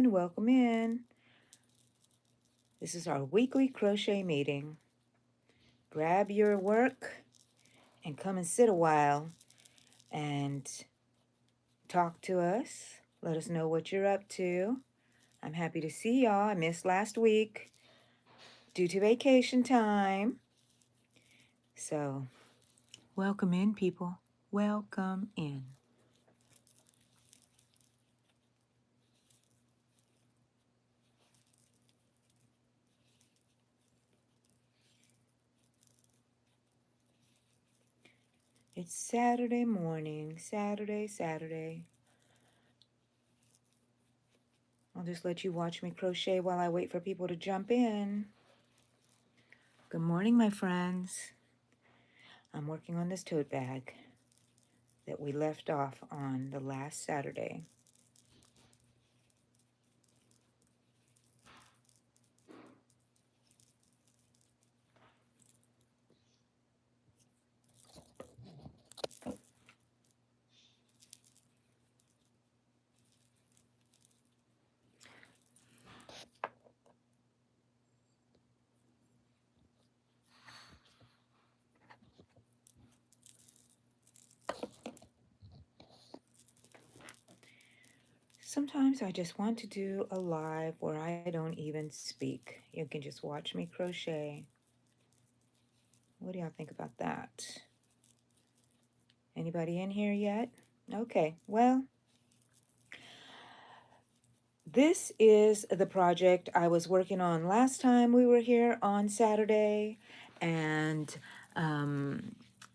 in, welcome in. This is our weekly crochet meeting. Grab your work and come and sit a while and talk to us. Let us know what you're up to. I'm happy to see y'all. I missed last week due to vacation time. So, welcome in, people. Welcome in. It's Saturday morning. Saturday. I'll just let you watch me crochet while I wait for people to jump in. Good morning, my friends. I'm working on this tote bag that we left off on the last Saturday. Sometimes I just want to do a live where I don't even speak. You can just watch me crochet. What do y'all think about that? Anybody in here yet? Okay, well, this is the project I was working on last time we were here on Saturday, and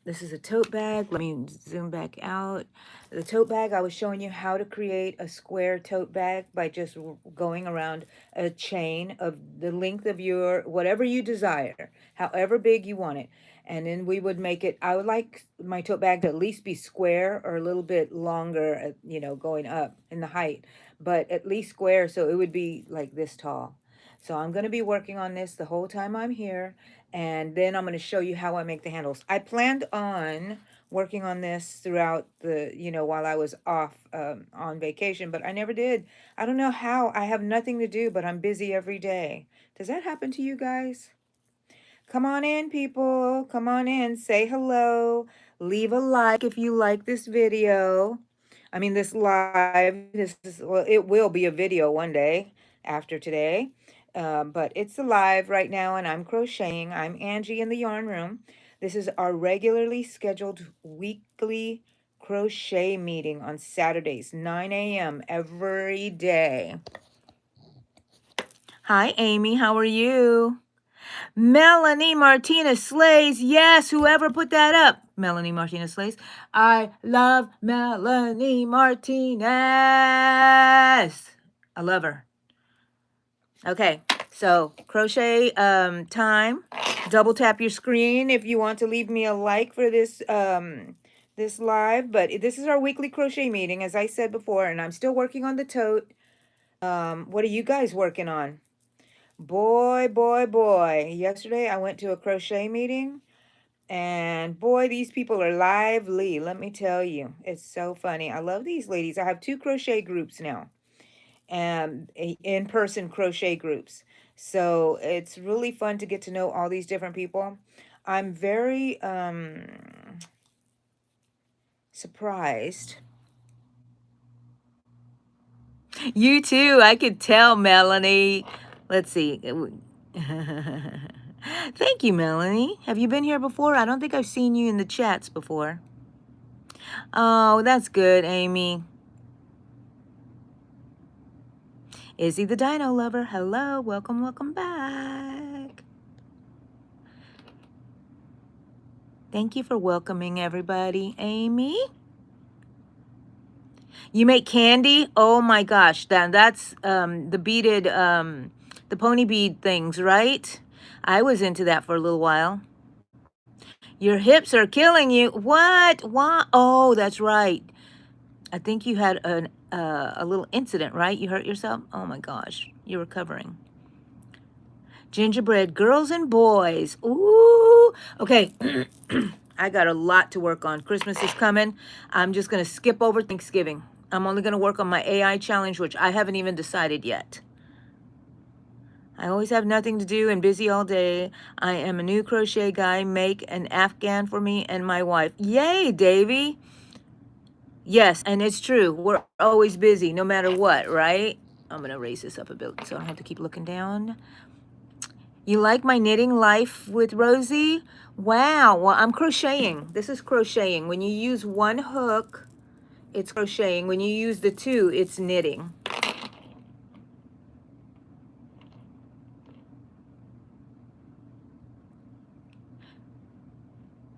this is a tote bag. Let me zoom back out. The tote bag, I was showing you how to create a square tote bag by just going around a chain of the length of your, whatever you desire, however big you want it. And then we would make it, I would like my tote bag to at least be square or a little bit longer, going up in the height, but at least square, so it would be like this tall. So I'm going to be working on this the whole time I'm here, and then I'm going to show you how I make the handles. I planned on working on this throughout while I was off on vacation, but I never did. I don't know how. I have nothing to do, but I'm busy every day. Does that happen to you guys? Come on in, people. Come on in. Say hello. Leave a like if you like this video. I mean, this live. Well, it will be a video one day after today. But it's live right now, and I'm crocheting. I'm Angie in the yarn room. This is our regularly scheduled weekly crochet meeting on Saturdays, 9 a.m. every day. Hi, Amy. How are you? Melanie Martinez Slays. Yes, whoever put that up. Melanie Martinez Slays. I love Melanie Martinez. I love her. Okay, so crochet time. Double tap your screen if you want to leave me a like for this this live. But this is our weekly crochet meeting, as I said before, and I'm still working on the tote. What are you guys working on? Boy. Yesterday I went to a crochet meeting, and boy, these people are lively. Let me tell you, it's so funny. I love these ladies. I have 2 crochet groups now, in-person crochet groups. So it's really fun to get to know all these different people. I'm very surprised. You too. I could tell, Melanie. Let's see. Thank you, Melanie. Have you been here before? I don't think I've seen you in the chats before. Oh, that's good, Amy. Izzy the Dino Lover. Hello. Welcome back. Thank you for welcoming everybody, Amy. You make candy? Oh my gosh. That's the beaded, the pony bead things, right? I was into that for a little while. Your hips are killing you. What? Why? Oh, that's right. I think you had a little incident, right? You hurt yourself? Oh my gosh. You're recovering. Gingerbread girls and boys. Ooh. Okay. I got a lot to work on. Christmas is coming. I'm just going to skip over Thanksgiving. I'm only going to work on my AI challenge, which I haven't even decided yet. I always have nothing to do and busy all day. I am a new crochet guy. Make an Afghan for me and my wife. Yay, Davy. Yes, and it's true. We're always busy no matter what, right? I'm going to raise this up a bit so I don't have to keep looking down. You like my knitting life with Rosie? Wow. Well, I'm crocheting. This is crocheting. When you use one hook, it's crocheting. When you use the two, it's knitting.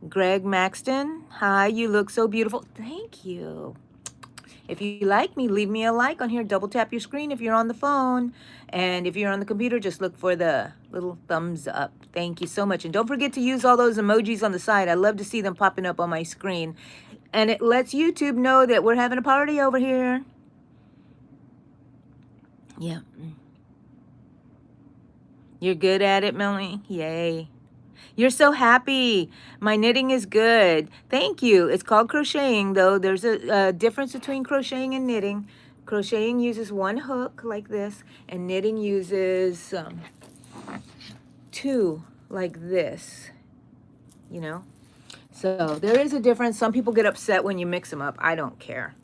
Greg Maxton, hi, you look so beautiful. Thank you. If you like me, leave me a like on here. Double tap your screen if you're on the phone. And if you're on the computer, just look for the little thumbs up. Thank you so much. And don't forget to use all those emojis on the side. I love to see them popping up on my screen. And it lets YouTube know that we're having a party over here. Yeah. You're good at it, Melanie? Yay. You're so happy. My knitting is good. Thank you. It's called crocheting, though. There's a difference between crocheting and knitting. Crocheting uses one hook like this, and knitting uses two like this, you know? So there is a difference. Some people get upset when you mix them up. I don't care.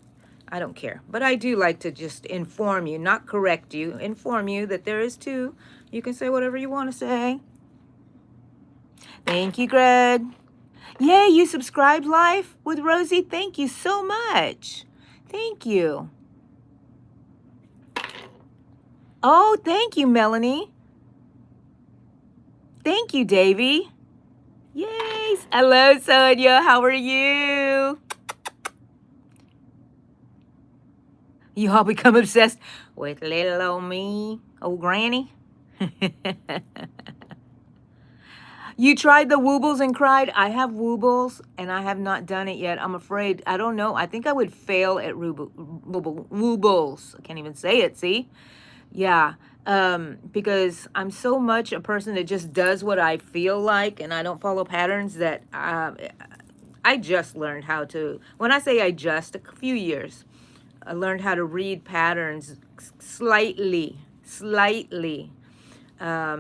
I don't care. But I do like to just inform you, not correct you, inform you that there is two. You can say whatever you want to say. Thank you, Greg. Yay, you subscribed live with Rosie? Thank you so much. Thank you. Oh, thank you, Melanie. Thank you, Davy. Yay. Hello, Sonia. How are you? You all become obsessed with little old me, old granny. You tried the woobles and cried. I have woobles and I have not done it yet. I'm afraid. I don't know. I think I would fail at woobles. I can't even say it. See? Yeah. Because I'm so much a person that just does what I feel like and I don't follow patterns that I just learned how to, when I say a few years, I learned how to read patterns slightly.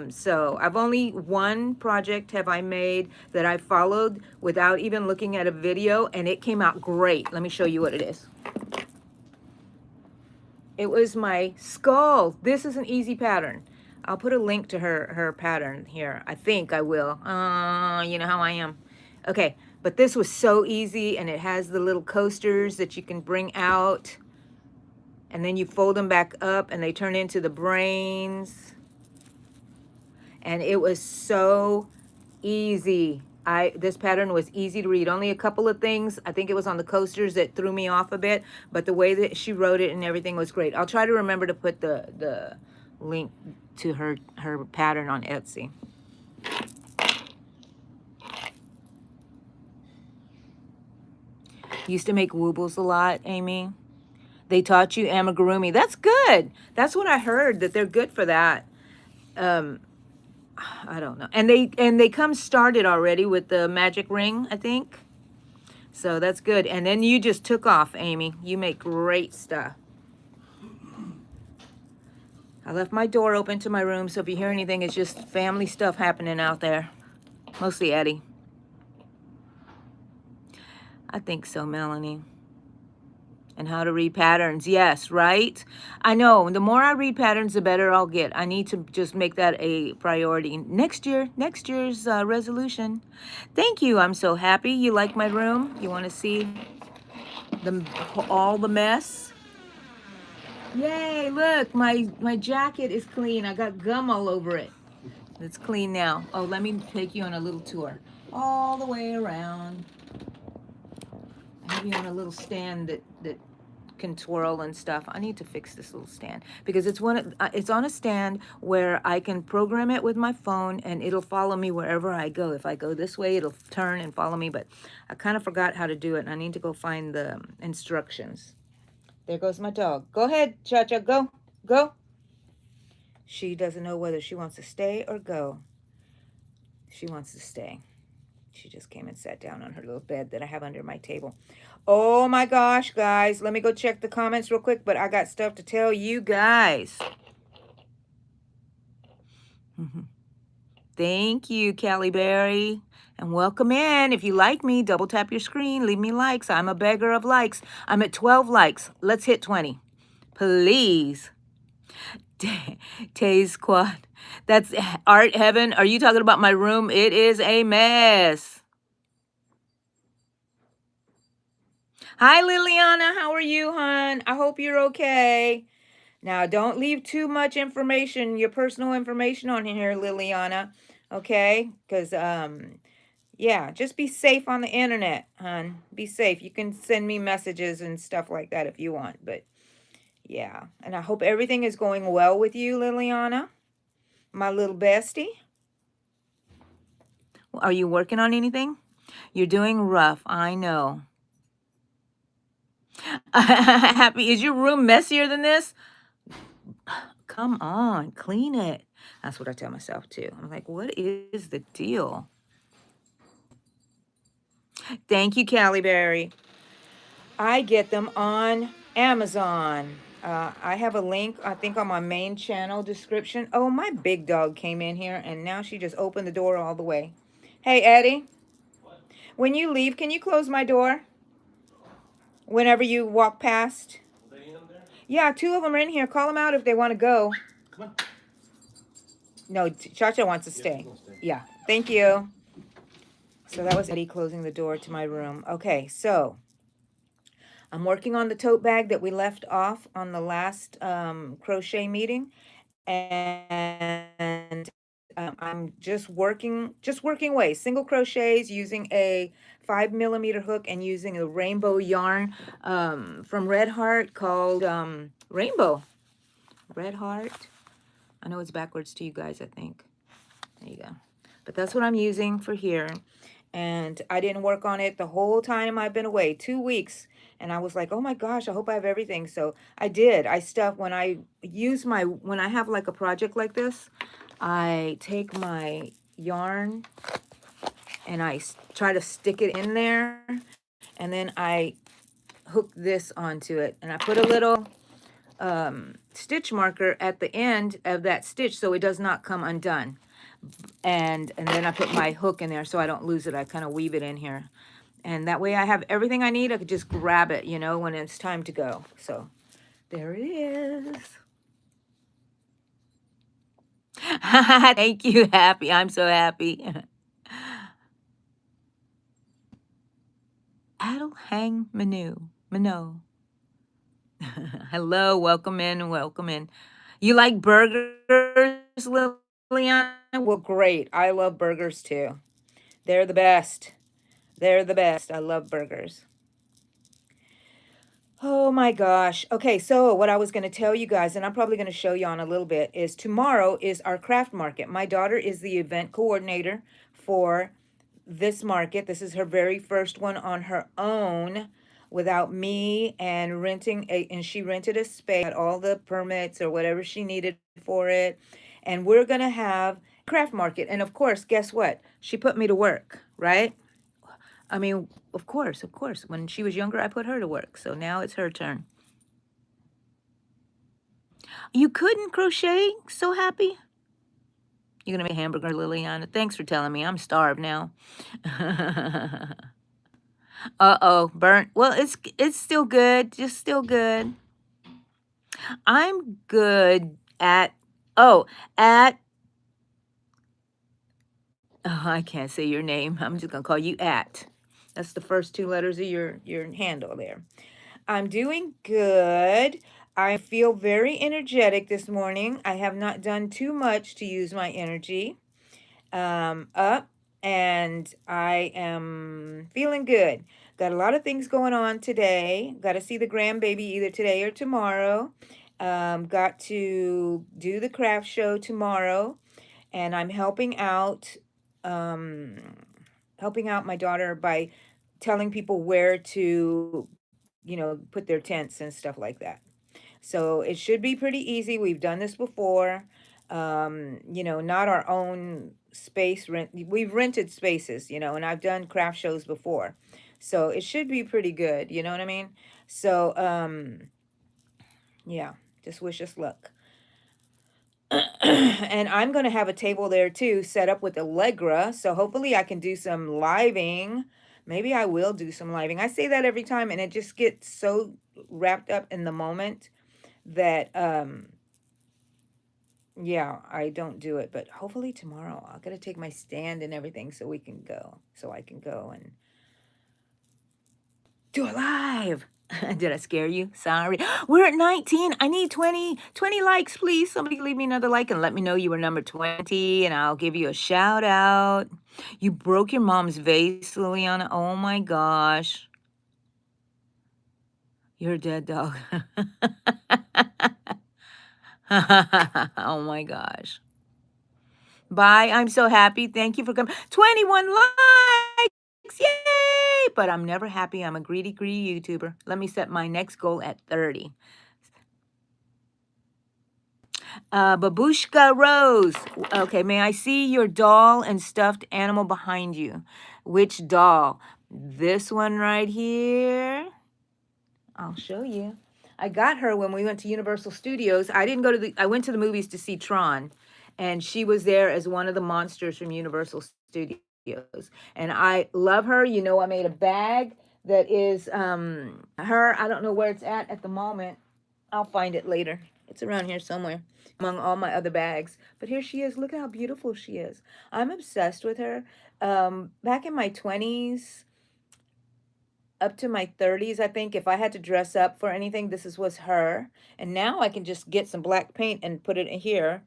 So I've only one project have I made that I followed without even looking at a video, and it came out great. Let me show you what it is. It was my skull. This is an easy pattern. I'll put a link to her pattern here. I think I will. You know how I am. Okay, but this was so easy, and it has the little coasters that you can bring out, and then you fold them back up, and they turn into the brains. And it was so easy. This pattern was easy to read. Only a couple of things, I think it was on the coasters, that threw me off a bit, but the way that she wrote it and everything was great. I'll try to remember to put the link to her pattern on Etsy. Used to make woobles a lot, Amy. They taught you amigurumi. That's good. That's what I heard, that they're good for that. I don't know. And they come started already with the magic ring, I think. So that's good. And then you just took off, Amy. You make great stuff. I left my door open to my room, so if you hear anything, it's just family stuff happening out there. Mostly Eddie. I think so, Melanie. And how to read patterns. Yes, right? I know. The more I read patterns, the better I'll get. I need to just make that a priority. Next year's resolution. Thank you. I'm so happy. You like my room? You want to see all the mess? Yay, look, my jacket is clean. I got gum all over it. It's clean now. Oh, let me take you on a little tour. All the way around. I have you on a little stand that can twirl and stuff. I need to fix this little stand because it's on a stand where I can program it with my phone and it'll follow me wherever I go. If I go this way, it'll turn and follow me, but I kind of forgot how to do it and I need to go find the instructions. There goes my dog. Go ahead, Cha-Cha, go. She doesn't know whether she wants to stay or go. She wants to stay. She just came and sat down on her little bed that I have under my table. Oh my gosh, guys. Let me go check the comments real quick, but I got stuff to tell you guys. Thank you, Callie Berry. And welcome in. If you like me, double tap your screen. Leave me likes. I'm a beggar of likes. I'm at 12 likes. Let's hit 20. Please. Tay Squad. That's Art Heaven. Are you talking about my room? It is a mess. Hi, Liliana. How are you, hon? I hope you're okay. Now, don't leave too much information, your personal information on here, Liliana. Okay? Because, yeah, just be safe on the internet, hon. Be safe. You can send me messages and stuff like that if you want. But, yeah. And I hope everything is going well with you, Liliana, my little bestie. Are you working on anything? You're doing rough. I know. Happy. Is your room messier than this? Come on, clean it. That's what I tell myself too. I'm like, what is the deal? Thank you, Callie Berry. I get them on Amazon. I have a link, I think, on my main channel description. Oh, my big dog came in here, and now she just opened the door all the way. Hey, Eddie. What? When you leave, can you close my door? Whenever you walk past. Are they in there? Yeah, 2 of them are in here. Call them out if they want to go. Come on. No, Chacha wants to stay. Yeah, thank you. So that was Eddie closing the door to my room. Okay, so I'm working on the tote bag that we left off on the last crochet meeting, and I'm just working away, single crochets using a 5mm hook and using a rainbow yarn from Red Heart called Rainbow. Red Heart. I know it's backwards to you guys, I think. There you go. But that's what I'm using for here. And I didn't work on it the whole time I've been away, 2 weeks. And I was like, oh my gosh, I hope I have everything. So I did. I stuff when I use my, when I have like a project like this, I take my yarn and I try to stick it in there. And then I hook this onto it. And I put a little stitch marker at the end of that stitch so it does not come undone. And then I put my hook in there so I don't lose it. I kind of weave it in here. And that way I have everything I need. I could just grab it, you know, when it's time to go. So there it is. Thank you, Happy. I'm so happy. Adelhang Minot. Hello, welcome in, welcome in. You like burgers, Liliana? Well, great. I love burgers too. They're the best. They're the best. I love burgers. Oh my gosh. Okay, so what I was going to tell you guys, and I'm probably going to show you on a little bit, is tomorrow is our craft market. My daughter is the event coordinator for this market. This is her very first one on her own without me, and she rented a space, had all the permits or whatever she needed for it. And we're going to have craft market. And of course, guess what? She put me to work, right? I mean, of course. When she was younger, I put her to work. So now it's her turn. You couldn't crochet? So happy? You're going to make a hamburger, Liliana? Thanks for telling me. I'm starved now. Uh-oh, burnt. Well, it's still good. Just still good. I'm good at, I can't say your name. I'm just going to call you at. That's the first 2 letters of your handle there. I'm doing good. I feel very energetic this morning. I have not done too much to use my energy up, and I am feeling good. Got a lot of things going on today. Got to see the grandbaby either today or tomorrow. Got to do the craft show tomorrow, and I'm helping out my daughter by telling people where to, you know, put their tents and stuff like that. So it should be pretty easy. We've done this before. You know, not our own space rent. We've rented spaces, you know, and I've done craft shows before. So it should be pretty good, you know what I mean? So, yeah, just wish us luck. And I'm going to have a table there too, set up with Allegra. So hopefully I can do some living. Maybe I will do some living. I say that every time and it just gets so wrapped up in the moment that yeah, I don't do it, but hopefully tomorrow I'll gotta take my stand and everything so we can go. So I can go and do a live. Did I scare you? Sorry. We're at 19. I need 20 likes, please. Somebody leave me another like and let me know you were number 20 and I'll give you a shout out. You broke your mom's vase, Liliana. Oh my gosh. You're a dead dog. Oh my gosh. Bye. I'm so happy. Thank you for coming. 21 likes. Yay! But I'm never happy. I'm a greedy YouTuber. Let me set my next goal at 30. Babushka Rose. Okay, may I see your doll and stuffed animal behind you? Which doll? This one right here. I'll show you. I got her when we went to Universal Studios. I went to the movies to see Tron, and she was there as one of the monsters from Universal Studios. And I love her. You know, I made a bag that is her. I don't know where it's at the moment. I'll find it later. It's around here somewhere among all my other bags. But here she is. Look at how beautiful she is. I'm obsessed with her. Back in my 20s, up to my 30s, I think, if I had to dress up for anything, was her. And now I can just get some black paint and put it in here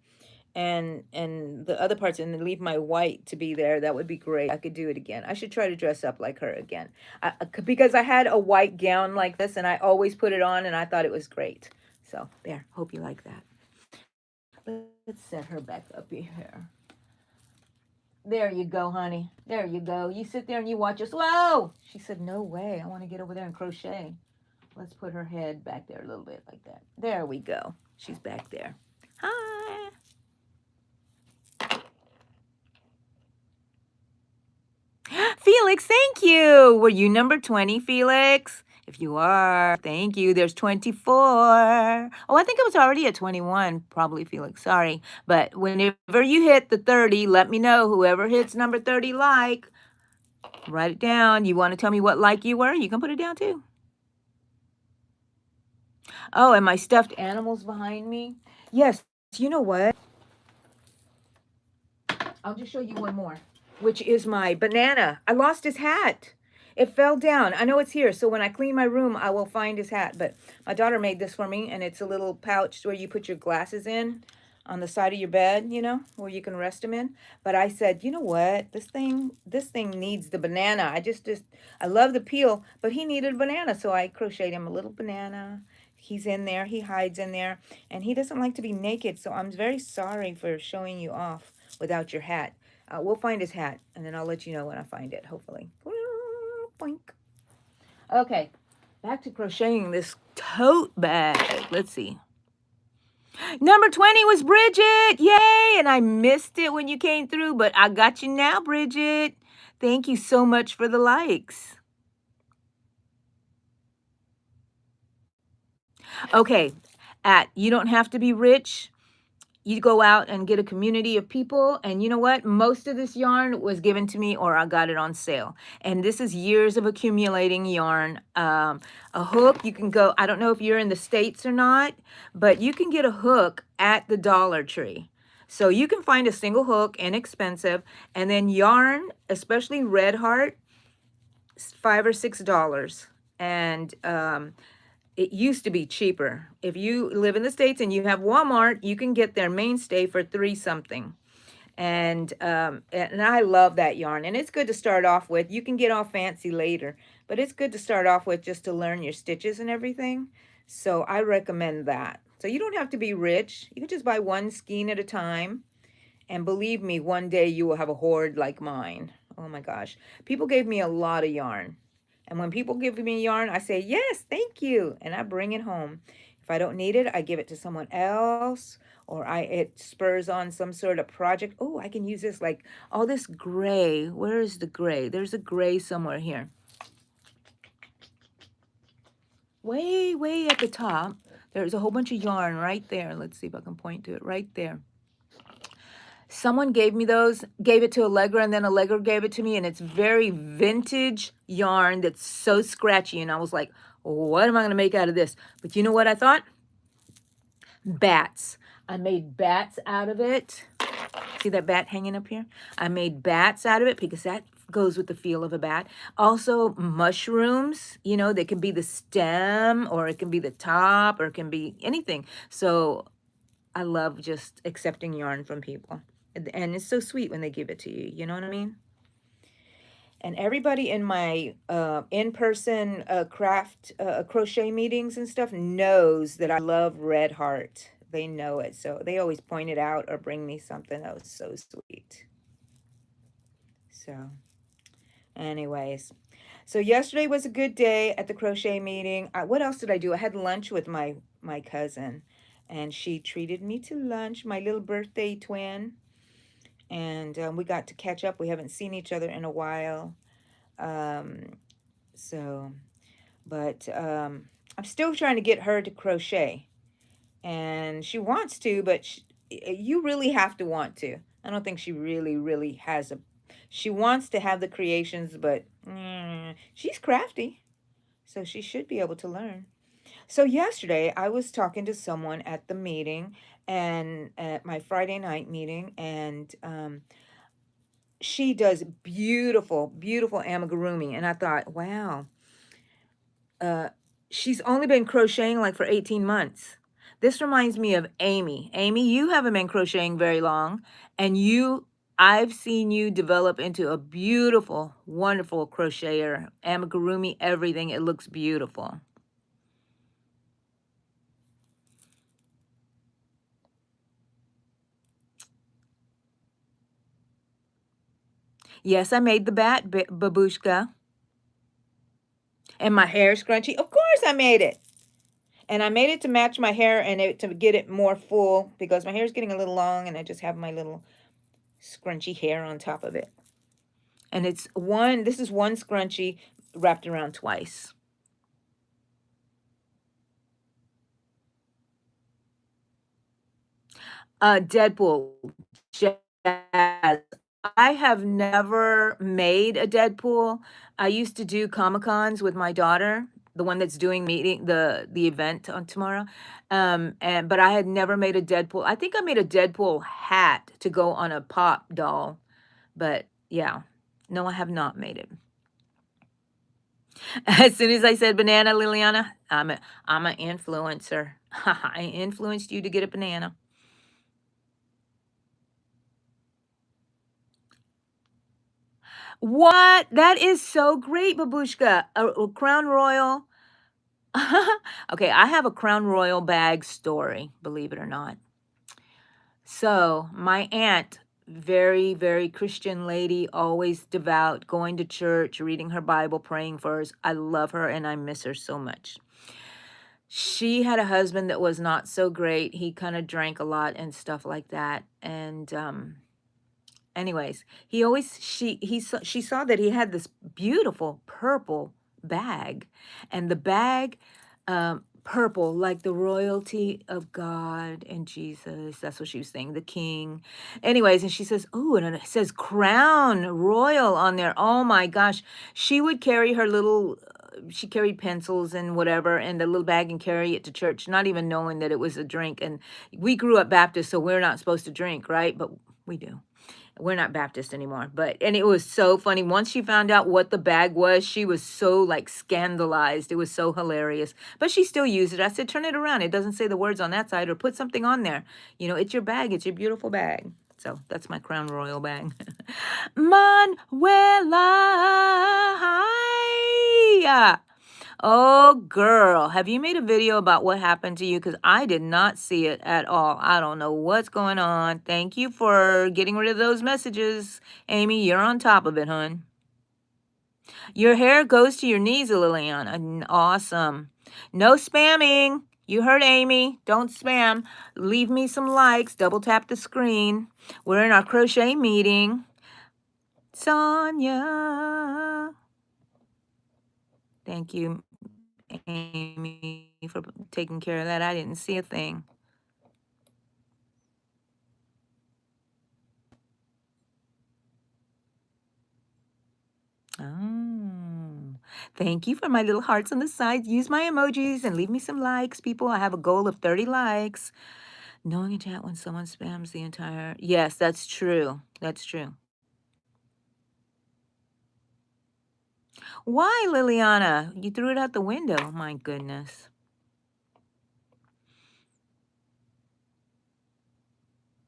and the other parts and leave my white to be there. That would be great. I could do it again. I should try to dress up like her again. Because I had a white gown like this and I always put it on and I thought it was great. So there, hope you like that. Let's set her back up here. There you go, honey. There you go. You sit there and you watch us. Whoa! She said, no way. I want to get over there and crochet. Let's put her head back there a little bit like that. There we go. She's back there. Hi. Felix, thank you. Were you number 20, Felix? If you are, thank you. There's 24. Oh, I think I was already at 21, probably, Felix. Sorry. But whenever you hit the 30, let me know. Whoever hits number 30 like, write it down. You want to tell me what like you were? You can put it down too. Oh, and my stuffed animals behind me. Yes, you know what? I'll just show you one more, which is my banana. I lost his hat. It fell down. I know it's here, so when I clean my room, I will find his hat. But my daughter made this for me, and it's a little pouch where you put your glasses in on the side of your bed, you know, where you can rest them in. But I said, you know what? This thing needs the banana. I love the peel, but he needed a banana, so I crocheted him a little banana. He's in there. He hides in there, and he doesn't like to be naked, so I'm very sorry for showing you off without your hat. We'll find his hat, and then I'll let you know when I find it, hopefully. Boink. Okay, back to crocheting this tote bag. Let's see. Number 20 was Bridget. Yay! And I missed it when you came through, but I got you now, Bridget. Thank you so much for the likes. Okay, you don't have to be rich. You go out and get a community of people, and you know what? Most of this yarn was given to me or I got it on sale. And this is years of accumulating yarn. A hook, you can go, I don't know if you're in the States or not, but you can get a hook at the Dollar Tree. So you can find a single hook, inexpensive, and then yarn, especially Red Heart, $5 or $6. And it used to be cheaper. If you live in the States and you have Walmart, you can get their mainstay for $3 something. And I love that yarn. And it's good to start off with. You can get all fancy later, but it's good to start off with just to learn your stitches and everything. So I recommend that. So you don't have to be rich. You can just buy one skein at a time. And believe me, one day you will have a hoard like mine. Oh my gosh. People gave me a lot of yarn. And when people give me yarn, I say, yes, thank you. And I bring it home. If I don't need it, I give it to someone else, or it spurs on some sort of project. Oh, I can use this, like all this gray. Where is the gray? There's a gray somewhere here. Way, way at the top. There's a whole bunch of yarn right there. Let's see if I can point to it right there. Someone gave me those, gave it to Allegra, and then Allegra gave it to me, and it's very vintage yarn that's so scratchy. And I was like, what am I going to make out of this? But you know what I thought? Bats. I made bats out of it. See that bat hanging up here? I made bats out of it because that goes with the feel of a bat. Also, mushrooms, you know, they can be the stem, or it can be the top, or it can be anything. So I love just accepting yarn from people. And it's so sweet when they give it to you. You know what I mean? And everybody in my in-person craft crochet meetings and stuff knows that I love Red Heart. They know it. So they always point it out or bring me something that was so sweet. So anyways, so yesterday was a good day at the crochet meeting. What else did I do? I had lunch with my cousin, and she treated me to lunch, my little birthday twin. And we got to catch up. We haven't seen each other in a while. But I'm still trying to get her to crochet. And she wants to, but you really have to want to. I don't think she really, really has she wants to have the creations, but she's crafty. So she should be able to learn. So yesterday I was talking to someone at the meeting, and at my Friday night meeting, and she does beautiful, beautiful amigurumi. And I thought, wow, she's only been crocheting like for 18 months. This reminds me of Amy. Amy, you haven't been crocheting very long, and I've seen you develop into a beautiful, wonderful crocheter. Amigurumi, everything, it looks beautiful. Yes, I made the bat, babushka. And my hair scrunchie. Of course I made it. And I made it to match my hair and to get it more full, because my hair is getting a little long and I just have my little scrunchy hair on top of it. And this is one scrunchie wrapped around twice. Deadpool. Jazz. I have never made a Deadpool. I used to do Comic-Cons with my daughter, the one that's doing the event on tomorrow. But I had never made a Deadpool. I think I made a Deadpool hat to go on a pop doll. But yeah, no, I have not made it. As soon as I said banana, Liliana, I'm an influencer. I influenced you to get a banana. What? That is so great, Babushka. A Crown Royal. Okay, I have a Crown Royal bag story, believe it or not. So, my aunt, very, very Christian lady, always devout, going to church, reading her Bible, praying for us. I love her and I miss her so much. She had a husband that was not so great. He kind of drank a lot and stuff like that. And anyways, she saw that he had this beautiful purple bag, and the bag, purple, like the royalty of God and Jesus. That's what she was saying, the king. Anyways, and she says, oh, and it says Crown Royal on there. Oh my gosh. She would carry her little, she carried pencils and whatever in the little bag and carry it to church, not even knowing that it was a drink. And we grew up Baptist, so we're not supposed to drink, right? But we do. We're not Baptist anymore. And it was so funny. Once she found out what the bag was, she was so like scandalized. It was so hilarious. But she still used it. I said, turn it around. It doesn't say the words on that side, or put something on there. You know, it's your bag. It's your beautiful bag. So that's my Crown Royal bag. Manuela, hi. Oh, girl, have you made a video about what happened to you? Because I did not see it at all. I don't know what's going on. Thank you for getting rid of those messages. Amy, you're on top of it, hon. Your hair goes to your knees, Liliana. Awesome. No spamming. You heard Amy. Don't spam. Leave me some likes. Double tap the screen. We're in our crochet meeting. Sonia. Thank you, Amy, for taking care of that. I didn't see a thing. Oh, thank you for my little hearts on the side. Use my emojis and leave me some likes, people. I have a goal of 30 likes. Knowing in chat when someone spams the entire. Yes, that's true. That's true. Why, Liliana? You threw it out the window. My goodness.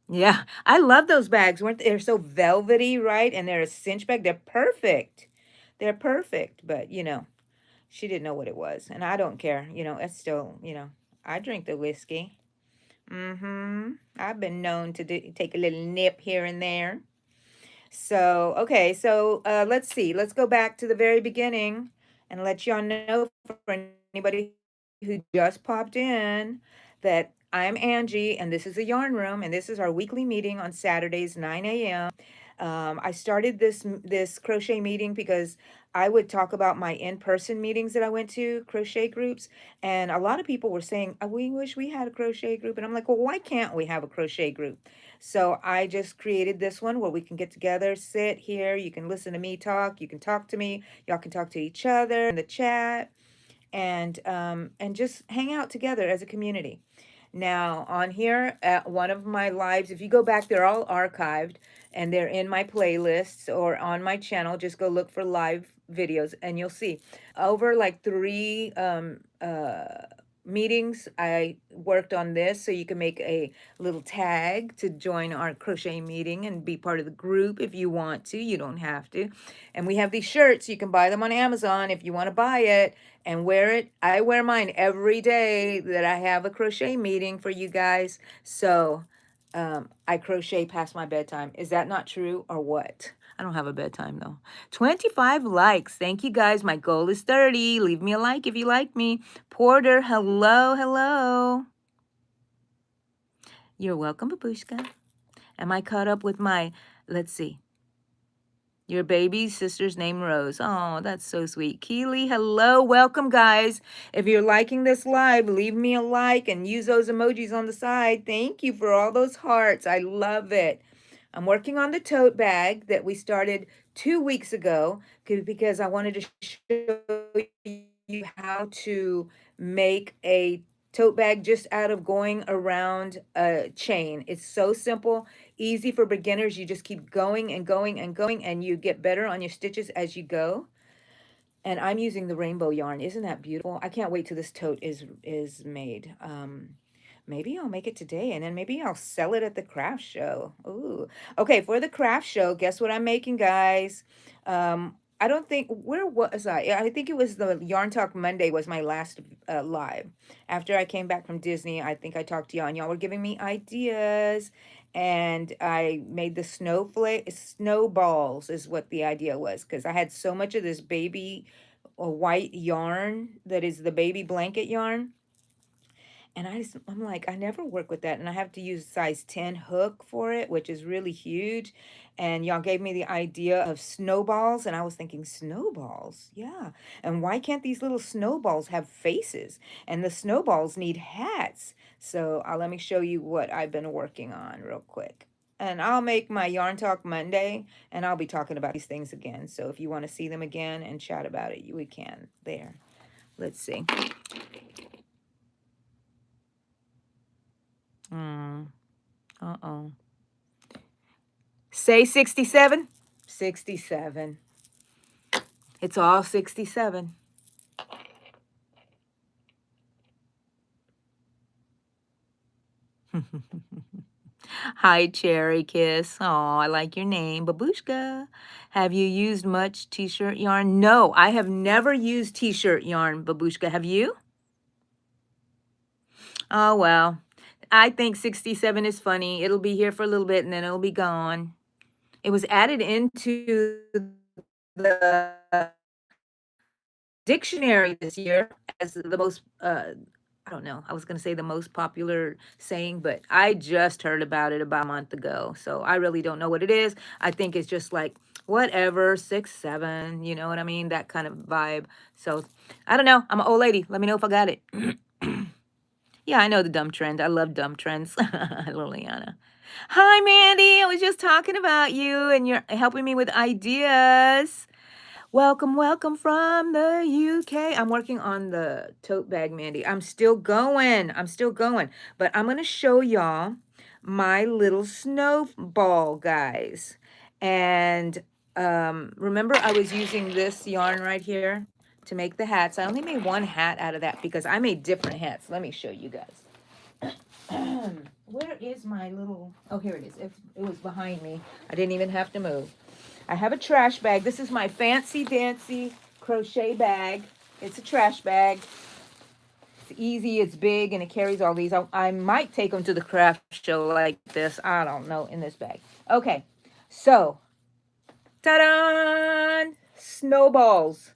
Yeah, I love those bags. Weren't they? They're so velvety, right? And they're a cinch bag. They're perfect. They're perfect. But, she didn't know what it was. And I don't care. It's still, I drink the whiskey. Mm-hmm. I've been known to take a little nip here and there. So, okay, so let's see. Let's go back to the very beginning and let y'all know, for anybody who just popped in, that I'm Angie and this is the Yarn Room, and this is our weekly meeting on Saturdays, 9 a.m. I started this crochet meeting because I would talk about my in-person meetings that I went to, crochet groups, and a lot of people were saying, we wish we had a crochet group. And I'm like, well, why can't we have a crochet group? So I just created this one where we can get together, sit here, you can listen to me talk, you can talk to me, y'all can talk to each other in the chat, and just hang out together as a community. Now, on here at one of my lives, if you go back, they're all archived and they're in my playlists or on my channel. Just go look for live videos and you'll see. Over like three meetings, I worked on this, so you can make a little tag to join our crochet meeting and be part of the group if you want to. You don't have to. And we have these shirts. You can buy them on Amazon if you want to buy it and wear it. I wear mine every day that I have a crochet meeting for you guys. So I crochet past my bedtime. Is that not true or what? I don't have a bedtime though. 25 likes. Thank you guys. My goal is 30. Leave me a like if you like me. Porter, hello, hello. You're welcome, Babushka. Am I caught up with my, let's see. Your baby sister's name Rose. Oh, that's so sweet. Keely, hello. Welcome, guys. If you're liking this live, leave me a like and use those emojis on the side. Thank you for all those hearts. I love it. I'm working on the tote bag that we started 2 weeks ago because I wanted to show you how to make a tote bag just out of going around a chain. It's so simple, easy for beginners. You just keep going and going and going, and you get better on your stitches as you go. And I'm using the rainbow yarn. Isn't that beautiful? I can't wait till this tote is made. Maybe I'll make it today, and then maybe I'll sell it at the craft show. Ooh. Okay, for the craft show, guess what I'm making, guys? I don't think, where was I? I think it was the Yarn Talk Monday was my last live. After I came back from Disney, I think I talked to y'all, and y'all were giving me ideas, and I made the snowballs is what the idea was, because I had so much of this baby white yarn that is the baby blanket yarn. And I'm like, I never work with that. And I have to use size 10 hook for it, which is really huge. And y'all gave me the idea of snowballs. And I was thinking, snowballs? Yeah. And why can't these little snowballs have faces? And the snowballs need hats. So let me show you what I've been working on real quick. And I'll make my Yarn Talk Monday, and I'll be talking about these things again. So if you want to see them again and chat about it, we can there. Let's see. Uh-oh. Say 67. 67. It's all 67. Hi, Cherry Kiss. Oh, I like your name, Babushka. Have you used much t-shirt yarn? No, I have never used t-shirt yarn, Babushka. Have you? Oh, well. I think 67 is funny. It'll be here for a little bit and then it'll be gone. It was added into the dictionary this year as the most I don't know. I was going to say the most popular saying, but I just heard about it about a month ago. So I really don't know what it is. I think it's just like whatever, 6'7", you know what I mean? That kind of vibe. So I don't know. I'm an old lady. Let me know if I got it. Yeah, I know the dumb trend. I love dumb trends. Liliana. Hi, Mandy. I was just talking about you and you're helping me with ideas. Welcome, welcome from the UK. I'm working on the tote bag, Mandy. I'm still going. I'm still going. But I'm going to show y'all my little snowball, guys. And remember, I was using this yarn right here to make the hats. I only made one hat out of that because I made different hats. Let me show you guys. Where is my little... Oh, here it is. It was behind me. I didn't even have to move. I have a trash bag. This is my fancy dancy crochet bag. It's a trash bag. It's easy, it's big, and it carries all these. I might take them to the craft show like this. I don't know, in this bag. Okay, so, ta-da! Snowballs.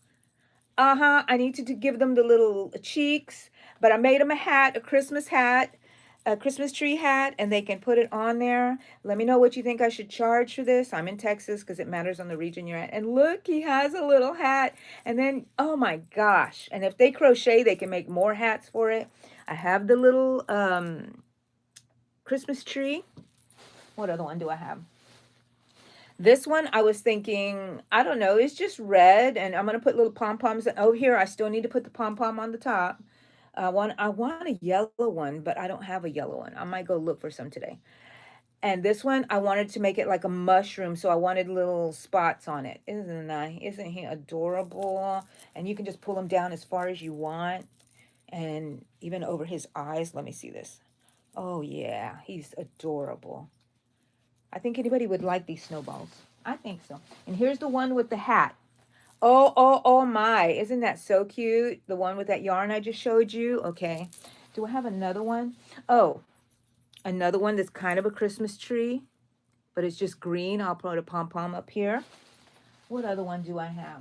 I need to give them the little cheeks, but I made them a hat, a Christmas hat, a Christmas tree hat, and they can put it on there. Let me know what you think I should charge for this. I'm in Texas because it matters on the region you're at. And look, he has a little hat. And then, oh my gosh. And if they crochet, they can make more hats for it. I have the little Christmas tree. What other one do I have? This one, I was thinking, I don't know, it's just red, and I'm going to put little pom-poms. Oh, here, I still need to put the pom-pom on the top. I want a yellow one, but I don't have a yellow one. I might go look for some today. And this one, I wanted to make it like a mushroom, so I wanted little spots on it. Isn't he adorable? And you can just pull him down as far as you want, and even over his eyes. Let me see this. Oh, yeah, he's adorable. I think anybody would like these snowballs. I think so. And here's the one with the hat. Oh, oh, oh my. Isn't that so cute? The one with that yarn I just showed you. Okay. Do I have another one? Oh, another one that's kind of a Christmas tree, but it's just green. I'll put a pom-pom up here. What other one do I have?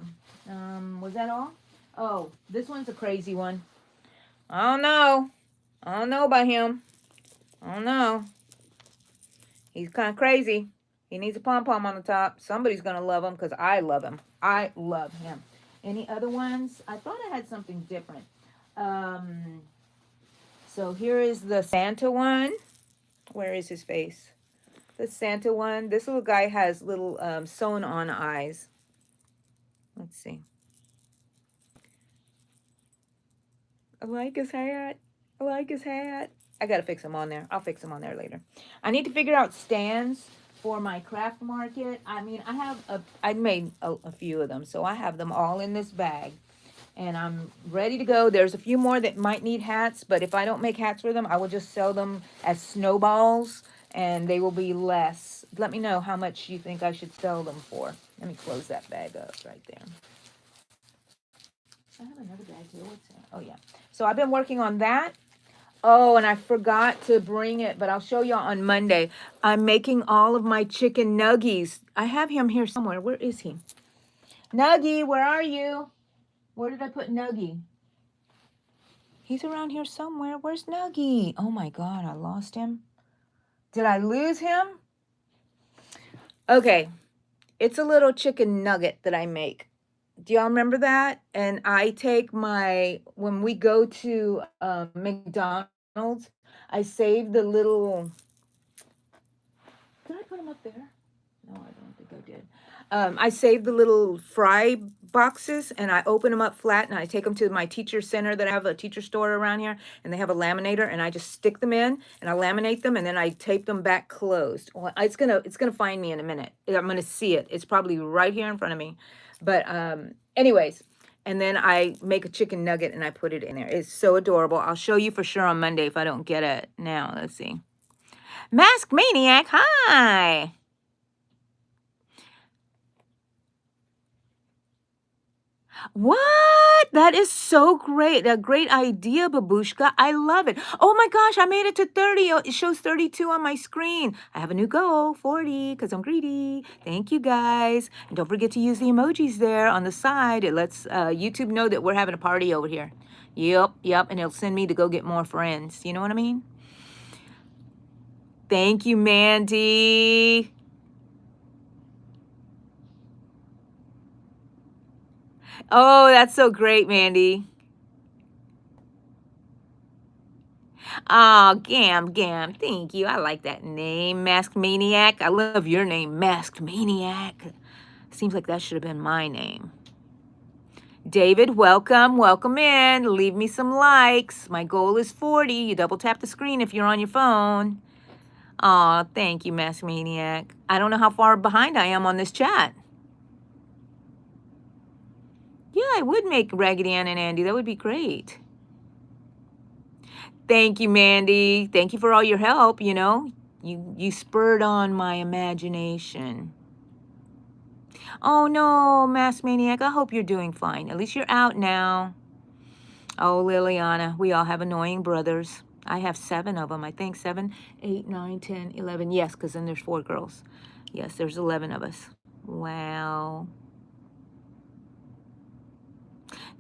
Was that all? Oh, this one's a crazy one. I don't know. I don't know about him. I don't know. He's kind of crazy. He needs a pom-pom on the top. Somebody's going to love him because I love him. I love him. Any other ones? I thought I had something different. So here is the Santa one. Where is his face? The Santa one. This little guy has little sewn on eyes. Let's see. I like his hat. I like his hat. I got to fix him on there. I'll fix him on there later. I need to figure out stands for my craft market. I mean, I made a few of them, so I have them all in this bag. And I'm ready to go. There's a few more that might need hats, but if I don't make hats for them, I will just sell them as snowballs, and they will be less. Let me know how much you think I should sell them for. Let me close that bag up right there. I have another bag here. What's that? Oh, yeah. So I've been working on that. Oh, and I forgot to bring it, but I'll show y'all on Monday. I'm making all of my chicken nuggies. I have him here somewhere. Where is he? Nuggie, where are you? Where did I put Nuggie? He's around here somewhere. Where's Nuggie? Oh my God, I lost him. Did I lose him? Okay, it's a little chicken nugget that I make. Do y'all remember that? And I take when we go to McDonald's, I save the little, did I put them up there? No, I don't think I did. I save the little fry boxes and I open them up flat and I take them to my teacher center that I have a teacher store around here and they have a laminator and I just stick them in and I laminate them and then I tape them back closed. Well, it's gonna find me in a minute. I'm gonna see it. It's probably right here in front of me. But anyways, and then I make a chicken nugget and I put it in there. It's so adorable. I'll show you for sure on Monday if I don't get it now. Let's see. Mask Maniac, hi. What? That is so great. A great idea, Babushka. I love it. Oh my gosh, I made it to 30. Oh, it shows 32 on my screen. I have a new goal, 40, because I'm greedy. Thank you, guys. And don't forget to use the emojis there on the side. It lets YouTube know that we're having a party over here. Yep. And it'll send me to go get more friends. You know what I mean? Thank you, Mandy. Oh, that's so great, Mandy. Oh, Gam, thank you. I like that name, Masked Maniac. I love your name, Masked Maniac. Seems like that should have been my name. David, welcome in. Leave me some likes. My goal is 40. You double tap the screen if you're on your phone. Aw, thank you, Masked Maniac. I don't know how far behind I am on this chat. Yeah, I would make Raggedy Ann and Andy. That would be great. Thank you, Mandy. Thank you for all your help, you know. You spurred on my imagination. Oh no, Mask Maniac, I hope you're doing fine. At least you're out now. Oh, Liliana, we all have annoying brothers. I have 7 of them, I think. 7, 8, 9, 10, 11. Yes, because then there's 4 girls. Yes, there's 11 of us. Wow.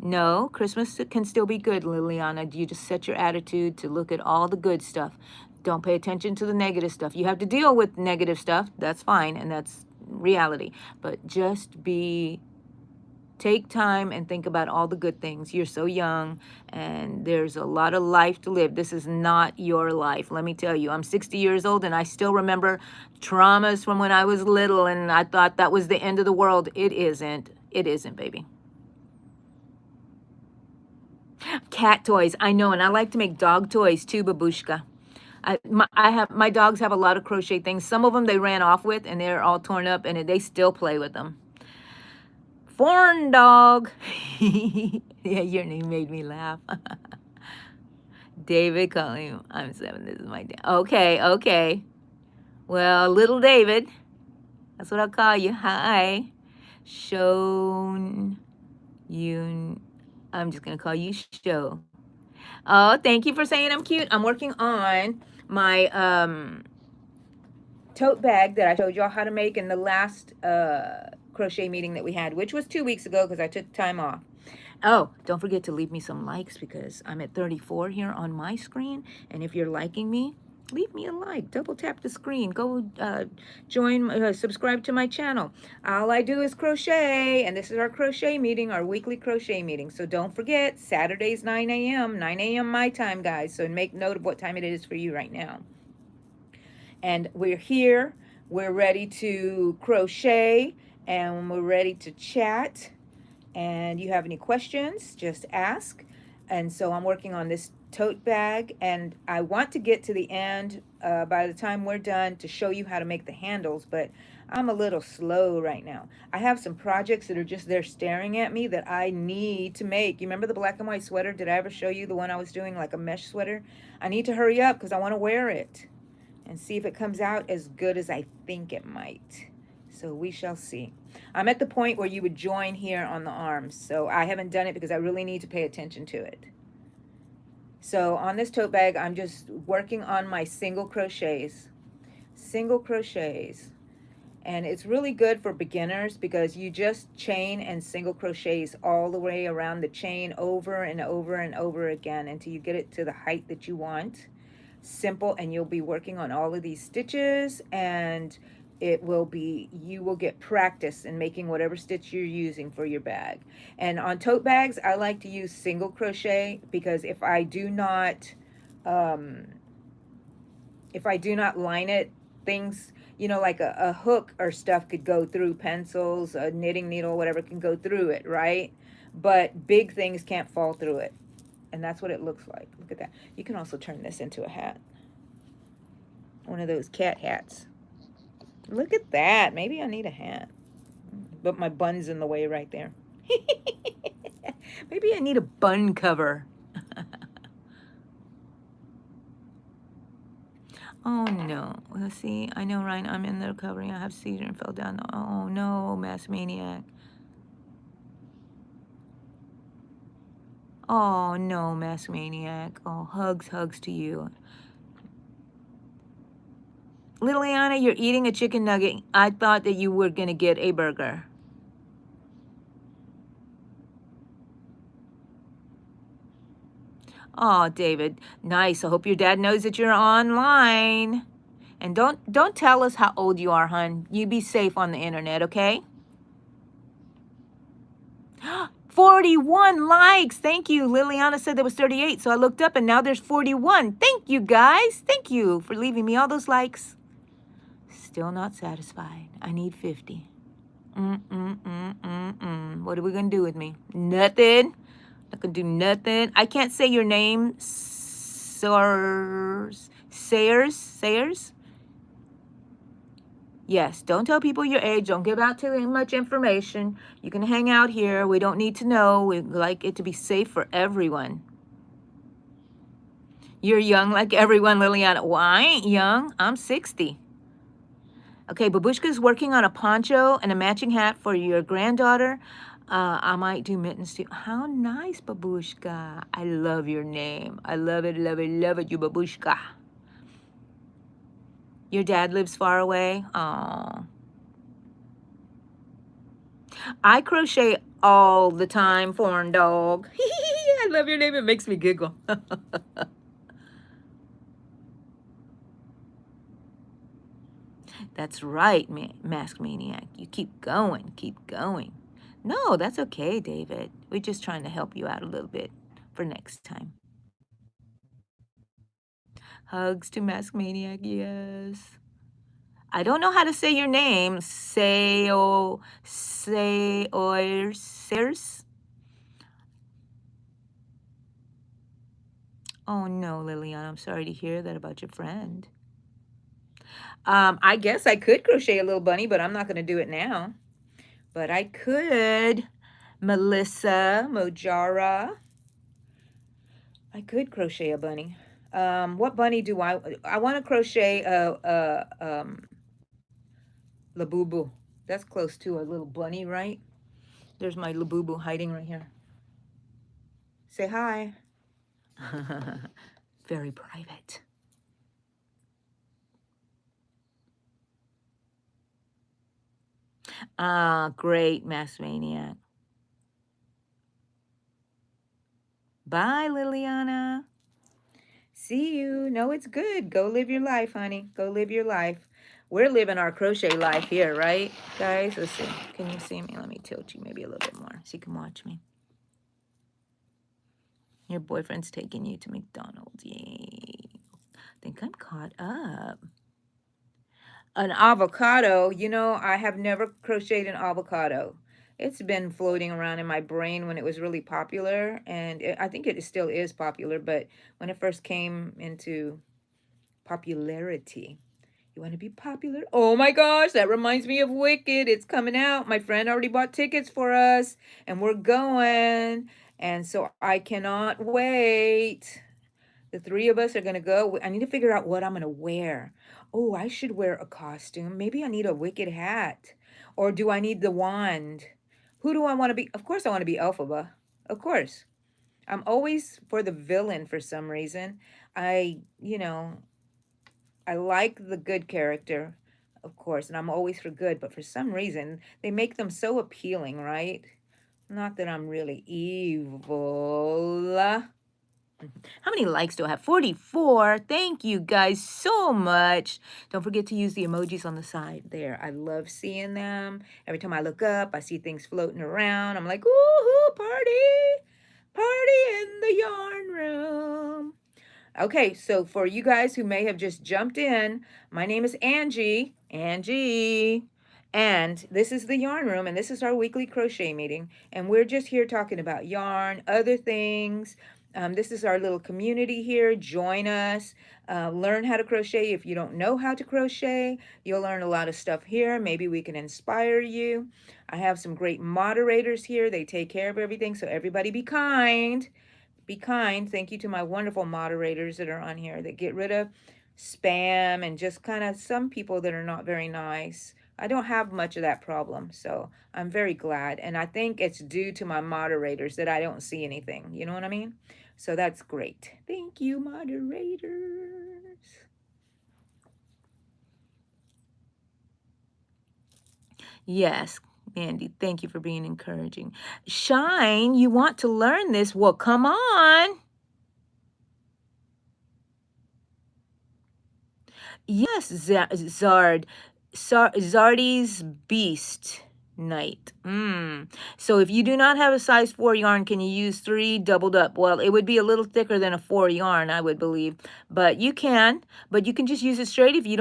No, Christmas can still be good, Liliana. You just set your attitude to look at all the good stuff. Don't pay attention to the negative stuff. You have to deal with negative stuff. That's fine, and that's reality. But just take time and think about all the good things. You're so young, and there's a lot of life to live. This is not your life. Let me tell you, I'm 60 years old, and I still remember traumas from when I was little, and I thought that was the end of the world. It isn't. It isn't, baby. Cat toys, I know, and I like to make dog toys too, Babushka. My dogs have a lot of crochet things. Some of them they ran off with, and they're all torn up, and they still play with them. Foreign dog. Yeah, your name made me laugh. David calling. I'm 7. This is my dad. Okay. Well, little David. That's what I'll call you. Hi. Shown you. I'm just gonna call you Show. Oh, thank you for saying I'm cute. I'm working on my tote bag that I showed y'all how to make in the last crochet meeting that we had, which was 2 weeks ago because I took time off. Oh, don't forget to leave me some likes because I'm at 34 here on my screen. And if you're liking me, leave me a like. Double tap the screen. Go subscribe to my channel. All I do is crochet, and this is our crochet meeting, our weekly crochet meeting. So don't forget, Saturdays 9 a.m., 9 a.m. my time, guys. So make note of what time it is for you right now. And we're here. We're ready to crochet, and we're ready to chat. And you have any questions, just ask. And so I'm working on this tote bag, and I want to get to the end by the time we're done to show you how to make the handles, but I'm a little slow right now. I have some projects that are just there staring at me that I need to make. You remember the black and white sweater? Did I ever show you the one I was doing, like a mesh sweater? I need to hurry up because I want to wear it and see if it comes out as good as I think it might. So we shall see. I'm at the point where you would join here on the arms. So I haven't done it because I really need to pay attention to it. So on this tote bag, I'm just working on my single crochets. Single crochets. And it's really good for beginners because you just chain and single crochets all the way around the chain over and over and over again until you get it to the height that you want. Simple, and you'll be working on all of these stitches, and you will get practice in making whatever stitch you're using for your bag. And on tote bags, I like to use single crochet because if I do not line it, things, like a hook or stuff could go through pencils, a knitting needle, whatever can go through it, right? But big things can't fall through it. And that's what it looks like. Look at that. You can also turn this into a hat. One of those cat hats. Look at that. Maybe I need a hat. But my bun's in the way right there. Maybe I need a bun cover. Oh no. Let's see. I know, Ryan. I'm in the recovery. I have seizure and fell down. Oh no, Mass Maniac. Oh, no, Mask Maniac. Oh, hugs to you. Liliana, you're eating a chicken nugget. I thought that you were going to get a burger. Oh, David, nice. I hope your dad knows that you're online. And don't tell us how old you are, hon. You be safe on the internet, okay? 41 likes. Thank you. Liliana said there was 38, so I looked up and now there's 41. Thank you, guys. Thank you for leaving me all those likes. Still not satisfied. I need 50. What are we gonna do with me? Nothing. Not gonna do nothing. I can't say your name. Sayers? Yes, don't tell people your age. Don't give out too much information. You can hang out here. We don't need to know. We like it to be safe for everyone. You're young like everyone, Liliana. Well, I ain't young. I'm 60. Okay, Babushka's working on a poncho and a matching hat for your granddaughter. I might do mittens too. How nice, Babushka. I love your name. I love it, you Babushka. Your dad lives far away? Oh. I crochet all the time, foreign dog. I love your name. It makes me giggle. That's right, Mask Maniac. You keep going, keep going. No, that's okay, David. We're just trying to help you out a little bit for next time. Hugs to Mask Maniac, yes. I don't know how to say your name. Sayers. Oh no, Lillian, I'm sorry to hear that about your friend. I guess I could crochet a little bunny, but I'm not going to do it now. But I could, Melissa Mojara. I could crochet a bunny. What bunny do I want to crochet Labubu. That's close to a little bunny, right? There's my Labubu hiding right here. Say hi. Very private. Great, Mass Maniac. Bye, Liliana. See you. No, it's good. Go live your life, honey. Go live your life. We're living our crochet life here, right, guys? Let's see. Can you see me? Let me tilt you maybe a little bit more so you can watch me. Your boyfriend's taking you to McDonald's. Yay. I think I'm caught up. An avocado. You know, I have never crocheted an avocado. It's been floating around in my brain when it was really popular, and I think it still is popular, but when it first came into popularity. You want to be popular? Oh my gosh, that reminds me of Wicked. It's coming out. My friend already bought tickets for us, and we're going. And so I cannot wait. The three of us are going to go. I need to figure out what I'm going to wear. Oh, I should wear a costume. Maybe I need a Wicked hat. Or do I need the wand? Who do I want to be? Of course, I want to be Elphaba. Of course. I'm always for the villain for some reason. I like the good character, of course, and I'm always for good, but for some reason, they make them so appealing, right? Not that I'm really evil. How many likes do I have? 44. Thank you guys so much. Don't forget to use the emojis on the side there. I love seeing them. Every time I look up, I see things floating around. I'm like, woohoo, party! Party in the yarn room. Okay, so for you guys who may have just jumped in, my name is Angie. And this is the Yarn Room, and this is our weekly crochet meeting. And we're just here talking about yarn, other things. This is our little community here. Join us. Learn how to crochet. If you don't know how to crochet, you'll learn a lot of stuff here. Maybe we can inspire you. I have some great moderators here. They take care of everything, so everybody be kind. Be kind. Thank you to my wonderful moderators that are on here that get rid of spam and just kind of some people that are not very nice. I don't have much of that problem, so I'm very glad. And I think it's due to my moderators that I don't see anything. You know what I mean? So that's great. Thank you, moderators. Yes, Andy, thank you for being encouraging. Shine, you want to learn this? Well, come on. Yes, Zardy's Beast Night. So if you do not have a size 4 yarn, can you use 3 doubled up? Well, it would be a little thicker than a 4 yarn, I would believe. But you can. But you can just use it straight if you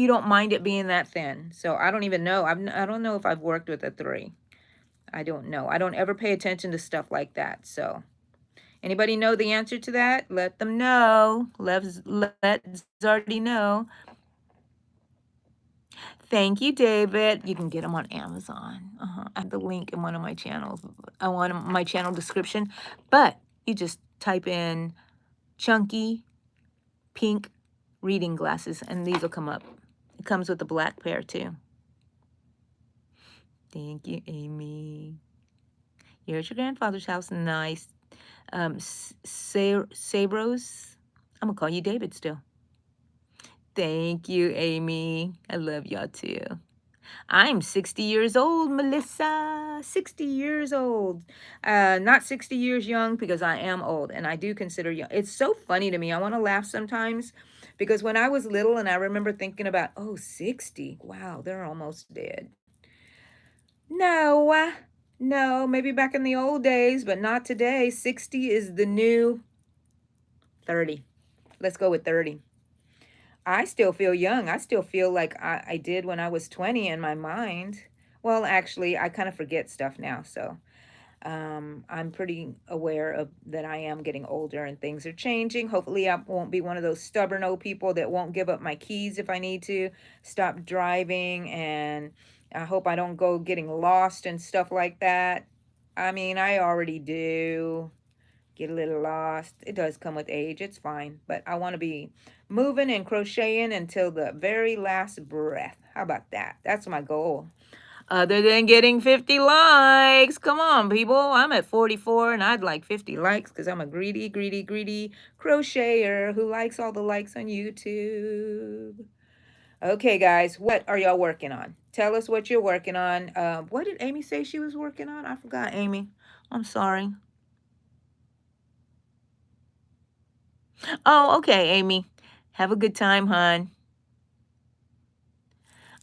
don't mind it being that thin. So I don't even know. I don't know if I've worked with a 3. I don't know. I don't ever pay attention to stuff like that. So anybody know the answer to that? Let them know. Let Zardy know. Thank you, David. You can get them on Amazon. I have the link in one of my channels, one of my channel description. But you just type in chunky pink reading glasses, and these will come up. It comes with a black pair too. Thank you, Amy. You're at your grandfather's house. Nice. Sabros. I'm gonna call you David still. Thank you, Amy. I love y'all too. I'm 60 years old, Melissa. 60 years old. Not 60 years young because I am old and I do consider young. It's so funny to me. I want to laugh sometimes because when I was little and I remember thinking about, oh, 60. Wow, they're almost dead. No, no, maybe back in the old days, but not today. 60 is the new 30. Let's go with 30. I still feel young. I still feel like I did when I was 20 in my mind. Well, actually, I kind of forget stuff now. So I'm pretty aware of that I am getting older and things are changing. Hopefully, I won't be one of those stubborn old people that won't give up my keys if I need to, stop driving, and I hope I don't go getting lost and stuff like that. I mean, I already do get a little lost. It does come with age. It's fine. But I want to be moving and crocheting until the very last breath. How about that? That's my goal. Other than getting 50 likes. Come on, people. I'm at 44 and I'd like 50 likes because I'm a greedy, greedy, greedy crocheter who likes all the likes on YouTube. Okay, guys, what are y'all working on? Tell us what you're working on. What did Amy say she was working on? I forgot, Amy. I'm sorry. Oh, okay, Amy. Have a good time, hon.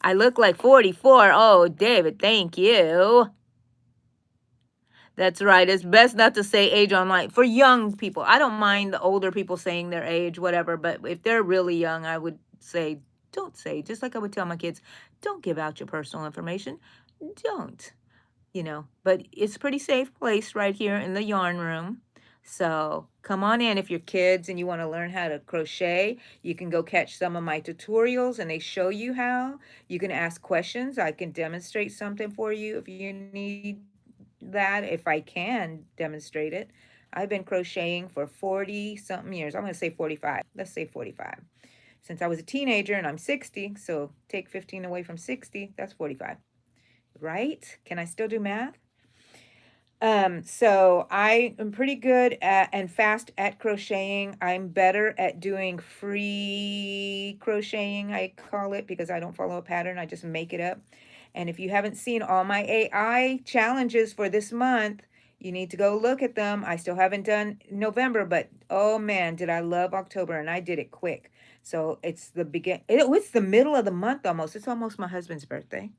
I look like 44. Oh, David, thank you. That's right. It's best not to say age online for young people. I don't mind the older people saying their age, whatever, but if they're really young, I would say, don't say, just like I would tell my kids, don't give out your personal information. Don't, but it's a pretty safe place right here in the yarn room. So come on in if you're kids and you want to learn how to crochet. You can go catch some of my tutorials and they show you how. You can ask questions. I can demonstrate something for you if you need that, if I can demonstrate it. I've been crocheting for 40 something years. I'm going to say 45. Let's say 45. Since I was a teenager and I'm 60, so take 15 away from 60, that's 45. Right? Can I still do math? So I am pretty good at and fast at crocheting. I'm better at doing free crocheting, I call it, because I don't follow a pattern. I just make it up. And if you haven't seen all my AI challenges for this month, you need to go look at them. I still haven't done November, but oh man, did I love October, and I did it quick. So it's it's the middle of the month almost. It's almost my husband's birthday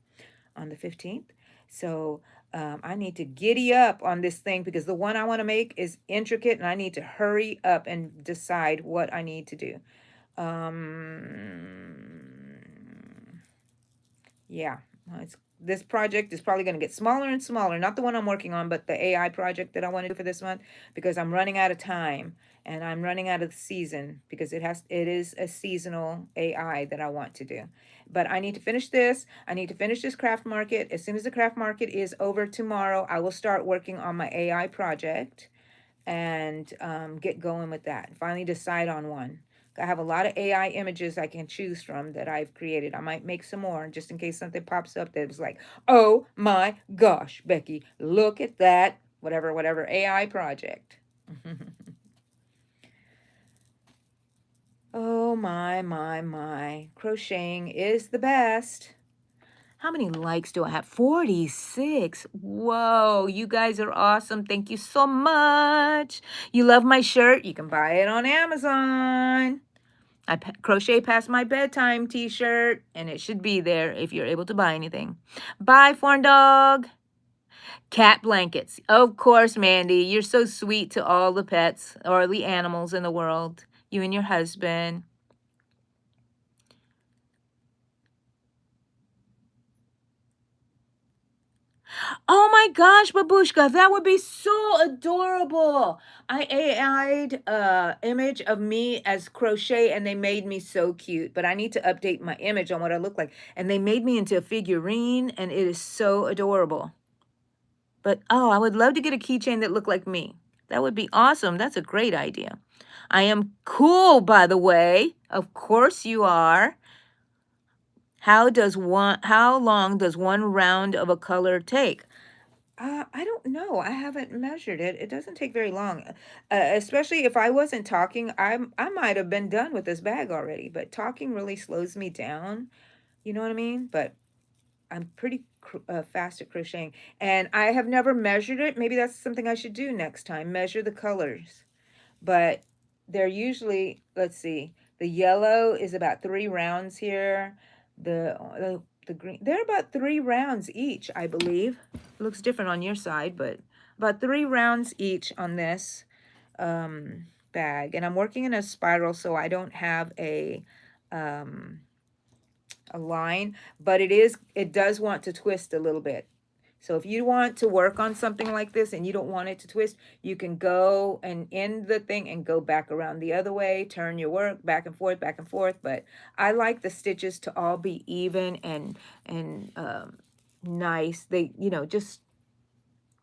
on the 15th. So I need to giddy up on this thing because the one I want to make is intricate and I need to hurry up and decide what I need to do. Yeah, this project is probably going to get smaller and smaller. Not the one I'm working on, but the AI project that I want to do for this month because I'm running out of time and I'm running out of the season because it is a seasonal AI that I want to do. But I need to finish this. I need to finish this craft market. As soon as the craft market is over tomorrow, I will start working on my AI project and get going with that. Finally decide on one. I have a lot of AI images I can choose from that I've created. I might make some more just in case something pops up that was like, oh my gosh, Becky, look at that, whatever AI project. Oh my. Crocheting is the best. How many likes do I have? 46. Whoa, you guys are awesome. Thank you so much. You love my shirt? You can buy it on Amazon. I crochet past my bedtime t-shirt, and it should be there if you're able to buy anything. Bye, Fawn Dog. Cat blankets. Of course, Mandy. You're so sweet to all the pets or the animals in the world. You and your husband. Oh my gosh, Babushka, that would be so adorable. I AI'd image of me as crochet and they made me so cute, but I need to update my image on what I look like. And they made me into a figurine and it is so adorable. But oh, I would love to get a keychain that looked like me. That would be awesome. That's a great idea. I am cool, by the way. Of course you are. How long does one round of a color take? I don't know. I haven't measured it. It doesn't take very long. Especially if I wasn't talking, I might have been done with this bag already, but talking really slows me down. You know what I mean? But I'm pretty fast at crocheting, and I have never measured it. Maybe that's something I should do next time, measure the colors. But they're usually, let's see, the yellow is about 3 rounds here. The green, they're about 3 rounds each, I believe. It looks different on your side, but about 3 rounds each on this bag. And I'm working in a spiral, so I don't have a line, but it does want to twist a little bit. So if you want to work on something like this and you don't want it to twist, you can go and end the thing and go back around the other way, turn your work back and forth. But I like the stitches to all be even and nice. They, just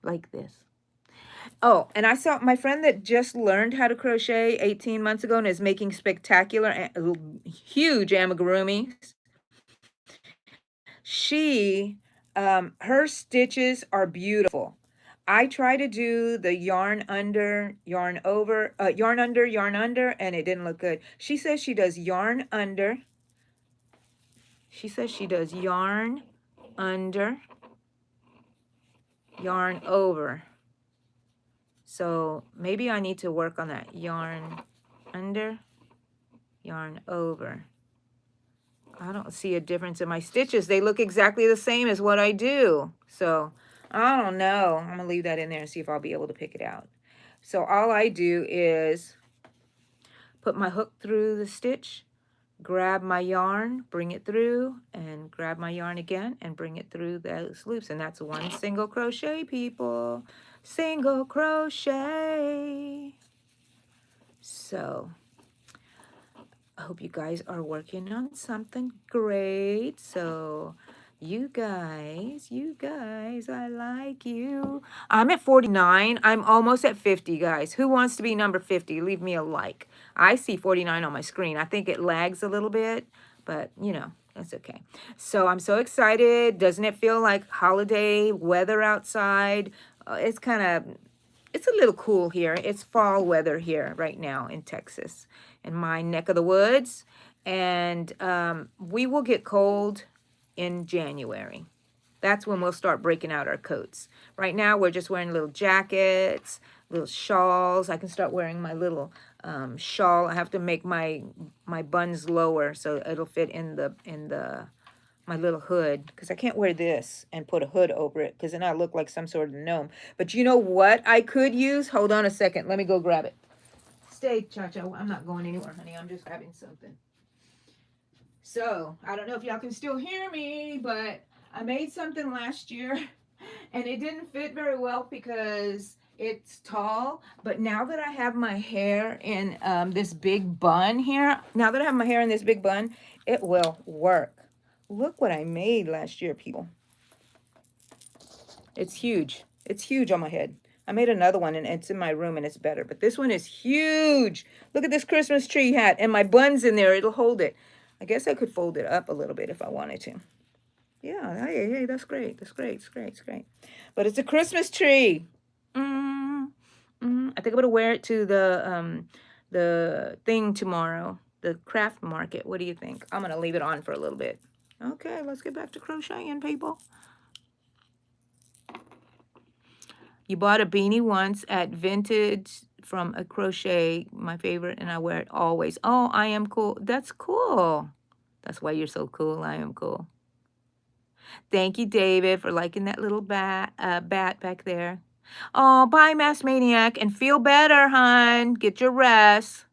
like this. Oh, and I saw my friend that just learned how to crochet 18 months ago and is making spectacular, huge amigurumis. Her stitches are beautiful. I try to do the yarn under, yarn over, yarn under, and it didn't look good. She says she does yarn under. She says she does yarn under, yarn over. So maybe I need to work on that. Yarn under, yarn over. I don't see a difference in my stitches. They look exactly the same as what I do. So I don't know. I'm going to leave that in there and see if I'll be able to pick it out. So all I do is put my hook through the stitch, grab my yarn, bring it through, and grab my yarn again and bring it through those loops. And that's one single crochet, people. Single crochet. So I hope you guys are working on something great. So you guys, I like you. I'm at 49. I'm almost at 50, guys. Who wants to be number 50? Leave me a like. I see 49 on my screen. I think it lags a little bit, but that's okay. So I'm so excited. Doesn't it feel like holiday weather outside? It's a little cool here. It's fall weather here right now in Texas, in my neck of the woods. And we will get cold in January. That's when we'll start breaking out our coats. Right now, we're just wearing little jackets, little shawls. I can start wearing my little shawl. I have to make my buns lower so it'll fit in my little hood, because I can't wear this and put a hood over it, because then I look like some sort of gnome. But you know what I could use? Hold on a second. Let me go grab it. Stay, Cha-Cha. I'm not going anywhere, honey. I'm just grabbing something. So, I don't know if y'all can still hear me, but I made something last year, and it didn't fit very well because it's tall. But now that I have my hair in this big bun here, it will work. Look what I made last year, people. It's huge. It's huge on my head. I made another one and it's in my room and it's better. But this one is huge. Look at this Christmas tree hat and my bun's in there. It'll hold it. I guess I could fold it up a little bit if I wanted to. Yeah, hey, that's great. That's great. It's great. It's great. But it's a Christmas tree. I think I'm gonna wear it to the thing tomorrow, the craft market. What do you think? I'm gonna leave it on for a little bit. Okay, let's get back to crocheting, people. You bought a beanie once at Vintage from a crochet, my favorite, and I wear it always. Oh, I am cool. That's cool. That's why you're so cool. I am cool. Thank you, David, for liking that little bat back there. Oh, bye, Mass Maniac, and feel better, hon. Get your rest.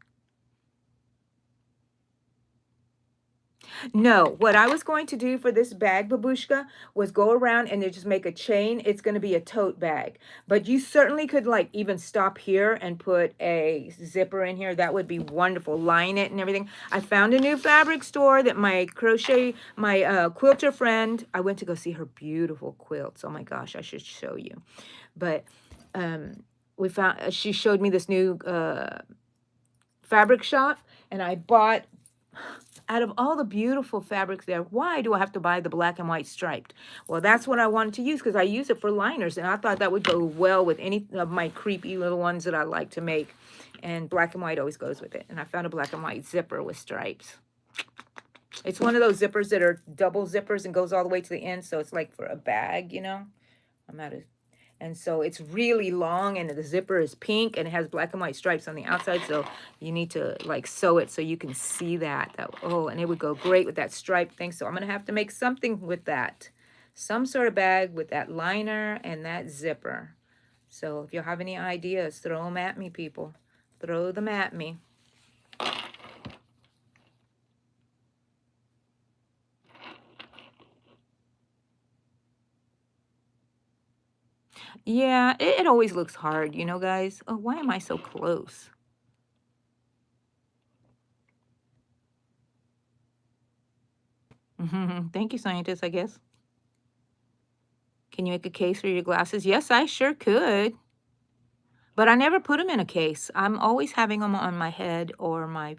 No, what I was going to do for this bag, Babushka, was go around and then just make a chain. It's going to be a tote bag. But you certainly could like even stop here and put a zipper in here. That would be wonderful. Line it and everything. I found a new fabric store that my quilter friend, I went to go see her beautiful quilts. Oh my gosh, I should show you. But she showed me this new fabric shop, and I bought, out of all the beautiful fabrics there, why do I have to buy the black and white striped? Well, that's what I wanted to use because I use it for liners, and I thought that would go well with any of my creepy little ones that I like to make. And black and white always goes with it. And I found a black and white zipper with stripes. It's one of those zippers that are double zippers and goes all the way to the end, so it's like for a bag, you know? And so it's really long, and the zipper is pink, and it has black and white stripes on the outside, so you need to like sew it so you can see that. Oh, and it would go great with that stripe thing. So I'm going to have to make something with that. Some sort of bag with that liner and that zipper. So if you have any ideas, throw them at me, people. Throw them at me. Yeah, it always looks hard, you know, guys. Oh, why am I so close? Thank you, scientist, I guess. Can you make a case for your glasses? Yes, I sure could. But I never put them in a case. I'm always having them on my head or my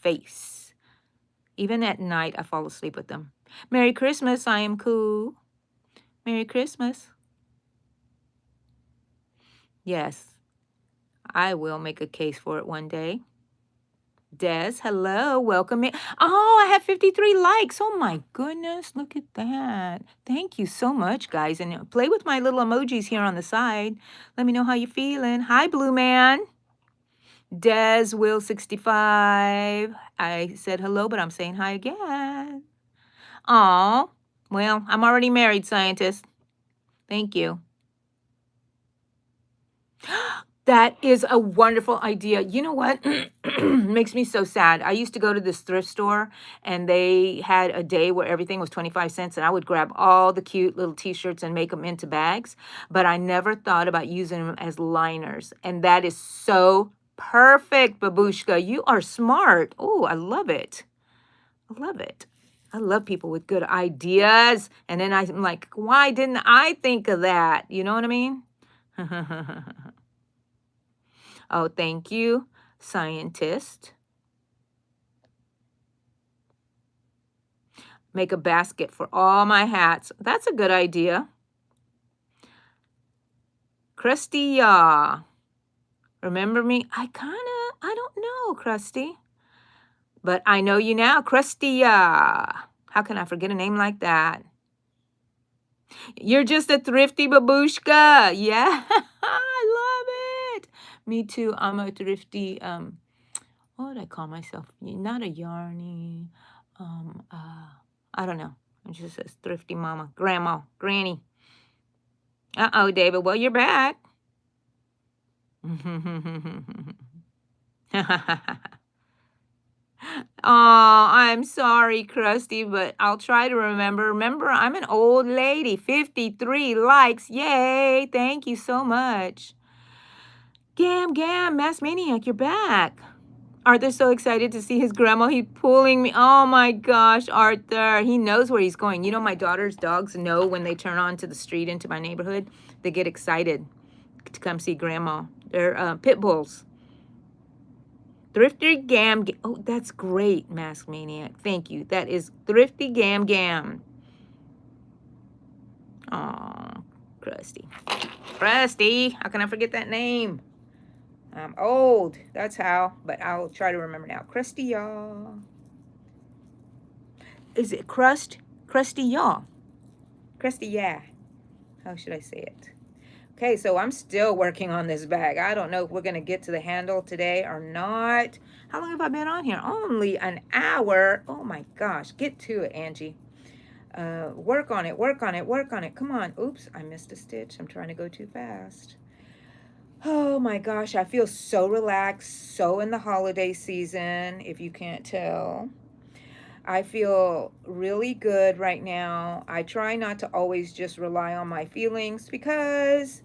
face. Even at night, I fall asleep with them. Merry Christmas, I am cool. Merry Christmas. Yes, I will make a case for it one day. Des, hello, welcome in. Oh, I have 53 likes. Oh my goodness, look at that. Thank you so much, guys. And play with my little emojis here on the side. Let me know how you're feeling. Hi, Blue Man. Des Will 65. I said hello, but I'm saying hi again. Aw, well, I'm already married, scientist. Thank you. That is a wonderful idea. You know what? Makes me so sad. I used to go to this thrift store, and they had a day where everything was 25 cents, and I would grab all the cute little t-shirts and make them into bags, but I never thought about using them as liners, and that is so perfect, Babushka. You are smart. Oh, I love it. I love it. I love people with good ideas, and then I'm like, why didn't I think of that? You know what I mean? Oh, thank you, scientist. Make a basket for all my hats. That's a good idea. Krusty, remember me? I don't know, Krusty. But I know you now, Krusty. How can I forget a name like that? You're just a thrifty babushka. Yeah, I love it. Me too. I'm a thrifty, what would I call myself? Not a yarny. I don't know. I'm just a thrifty mama, grandma, granny. Uh-oh, David. Well, you're back. Oh, I'm sorry, Krusty, but I'll try to remember. Remember, I'm an old lady. 53 likes. Yay. Thank you so much. Gam, Mass Maniac, you're back. Arthur's so excited to see his grandma. He's pulling me. Oh, my gosh, Arthur. He knows where he's going. You know, my daughter's dogs know when they turn onto the street into my neighborhood. They get excited to come see Grandma. They're pit bulls. Thrifty Gam. Oh, that's great, Mask Maniac. Thank you. That is Thrifty Gam Gam. Aw, Krusty. Krusty. How can I forget that name? I'm old. That's how. But I'll try to remember now. Krusty Y'all. Is it Crust? Krusty Y'all. Krusty Yeah. How should I say it? Okay, so I'm still working on this bag. I don't know if we're going to get to the handle today or not. How long have I been on here? Only an hour. Oh my gosh. Get to it, Angie. Work on it, work on it, work on it. Come on. Oops, I missed a stitch. I'm trying to go too fast. Oh my gosh, I feel so relaxed, so in the holiday season, if you can't tell. I feel really good right now. I try not to always just rely on my feelings because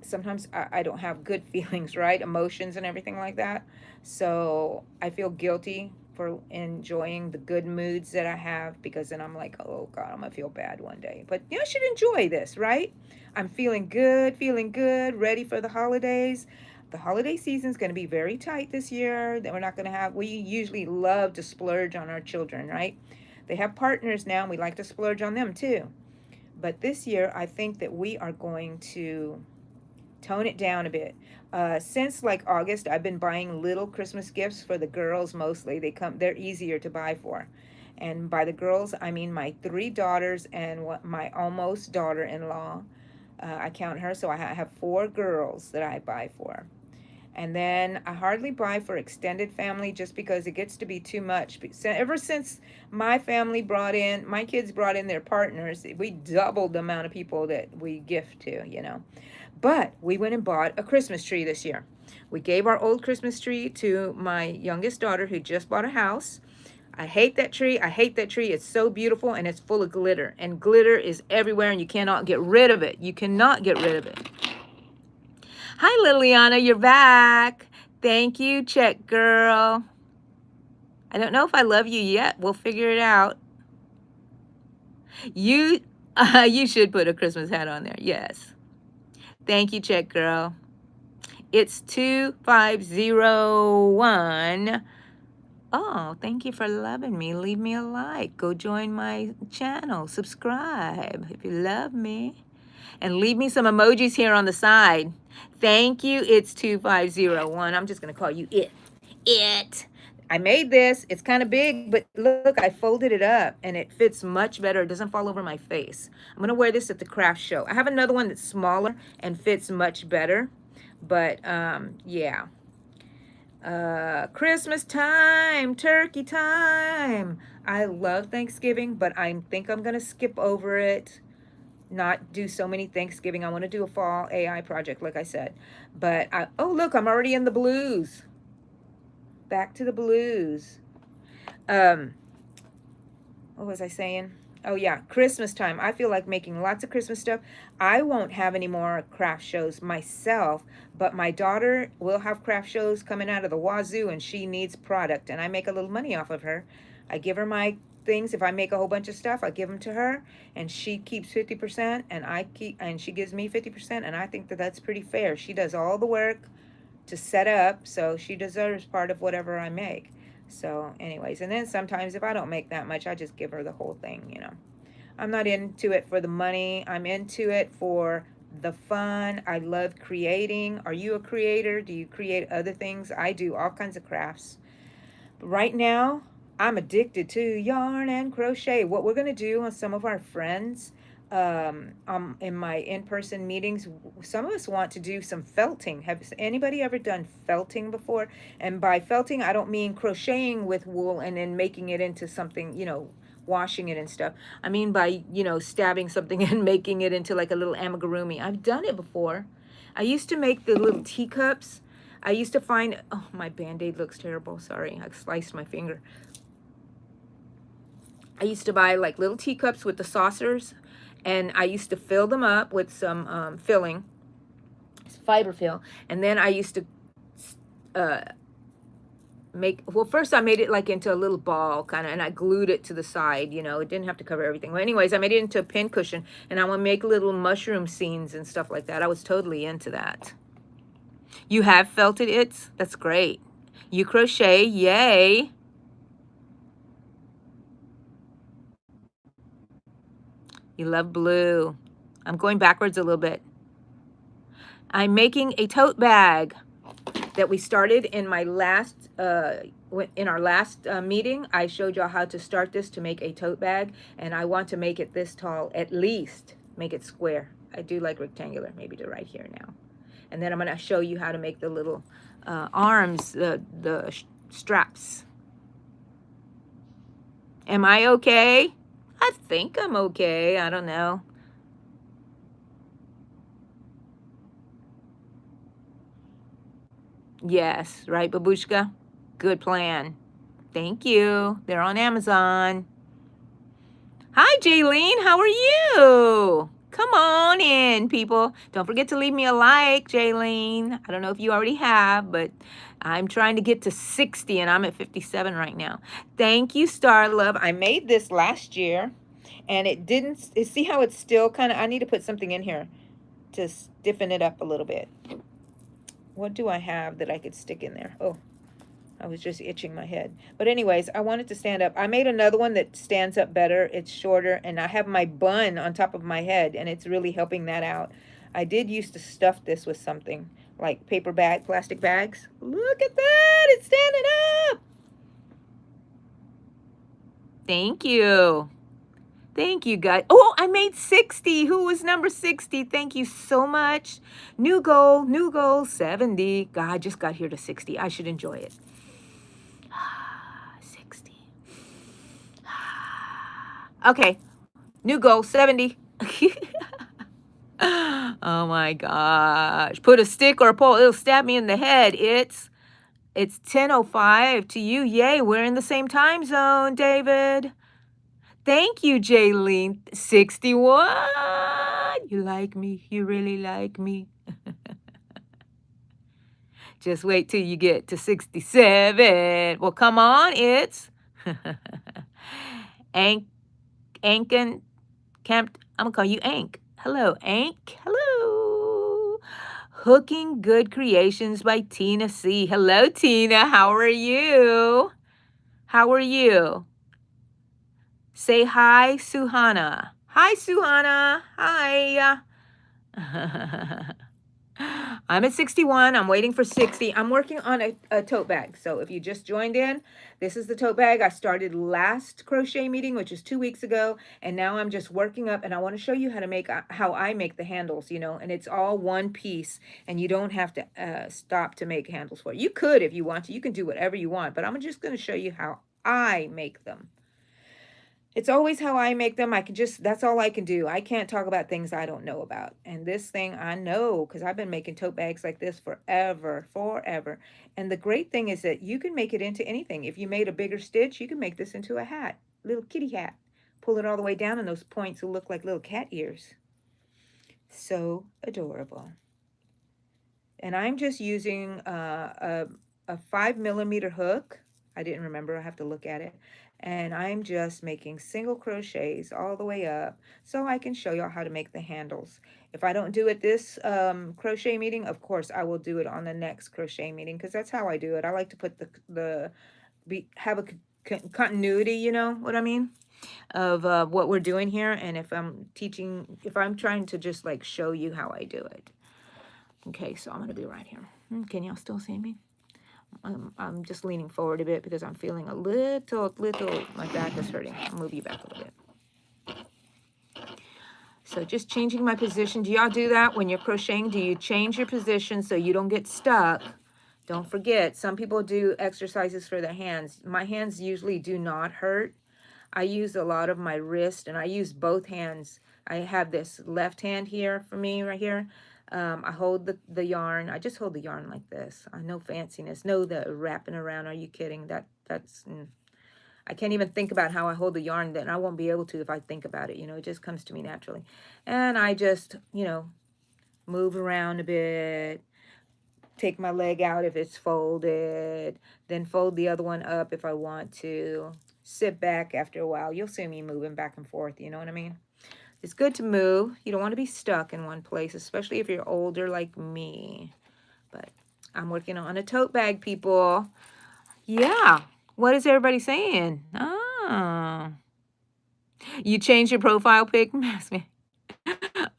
sometimes I don't have good feelings, right? Emotions and everything like that. So I feel guilty for enjoying the good moods that I have because then I'm like, oh God, I'm gonna feel bad one day. But you know, I should enjoy this, right? I'm feeling good, ready for the holidays. The holiday season's going to be very tight this year. That we're not going to have, we usually love to splurge on our children, right? They have partners now, and we like to splurge on them too. But this year, I think that we are going to tone it down a bit. Since like August, I've been buying little Christmas gifts for the girls mostly. They're easier to buy for. And by the girls, I mean my 3 daughters and my almost daughter-in-law. I count her, so I have 4 girls that I buy for. And then I hardly buy for extended family just because it gets to be too much. Ever since my kids brought in their partners, we doubled the amount of people that we gift to, you know. But we went and bought a Christmas tree this year. We gave our old Christmas tree to my youngest daughter who just bought a house. I hate that tree. I hate that tree. It's so beautiful and it's full of glitter. And glitter is everywhere and you cannot get rid of it. You cannot get rid of it. Hi, Liliana. You're back. Thank you, Check Girl. I don't know if I love you yet. We'll figure it out. You should put a Christmas hat on there. Yes. Thank you, Check Girl. It's 2501. Oh, thank you for loving me. Leave me a like. Go join my channel. Subscribe if you love me. And leave me some emojis here on the side. Thank you. It's 2501. I'm just going to call you it. It. I made this. It's kind of big, but look, I folded it up and it fits much better. It doesn't fall over my face. I'm going to wear this at the craft show. I have another one that's smaller and fits much better. But, yeah. Christmas time, turkey time. I love Thanksgiving, but I think I'm going to skip over it. Not do so many Thanksgiving. I want to do a fall AI project, like I said. But, oh, look, I'm already in the blues. Back to the blues. What was I saying? Oh, yeah, Christmas time. I feel like making lots of Christmas stuff. I won't have any more craft shows myself, but my daughter will have craft shows coming out of the wazoo, and she needs product, and I make a little money off of her. I give her my things. If I make a whole bunch of stuff, I give them to her, and she keeps 50%, and she gives me 50%, and I think that that's pretty fair. She does all the work to set up, so she deserves part of whatever I make. So anyways, and then sometimes if I don't make that much, I just give her the whole thing, you know. I'm not into it for the money. I'm into it for the fun. I love creating. Are you a creator? Do you create other things? I do all kinds of crafts. But right now, I'm addicted to yarn and crochet. What we're going to do on some of our friends in my in-person meetings, some of us want to do some felting. Have anybody ever done felting before? And by felting, I don't mean crocheting with wool and then making it into something, you know, washing it and stuff. I mean by, you know, stabbing something and making it into like a little amigurumi. I've done it before. I used to make the little teacups. I used to find, oh, my Band-Aid looks terrible. Sorry, I sliced my finger. I used to buy like little teacups with the saucers, and I used to fill them up with some filling, fiber fill, and then I used to well, first I made it like into a little ball kind of, and I glued it to the side, you know, it didn't have to cover everything. Well, anyways, I made it into a pin cushion, and I want to make little mushroom scenes and stuff like that. I was totally into that. You have felted it? That's great. You crochet, yay. You love blue. I'm going backwards a little bit. I'm making a tote bag that we started in my last, in our last meeting. I showed y'all how to start this to make a tote bag, and I want to make it this tall, at least make it square. I do like rectangular, maybe to right here now. And then I'm gonna show you how to make the little arms, the straps. Am I okay? I think I'm okay, I don't know. Yes, right, Babushka? Good plan. Thank you. They're on Amazon. Hi, Jaylene. How are you? Come on in, people. Don't forget to leave me a like, Jaylene. I don't know if you already have, but I'm trying to get to 60, and I'm at 57 right now. Thank you, Star Love. I made this last year, and it didn't, see how it's still kind of, I need to put something in here to stiffen it up a little bit. What do I have that I could stick in there? Oh, I was just itching my head. But anyways, I wanted to stand up. I made another one that stands up better. It's shorter, and I have my bun on top of my head, and it's really helping that out. I did used to stuff this with something, like paper bag, plastic bags. Look at that, it's standing up. Thank you. Thank you, guys. Oh, I made 60. Who was number 60? Thank you so much. New goal, 70. God, I just got here to 60. I should enjoy it. 60. Okay, new goal, 70. Oh my gosh. Put a stick or a pole, it'll stab me in the head. It's 10:05 to you. Yay, we're in the same time zone, David. Thank you, Jaylene. 61. You like me. You really like me. Just wait till you get to 67. Well, come on, it's Ankin Camp. I'm gonna call you Ank. Hello, Ank. Hello. Hooking Good Creations by Tina C. Hello, Tina. How are you? How are you? Say hi, Suhana. Hi, Suhana. Hi. I'm at 61. I'm waiting for 60. I'm working on a tote bag. So if you just joined in, this is the tote bag. I started last crochet meeting, which is 2 weeks ago. And now I'm just working up, and I want to show you how to make, how I make the handles, you know, and it's all one piece, and you don't have to stop to make handles for it. You could, if you want to, you can do whatever you want, but I'm just going to show you how I make them. It's always how I make them. I can just, that's all I can do. I can't talk about things I don't know about. And this thing I know, because I've been making tote bags like this forever. And the great thing is that you can make it into anything. If you made a bigger stitch, you can make this into a hat, little kitty hat. Pull it all the way down, and those points will look like little cat ears. So adorable. And I'm just using a 5mm hook. I didn't remember, I have to look at it. And I'm just making single crochets all the way up so I can show y'all how to make the handles. If I don't do it this crochet meeting, of course I will do it on the next crochet meeting, because that's how I do it. I like to put have a continuity, you know what I mean, of what we're doing here. And if I'm teaching, if I'm trying to just like show you how I do it. Okay, so I'm gonna be right here. Can y'all still see me? I'm just leaning forward a bit because I'm feeling a little, my back is hurting. I'll move you back a little bit. So just changing my position. Do y'all do that when you're crocheting? Do you change your position so you don't get stuck? Don't forget, some people do exercises for their hands. My hands usually do not hurt. I use a lot of my wrist, and I use both hands. I have this left hand here for me right here. I hold the yarn. I just hold the yarn like this. No fanciness. No the wrapping around. Are you kidding? That's I can't even think about how I hold the yarn. Then I won't be able to if I think about it. You know, it just comes to me naturally. And I just, you know, move around a bit. take my leg out if it's folded, then fold the other one up if I want to. Sit back after a while. You'll see me moving back and forth, you know what I mean? It's good to move. You don't want to be stuck in one place, especially if you're older like me. But I'm working on a tote bag, people. Yeah. What is everybody saying? Oh. You changed your profile pic?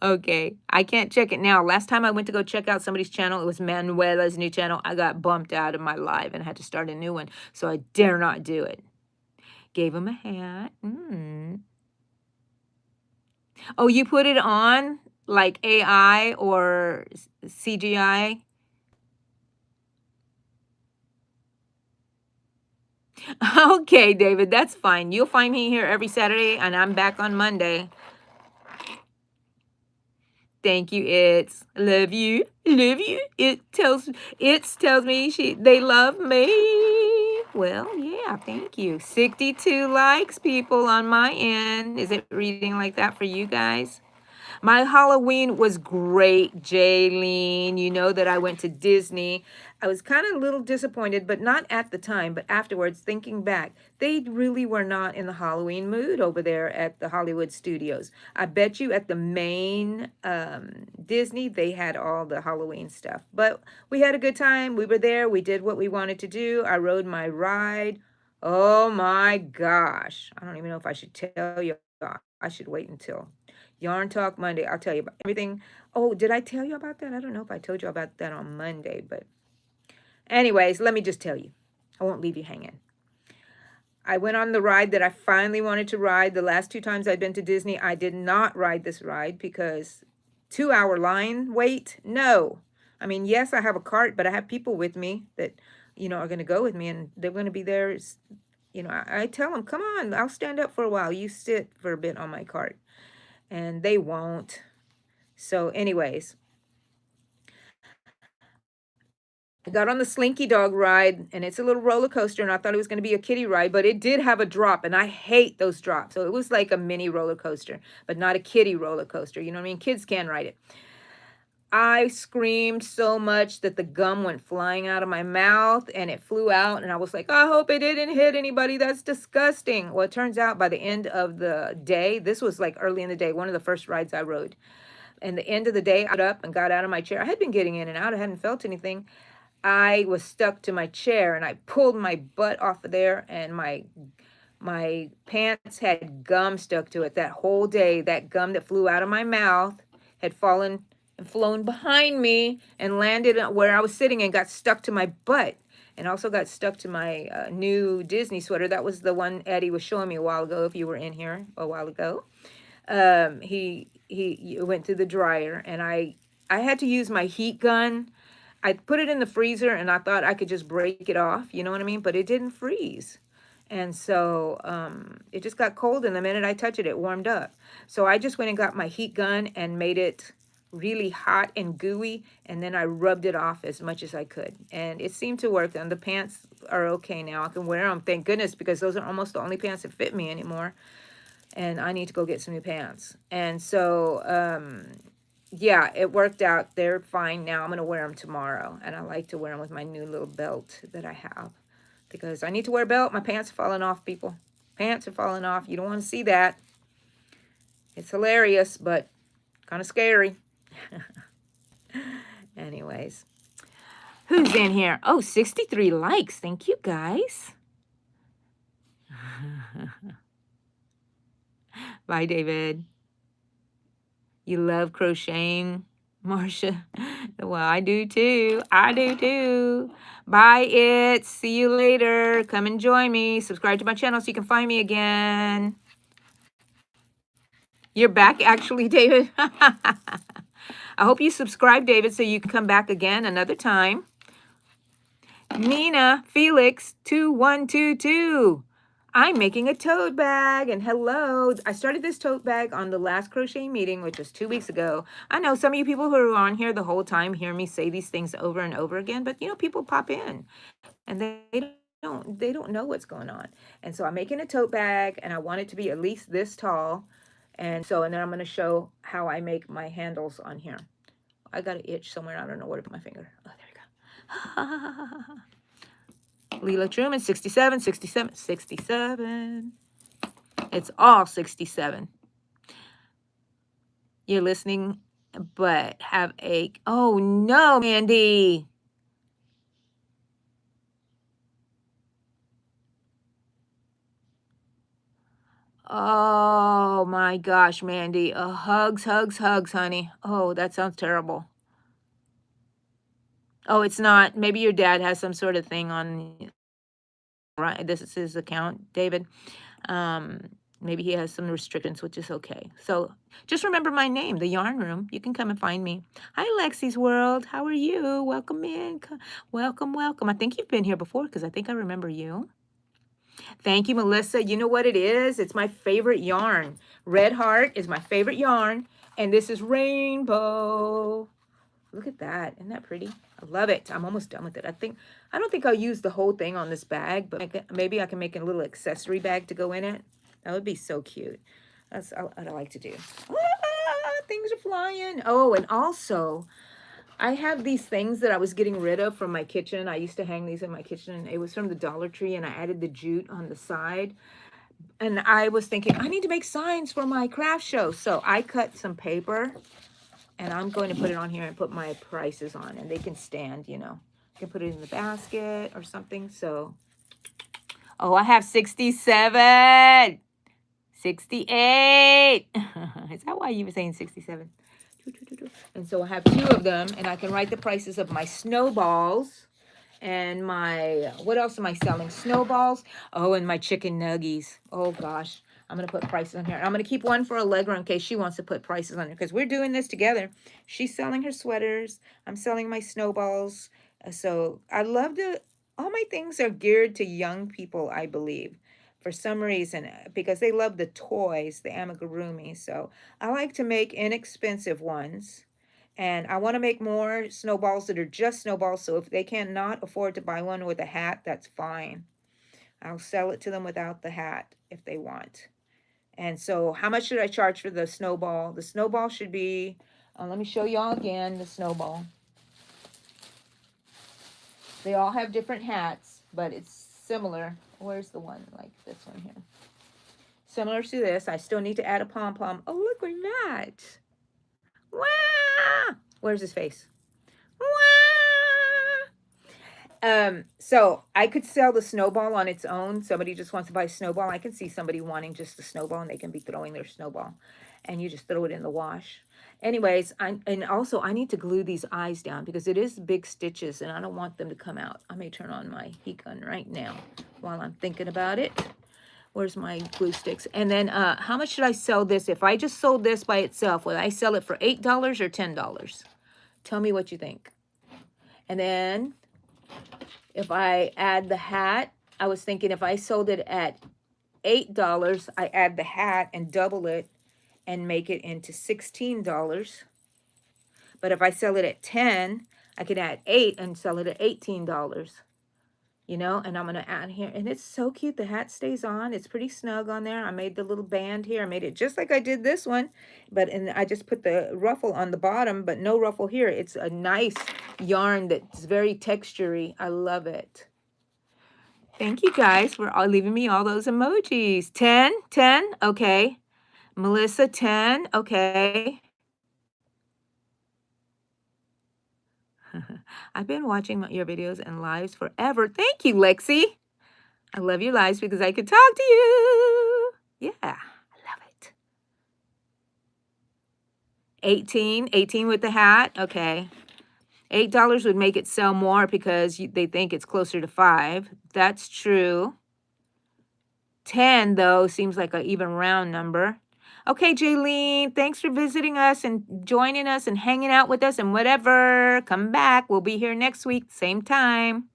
Okay. I can't check it now. Last time I went to go check out somebody's channel, it was Manuela's new channel. I got bumped out of my live and had to start a new one. So I dare not do it. Gave him a hat. Oh, you put it on like AI or CGI? Okay, David, that's fine. You'll find me here every Saturday, and I'm back on Monday. Thank you, It's. Love you. Love you. It tells me they love me. Well, yeah, thank you. 62 likes, people, on my end. Is it reading like that for you guys? My Halloween was great, Jaylene. You know that I went to Disney. I was kind of a little disappointed, but not at the time, but afterwards, thinking back, they really were not in the Halloween mood over there at the Hollywood Studios. I bet you at the main Disney, they had all the Halloween stuff. But we had a good time. We were there. We did what we wanted to do. I rode my ride. Oh my gosh. I don't even know if I should tell you. I should wait until Yarn Talk Monday. I'll tell you about everything. Oh, did I tell you about that? I don't know if I told you about that on Monday, but anyways, let me just tell you. I won't leave you hanging. I went on the ride that I finally wanted to ride. The last 2 times I'd been to Disney, I did not ride this ride because 2-hour line wait. No. I mean, yes, I have a cart, but I have people with me that, are going to go with me, and they're going to be there. I tell them, come on, I'll stand up for a while. You sit for a bit on my cart. And they won't. So anyways, I got on the Slinky Dog ride, and it's a little roller coaster, and I thought it was going to be a kiddie ride, but it did have a drop, and I hate those drops. So it was like a mini roller coaster, but not a kiddie roller coaster. You know what I mean? Kids can ride it. I screamed so much that the gum went flying out of my mouth, and it flew out, and I was like, I hope it didn't hit anybody. That's disgusting. Well, it turns out by the end of the day, this was like early in the day, one of the first rides I rode. And the end of the day, I got up and got out of my chair. I had been getting in and out. I hadn't felt anything. I was stuck to my chair, and I pulled my butt off of there, and my pants had gum stuck to it that whole day. That gum that flew out of my mouth had fallen and flown behind me and landed where I was sitting and got stuck to my butt, and also got stuck to my new Disney sweater. That was the one Eddie was showing me a while ago, if you were in here a while ago. He went through the dryer, and I had to use my heat gun. I put it in the freezer, and I thought I could just break it off, you know what I mean? But it didn't freeze. And so it just got cold, and the minute I touched it, it warmed up. So I just went and got my heat gun and made it really hot and gooey, and then I rubbed it off as much as I could. And it seemed to work, and the pants are okay now. I can wear them, thank goodness, because those are almost the only pants that fit me anymore. And I need to go get some new pants. And so, yeah, it worked out. They're fine now. I'm going to wear them tomorrow. And I like to wear them with my new little belt that I have. Because I need to wear a belt. My pants are falling off, people. Pants are falling off. You don't want to see that. It's hilarious, but kind of scary. Anyways. Who's in here? Oh, 63 likes. Thank you, guys. Bye, David. You love crocheting, Marcia? Well, I do too. I do too. Bye, It. See you later. Come and join me. Subscribe to my channel so you can find me again. You're back, actually, David. I hope you subscribe, David, so you can come back again another time. Nina Felix 2122. I'm making a tote bag, and hello. I started this tote bag on the last crochet meeting, which was 2 weeks ago. I know some of you people who are on here the whole time hear me say these things over and over again, but people pop in and they don't know what's going on. And so I'm making a tote bag, and I want it to be at least this tall. And then I'm going to show how I make my handles on here. I got an itch somewhere. I don't know where to put my finger. Oh, there you go. Leela Truman, 67, 67, 67. It's all 67. You're listening, but have a... Oh, no, Mandy. Oh, my gosh, Mandy. Hugs, hugs, hugs, honey. Oh, that sounds terrible. Oh, it's not. Maybe your dad has some sort of thing on... Right, this is his account, David. Um, maybe he has some restrictions, which is okay. So just remember my name, the Yarn Room. You can come and find me. Hi, Lexi's World. How are you? Welcome in. Welcome, welcome. I think you've been here before because I think I remember you. Thank you, Melissa. You know what it is? It's my favorite yarn. Red Heart is my favorite yarn. And this is Rainbow. Look at that. Isn't that pretty? I love it. I'm almost done with it. I don't think I'll use the whole thing on this bag, but maybe I can make a little accessory bag to go in it. That would be so cute. That's what I like to do. Things are flying. Oh, and also, I have these things that I was getting rid of from my kitchen. I used to hang these in my kitchen. It was from the Dollar Tree, and I added the jute on the side. And I was thinking, I need to make signs for my craft show. So I cut some paper. And I'm going to put it on here and put my prices on. And they can stand, you know. You can put it in the basket or something. So, oh, I have 67. 68. Is that why you were saying 67? And so I have 2 of them. And I can write the prices of my snowballs. And my, what else am I selling? Snowballs. Oh, and my chicken nuggies. Oh, gosh. I'm going to put prices on here. I'm going to keep one for Allegra in case she wants to put prices on here. Because we're doing this together. She's selling her sweaters. I'm selling my snowballs. So I love to, all my things are geared to young people, I believe. For some reason. Because they love the toys, the amigurumi. So I like to make inexpensive ones. And I want to make more snowballs that are just snowballs. So if they cannot afford to buy one with a hat, that's fine. I'll sell it to them without the hat if they want. And so how much should I charge for the snowball? The snowball should be, let me show y'all again the snowball. They all have different hats, but it's similar. Where's the one like this one here? Similar to this. I still need to add a pom-pom. Oh, look at that. Wow! Where's his face? So I could sell the snowball on its own. Somebody just wants to buy a snowball. I can see somebody wanting just the snowball and they can be throwing their snowball and you just throw it in the wash. Anyways, and also I need to glue these eyes down because it is big stitches and I don't want them to come out. I may turn on my heat gun right now while I'm thinking about it. Where's my glue sticks? And then how much should I sell this? If I just sold this by itself, would I sell it for $8 or $10? Tell me what you think. And then if I add the hat, I was thinking if I sold it at $8, I add the hat and double it and make it into $16. But if I sell it at 10, I could add 8 and sell it at $18. You know, and I'm going to add here. And it's so cute. The hat stays on. It's pretty snug on there. I made the little band here. I made it just like I did this one. And I just put the ruffle on the bottom, but no ruffle here. It's a nice yarn that's very textury. I love it. Thank you guys for all leaving me all those emojis. 10, 10. Okay. Melissa, 10. Okay. I've been watching your videos and lives forever. Thank you, Lexi. I love your lives because I could talk to you. Yeah, I love it. 18 with the hat. Okay. $8 would make it sell more because they think it's closer to 5. That's true. 10, though, seems like an even round number. Okay, Jaylene, thanks for visiting us and joining us and hanging out with us and whatever. Come back. We'll be here next week, same time.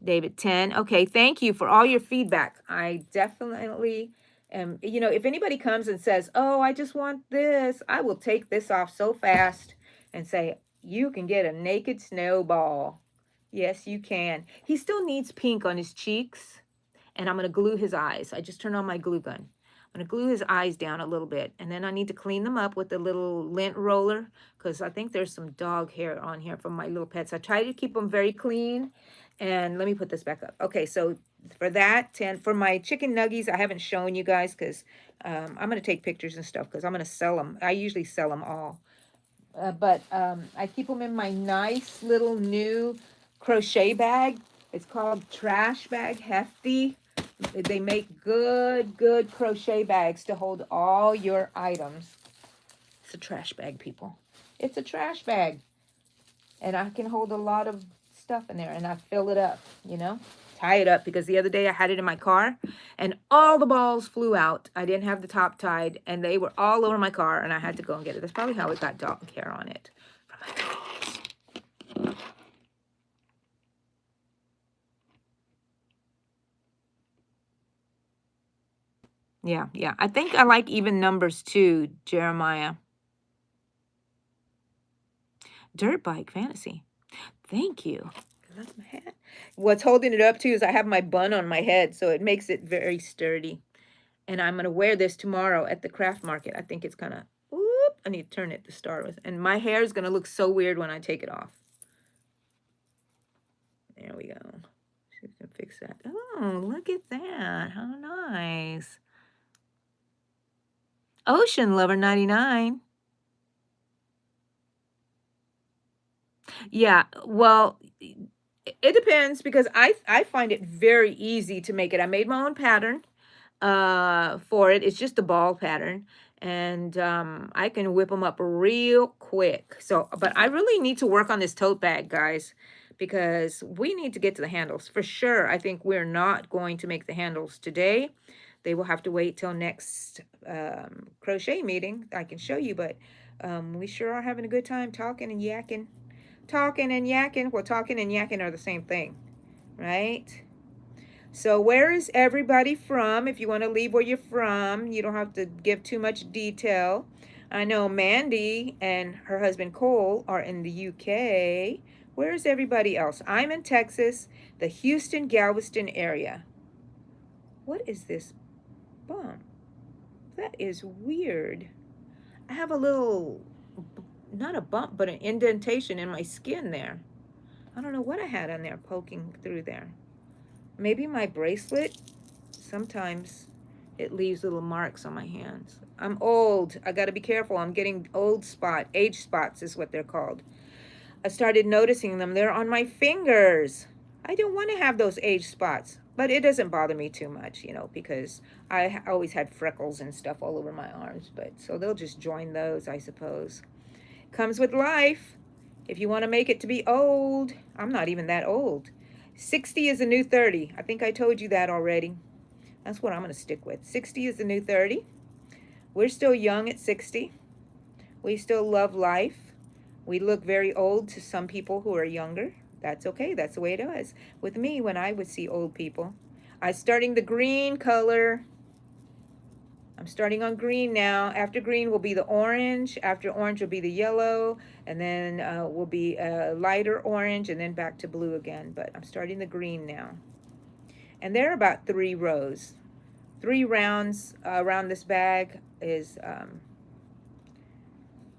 David, 10. Okay, thank you for all your feedback. I definitely am. You know, if anybody comes and says, oh, I just want this, I will take this off so fast and say, you can get a naked snowball. Yes, you can. He still needs pink on his cheeks, and I'm going to glue his eyes. I just turned on my glue gun. I'm going to glue his eyes down a little bit. And then I need to clean them up with a little lint roller because I think there's some dog hair on here from my little pets. I try to keep them very clean. And let me put this back up. Okay, so for that, and for my chicken nuggies, I haven't shown you guys because I'm going to take pictures and stuff because I'm going to sell them. I usually sell them all. But I keep them in my nice little new crochet bag. It's called Trash Bag Hefty. They make good crochet bags to hold all your items. It's a trash bag, people. It's a trash bag. And I can hold a lot of stuff in there and I fill it up, you know? Tie it up because the other day I had it in my car and all the balls flew out. I didn't have the top tied and they were all over my car and I had to go and get it. That's probably how it got dog hair on it. From my dolls. Yeah. I think I like even numbers too, Jeremiah. Dirt bike fantasy. Thank you. That's my hat. What's holding it up too is I have my bun on my head, so it makes it very sturdy. And I'm gonna wear this tomorrow at the craft market. I think it's kind of, whoop, I need to turn it to start with. And my hair is gonna look so weird when I take it off. There we go. See if we can fix that. Oh, look at that. How nice. Ocean Lover 99. Yeah, well, it depends because I find it very easy to make it. I made my own pattern for it. It's just a ball pattern, and I can whip them up real quick. So, but I really need to work on this tote bag, guys, because we need to get to the handles for sure. I think we're not going to make the handles today. They will have to wait till next crochet meeting. I can show you, but we sure are having a good time talking and yakking. Talking and yakking. Well, talking and yakking are the same thing, right? So where is everybody from? If you want to leave where you're from, you don't have to give too much detail. I know Mandy and her husband Cole are in the UK. Where is everybody else? I'm in Texas, the Houston, Galveston area. What is this bump? That is weird. I have a little, not a bump, but an indentation in my skin there. I don't know what I had on there poking through there. Maybe my bracelet. Sometimes it leaves little marks on my hands. I'm old. I got to be careful. I'm getting age spots is what they're called. I started noticing them. They're on my fingers. I don't want to have those age spots, but it doesn't bother me too much, you know, because I always had freckles and stuff all over my arms. But so they'll just join those, I suppose. Comes with life. If you want to make it to be old, I'm not even that old. 60 is the new 30. I think I told you that already. That's what I'm going to stick with. 60 is the new 30. We're still young at 60. We still love life. We look very old to some people who are younger. That's okay. That's the way it was with me when I would see old people. I'm starting the green color. I'm starting on green now. After green will be the orange. After orange will be the yellow. And then will be a lighter orange and then back to blue again. But I'm starting the green now. And there are about 3 rows. 3 rounds around this bag is,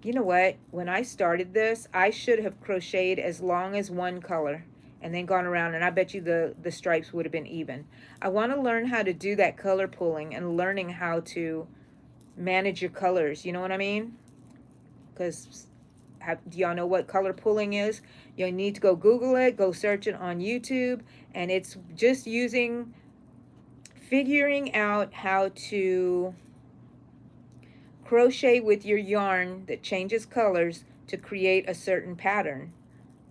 you know what? When I started this, I should have crocheted as long as one color and then gone around, and I bet you the stripes would have been even. I want to learn how to do that color pulling and learning how to manage your colors. You know what I mean? Because do y'all know what color pulling is? You need to go Google it, go search it on YouTube, and it's just figuring out how to crochet with your yarn that changes colors to create a certain pattern.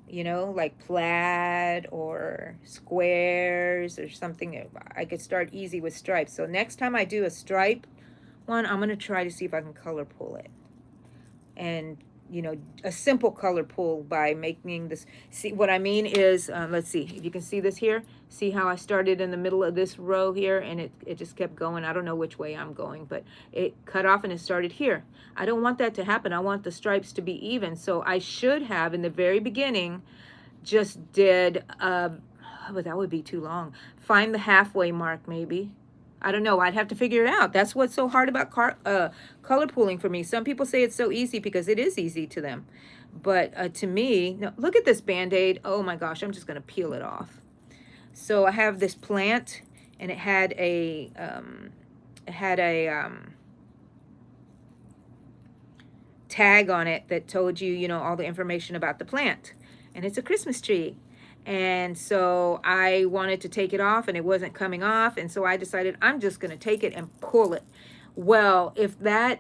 You know, like plaid or squares or something. I could start easy with stripes. So next time I do a stripe one, I'm going to try to see if I can color pull it. And, you know, a simple color pull by making this. See, what I mean is, let's see, if you can see this here. See how I started in the middle of this row here and it just kept going. I don't know which way I'm going, but it cut off and it started here. I don't want that to happen. I want the stripes to be even. So I should have, in the very beginning, just did, but that would be too long. Find the halfway mark maybe I don't know. I'd have to figure it out. That's what's so hard about color pooling for me. Some people say it's so easy because it is easy to them. But to me, no, look at this Band-Aid. Oh my gosh, I'm just going to peel it off. So I have this plant, and it had a tag on it that told you, you know, all the information about the plant. And it's a Christmas tree. And so I wanted to take it off, and it wasn't coming off. And so I decided I'm just going to take it and pull it. Well, if that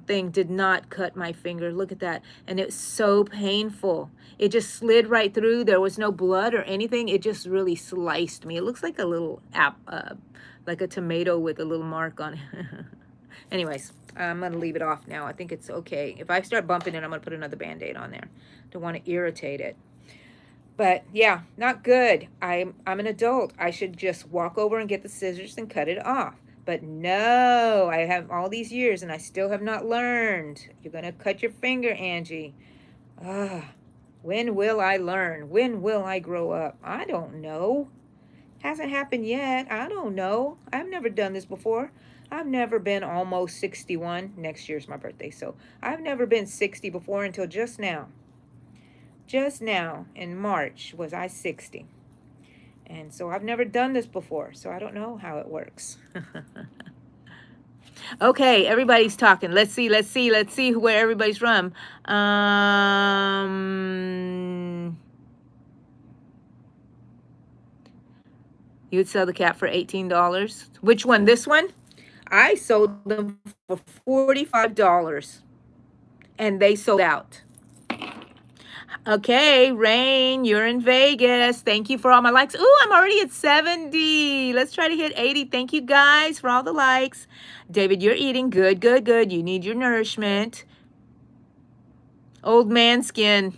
thing did not cut my finger, look at that. And it's so painful. It just slid right through. There was no blood or anything. It just really sliced me. It looks like a little like a tomato with a little mark on it. Anyways, I'm going to leave it off now. I think it's okay. If I start bumping it, I'm going to put another Band-Aid on there. Don't want to irritate it. But yeah, not good. I'm an adult. I should just walk over and get the scissors and cut it off. But no, I have all these years and I still have not learned. You're going to cut your finger, Angie. When will I learn? When will I grow up? I don't know. Hasn't happened yet. I don't know. I've never done this before. I've never been almost 61. Next year's my birthday, so I've never been 60 before until just now. Just now in March was I 60. And so I've never done this before, so I don't know how it works. Okay, everybody's talking. Let's see where everybody's from. You'd sell the cap for $18. Which one? This one? I sold them for $45. And they sold out. Okay, Rain, you're in Vegas. Thank you for all my likes. Ooh, I'm already at 70. Let's try to hit 80. Thank you guys for all the likes. David, you're eating. Good, good, good. You need your nourishment. Old man skin.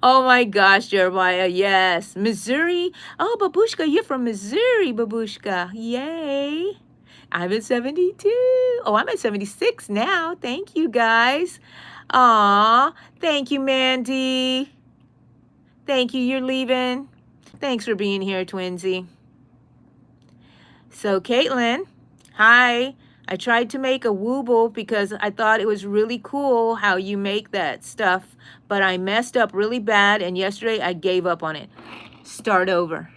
Oh my gosh, Jeremiah, yes. Missouri. Oh, Babushka, you're from Missouri, Babushka. Yay. I'm at 72. Oh, I'm at 76 now. Thank you, guys. Aw, thank you, Mandy. Thank you, you're leaving. Thanks for being here, Twinsy. So, Caitlin, hi. I tried to make a wooble because I thought it was really cool how you make that stuff, but I messed up really bad, and yesterday I gave up on it. Start over.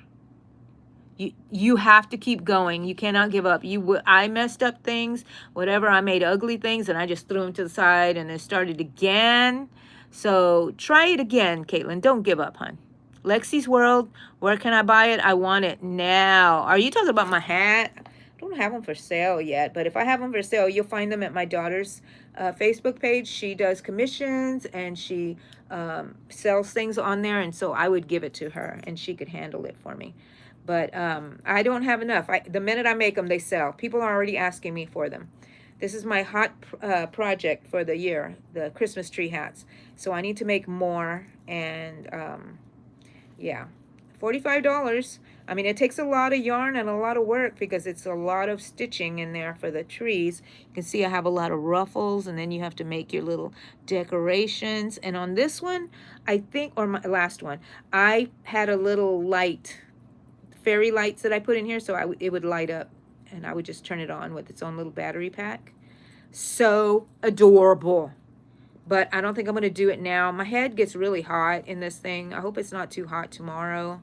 You have to keep going. You cannot give up. I messed up things, whatever. I made ugly things, and I just threw them to the side, and then started again. So try it again, Caitlin. Don't give up, hon. Lexi's World. Where can I buy it? I want it now. Are you talking about my hat? I don't have them for sale yet, but if I have them for sale, you'll find them at my daughter's Facebook page. She does commissions, and she sells things on there, and so I would give it to her, and she could handle it for me. But I don't have enough. The minute I make them, they sell. People are already asking me for them. This is my hot project for the year, the Christmas tree hats. So I need to make more, and yeah, $45. I mean, it takes a lot of yarn and a lot of work because it's a lot of stitching in there for the trees. You can see I have a lot of ruffles, and then you have to make your little decorations. And on this one, I think, or my last one, I had a little light, fairy lights that I put in here, so it would light up, and I would just turn it on with its own little battery pack. So adorable. But I don't think I'm going to do it now. My head gets really hot in this thing. I hope it's not too hot tomorrow.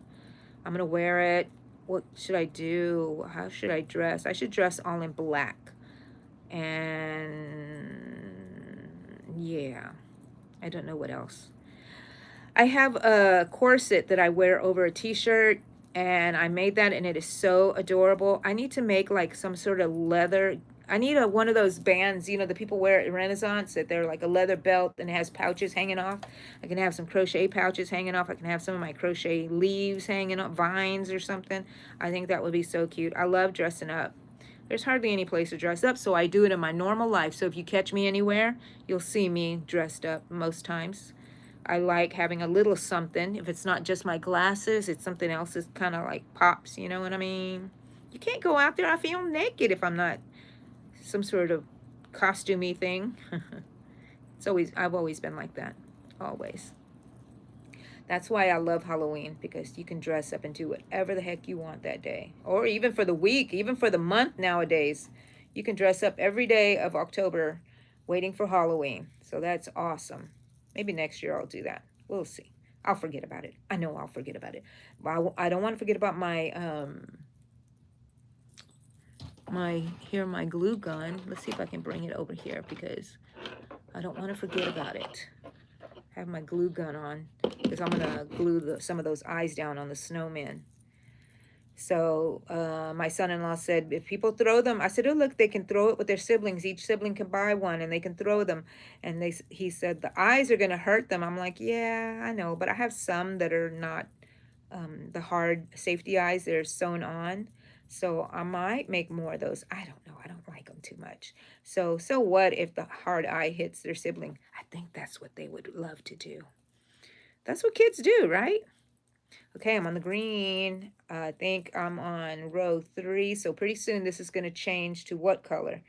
I'm going to wear it. What should I do? How should I dress? I should dress all in black. And yeah, I don't know what else. I have a corset that I wear over a t-shirt, and I made that, and it is so adorable. I need to make like some sort of leather. I need one of those bands, you know, the people wear at Renaissance, that they're like a leather belt and it has pouches hanging off. I can have some crochet pouches hanging off. I can have some of my crochet leaves hanging off, vines or something. I think that would be so cute. I love dressing up. There's hardly any place to dress up, so I do it in my normal life. So if you catch me anywhere, you'll see me dressed up most times. I like having a little something. If it's not just my glasses, it's something else that kind of like pops, you know what I mean? You can't go out there. I feel naked if I'm not some sort of costumey thing. I've always been like that. Always. That's why I love Halloween, because you can dress up and do whatever the heck you want that day. Or even for the week, even for the month nowadays. You can dress up every day of October waiting for Halloween. So that's awesome. Maybe next year I'll do that. We'll see. I'll forget about it. I know I'll forget about it. But I don't want to forget about my my glue gun. Let's see if I can bring it over here, because I don't want to forget about it. Have my glue gun on, because I'm gonna glue some of those eyes down on the snowman. So my son-in-law said, if people throw them, I said, oh look, they can throw it with their siblings. Each sibling can buy one and they can throw them. And he said the eyes are gonna hurt them. I'm like, yeah, I know, but I have some that are not the hard safety eyes that are sewn on. So I might make more of those. I don't know. I don't like them too much. So what if the hard eye hits their sibling? I think that's what they would love to do. That's what kids do, right? Okay, I'm on the green. I think I'm on row 3. So pretty soon this is going to change to what color?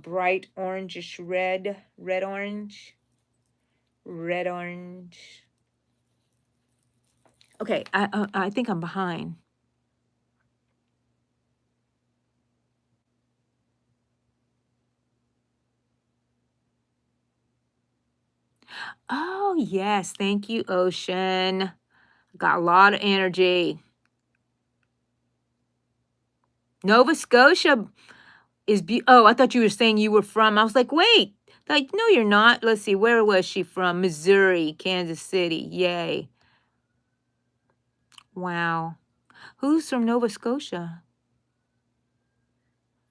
Bright orangish red, red orange. Okay, I think I'm behind. Oh, yes. Thank you, Ocean. Got a lot of energy. Nova Scotia is oh, I thought you were saying you were from. I was like, wait. Like, no, you're not. Let's see. Where was she from? Missouri, Kansas City. Yay. Wow. Who's from Nova Scotia?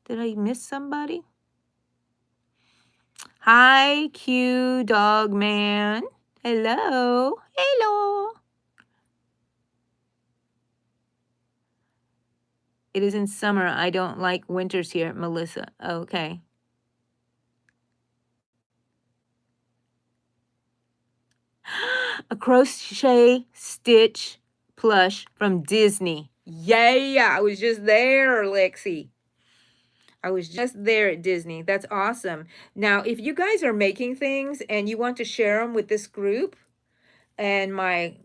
Did I miss somebody? Hi, Q Dog Man. Hello. Hello. It is in summer. I don't like winters here, Melissa. Okay. A crochet stitch plush from Disney. Yeah, I was just there, Lexi. I was just there at Disney. That's awesome. Now, if you guys are making things and you want to share them with this group and my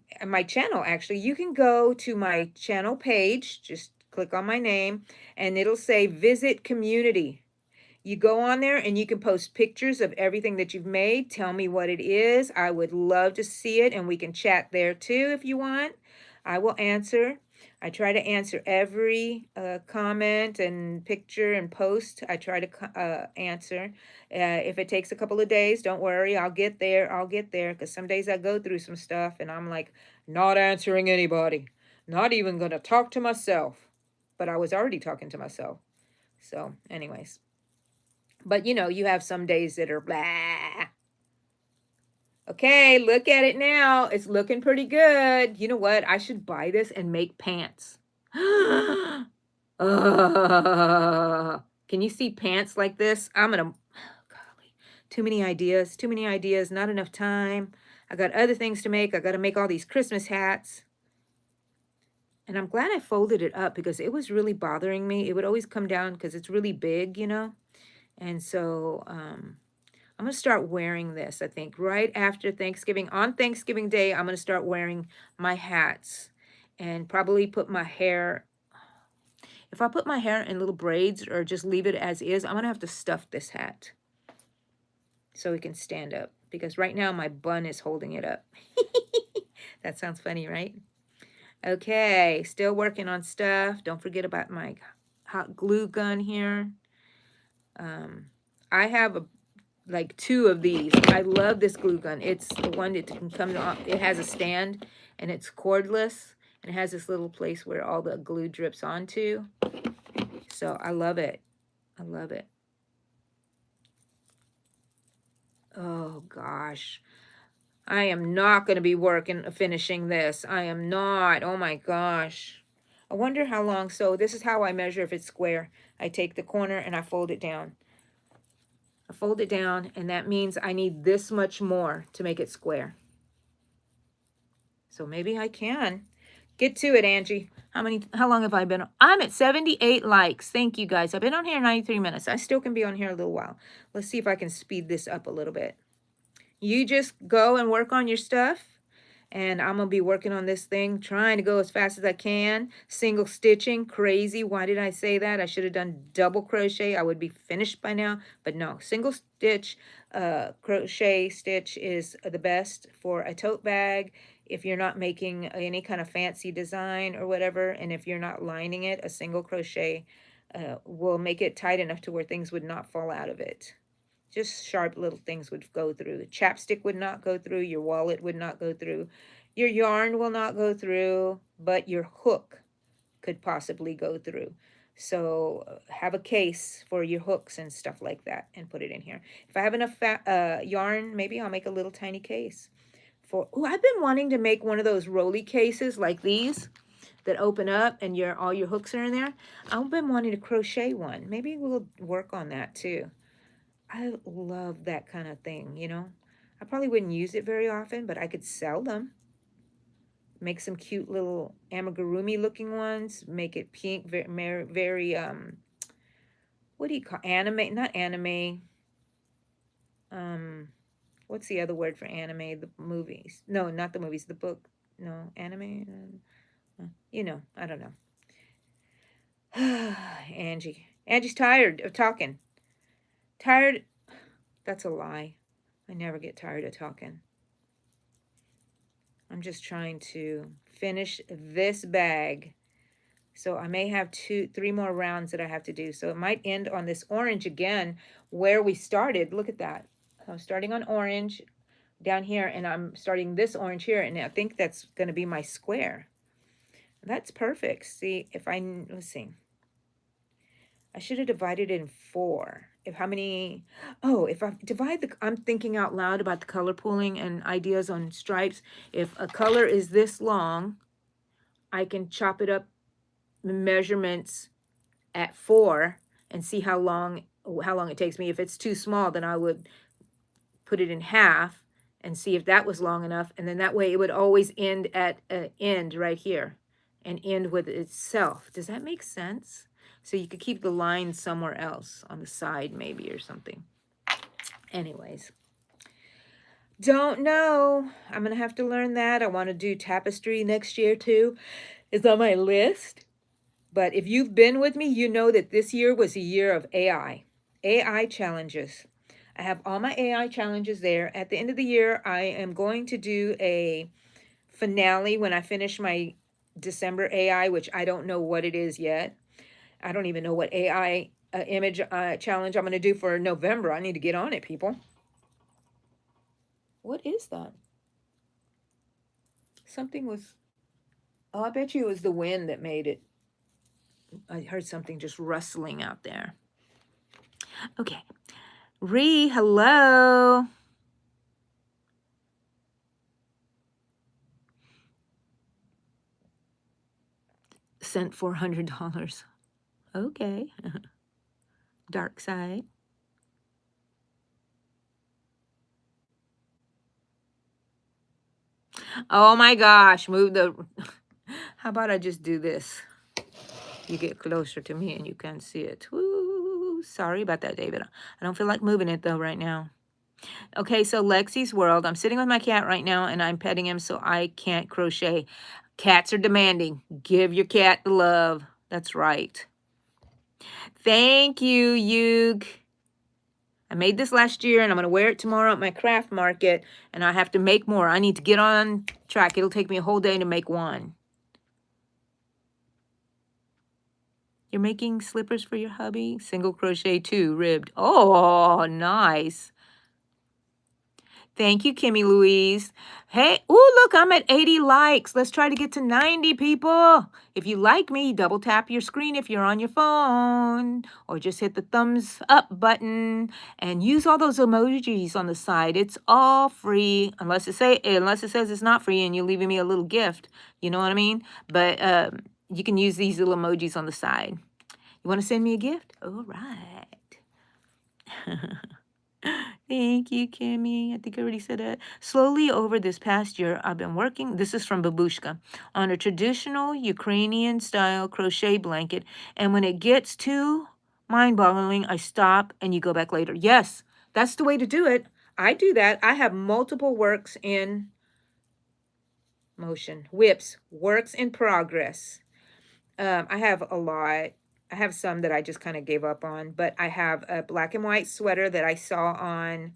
channel, actually, you can go to my channel page, just click on my name, and it'll say Visit Community. You go on there and you can post pictures of everything that you've made. Tell me what it is. I would love to see it, and we can chat there too if you want. I will answer. I try to answer every comment and picture and post. I try to answer. If it takes a couple of days, don't worry. I'll get there. I'll get there, because some days I go through some stuff and I'm like, not answering anybody. Not even going to talk to myself. But I was already talking to myself. So anyways. But, you know, you have some days that are blah. Okay, look at it now. It's looking pretty good. You know what? I should buy this and make pants. Can you see pants like this? I'm going to... Golly, too many ideas, not enough time. I got other things to make. I got to make all these Christmas hats. And I'm glad I folded it up, because it was really bothering me. It would always come down because it's really big, you know. And so I'm going to start wearing this, I think, right after Thanksgiving. On Thanksgiving Day, I'm going to start wearing my hats and probably put my hair. If I put my hair in little braids or just leave it as is, I'm going to have to stuff this hat so it can stand up, because right now my bun is holding it up. That sounds funny, right? Okay, still working on stuff. Don't forget about my hot glue gun here. I have like 2 of these. I love this glue gun. It's the one that can come off. It has a stand and it's cordless, and it has this little place where all the glue drips onto. So I love it. I love it. Oh gosh. I am not going to be finishing this. I am not. Oh my gosh. I wonder how long. So this is how I measure if it's square. I take the corner and I fold it down. I fold it down, and that means I need this much more to make it square. So maybe I can. Get to it, Angie. How long have I been on? I'm at 78 likes. Thank you, guys. I've been on here 93 minutes. I still can be on here a little while. Let's see if I can speed this up a little bit. You just go and work on your stuff, And I'm going to be working on this thing, trying to go as fast as I can. Single stitching, crazy. Why did I say that? I should have done double crochet. I would be finished by now. But no, single stitch, crochet stitch is the best for a tote bag. If you're not making any kind of fancy design or whatever, and if you're not lining it, a single crochet will make it tight enough to where things would not fall out of it. Just sharp little things would go through. The chapstick would not go through. Your wallet would not go through. Your yarn will not go through, but your hook could possibly go through. So have a case for your hooks and stuff like that and put it in here. If I have enough yarn, maybe I'll make a little tiny case. I've been wanting to make one of those rolly cases like these that open up and all your hooks are in there. I've been wanting to crochet one. Maybe we'll work on that too. I love that kind of thing, you know. I probably wouldn't use it very often, but I could sell them. Make some cute little amigurumi looking ones. Make it pink, very what do you call anime? Not anime. What's the other word for anime? The movies. No, not the movies. The book. No, anime. You know, I don't know. Angie. Angie's tired of talking. Tired. That's a lie. I never get tired of talking. I'm just trying to finish this bag. So I may have 3 more rounds that I have to do. So it might end on this orange again where we started. Look at that. I'm starting on orange down here, and I'm starting this orange here, and I think that's going to be my square. That's perfect. See, let's see. I should have divided it in 4. If I divide I'm thinking out loud about the color pooling and ideas on stripes. If a color is this long, I can chop it up measurements at 4 and see how long it takes me. If it's too small, then I would put it in half and see if that was long enough. And then that way it would always end at an end right here and end with itself. Does that make sense? So you could keep the line somewhere else on the side maybe or something. Anyways, don't know. I'm going to have to learn that. I want to do tapestry next year too. It's on my list. But if you've been with me, you know that this year was a year of AI challenges. I have all my AI challenges there. At the end of the year, I am going to do a finale when I finish my December AI, which I don't know what it is yet. I don't even know what AI image challenge I'm going to do for November. I need to get on it, people. What is that? Something was... Oh, I bet you it was the wind that made it. I heard something just rustling out there. Okay. Hello. Sent $400. Okay. Dark side. Oh my gosh, move the... How about I just do this? You get closer to me and you can see it. Woo, sorry about that, David. I don't feel like moving it though right now. Okay, so Lexi's World. I'm sitting with my cat right now and I'm petting him so I can't crochet. Cats are demanding. Give your cat the love. That's right. Thank you, Yug. I made this last year and I'm going to wear it tomorrow at my craft market and I have to make more. I need to get on track. It'll take me a whole day to make one. You're making slippers for your hubby? Single crochet too, ribbed. Oh, nice. Thank you, Kimmy Louise. Hey, oh, look, I'm at 80 likes. Let's try to get to 90 people. If you like me, double tap your screen if you're on your phone, or just hit the thumbs up button and use all those emojis on the side. It's all free, unless it says it's not free and you're leaving me a little gift. You know what I mean? But you can use these little emojis on the side. You want to send me a gift? All right. Thank you, Kimmy. I think I already said that. Slowly over this past year, I've been working, this is from Babushka, on a traditional Ukrainian-style crochet blanket. And when it gets too mind-boggling, I stop and you go back later. Yes, that's the way to do it. I do that. I have multiple works in motion. Whips, works in progress. I have a lot. I have some that I just kind of gave up on, but I have a black and white sweater that I saw on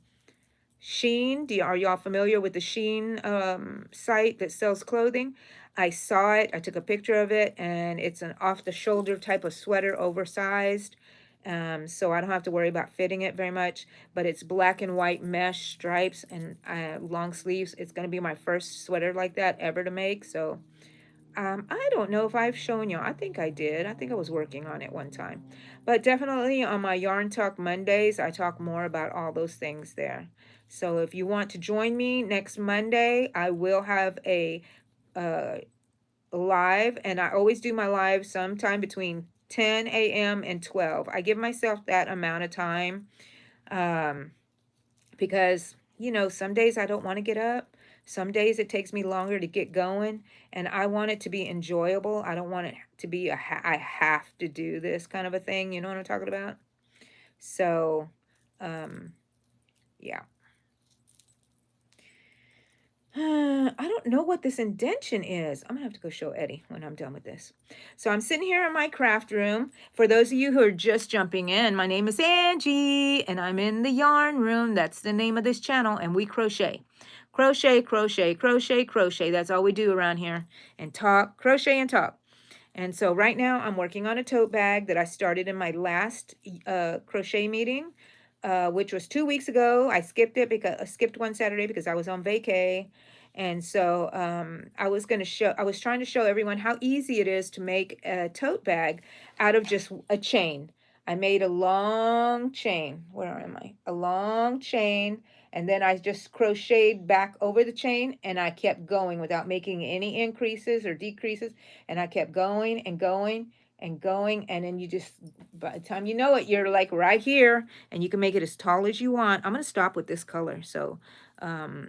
Shein. Are y'all familiar with the Shein site that sells clothing? I saw it. I took a picture of it, and it's an off-the-shoulder type of sweater, oversized. So I don't have to worry about fitting it very much. But it's black and white mesh stripes and long sleeves. It's going to be my first sweater like that ever to make. So I don't know if I've shown you. I think I did. I think I was working on it one time. But definitely on my Yarn Talk Mondays, I talk more about all those things there. So if you want to join me next Monday, I will have a live, and I always do my live sometime between 10 a.m. and 12. I give myself that amount of time because, you know, some days I don't want to get up. Some days it takes me longer to get going, and I want it to be enjoyable. I don't want it to be I have to do this kind of a thing. You know what I'm talking about? So, yeah. I don't know what this indention is. I'm gonna have to go show Eddie when I'm done with this. So I'm sitting here in my craft room. For those of you who are just jumping in, my name is Angie, and I'm in the yarn room. That's the name of this channel, and we crochet. Crochet, crochet, crochet, crochet. That's all we do around here. And talk, crochet and talk. And so right now I'm working on a tote bag that I started in my last crochet meeting, which was 2 weeks ago. I skipped it because I skipped one Saturday because I was on vacay. And so I was trying to show everyone how easy it is to make a tote bag out of just a chain. I made a long chain. Where am I? A long chain. And then I just crocheted back over the chain, and I kept going without making any increases or decreases. And I kept going and going and going. And then you just, by the time you know it, you're like right here, and you can make it as tall as you want. I'm going to stop with this color. So, I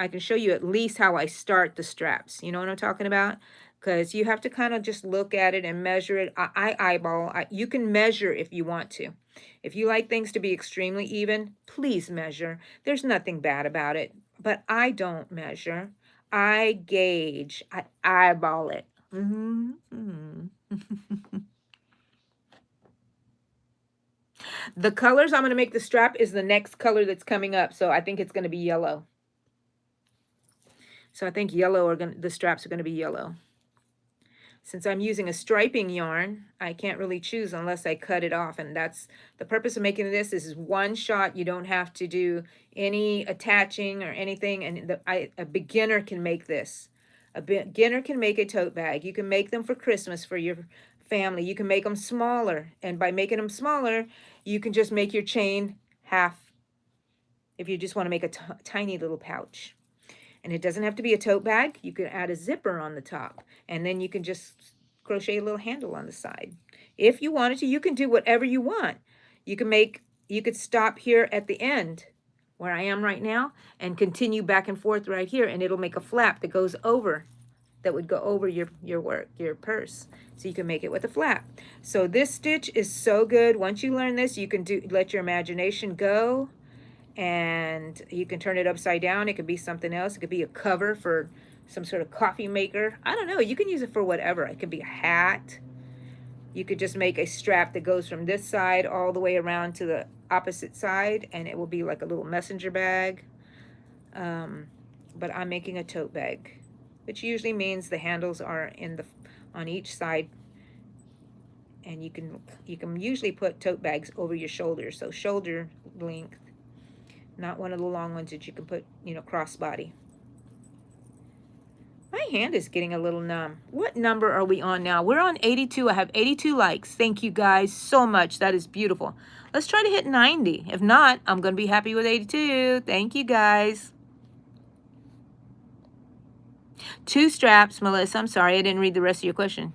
can show you at least how I start the straps. You know what I'm talking about? Because you have to kind of just look at it and measure it. I eyeball. You can measure if you want to. If you like things to be extremely even, please measure. There's nothing bad about it. But I don't measure. I gauge. I eyeball it. The colors I'm going to make the strap is the next color that's coming up. So I think it's going to be yellow. So I think the straps are going to be yellow. Since I'm using a striping yarn, I can't really choose unless I cut it off. And that's the purpose of making this. This is one shot. You don't have to do any attaching or anything. And a beginner can make this. A beginner can make a tote bag. You can make them for Christmas for your family. You can make them smaller. And by making them smaller, you can just make your chain half if you just want to make a tiny little pouch. And it doesn't have to be a tote bag. You can add a zipper on the top, and then you can just crochet a little handle on the side. If you wanted to, you can do whatever you want. You could stop here at the end where I am right now and continue back and forth right here, and it'll make a flap that goes over, that would go over your purse. So you can make it with a flap. So this stitch is so good. Once you learn this, you can let your imagination go. And you can turn it upside down. It could be something else. It could be a cover for some sort of coffee maker. I don't know. You can use it for whatever. It could be a hat. You could just make a strap that goes from this side all the way around to the opposite side, and it will be like a little messenger bag. But I'm making a tote bag, which usually means the handles are on each side. And you can usually put tote bags over your shoulders, so shoulder length. Not one of the long ones that you can put, crossbody. My hand is getting a little numb. What number are we on now? We're on 82. I have 82 likes. Thank you guys so much. That is beautiful. Let's try to hit 90. If not, I'm going to be happy with 82. Thank you guys. 2 straps, Melissa. I'm sorry, I didn't read the rest of your question.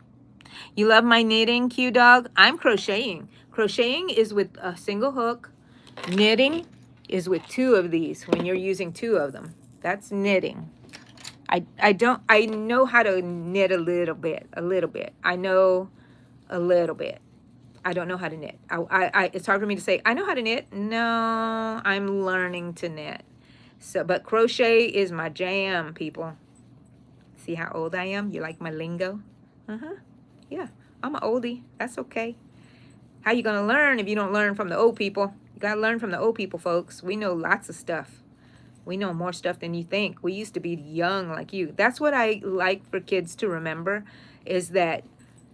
You love my knitting, Q Dog? I'm crocheting. Crocheting is with a single hook. Knitting is with 2 of these when you're using 2 of them. That's knitting. I know how to knit a little bit. I know a little bit. I don't know how to knit. It's hard for me to say, I know how to knit. No, I'm learning to knit. So, but crochet is my jam, people. See how old I am? You like my lingo? Yeah, I'm an oldie. That's okay. How you gonna learn if you don't learn from the old people? You gotta learn from the old people, folks. We know lots of stuff. We know more stuff than you think. We used to be young like you. That's what I like for kids to remember, is that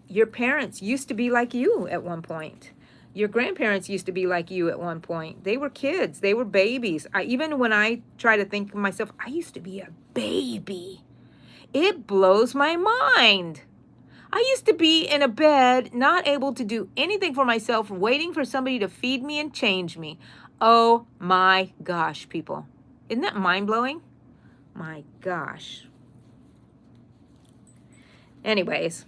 your parents used to be like you at one point. Your grandparents used to be like you at one point. They were kids. They were babies. Even when I try to think of myself, I used to be a baby. It blows my mind. I used to be in a bed, not able to do anything for myself, waiting for somebody to feed me and change me. Oh my gosh, people. Isn't that mind-blowing? My gosh. Anyways,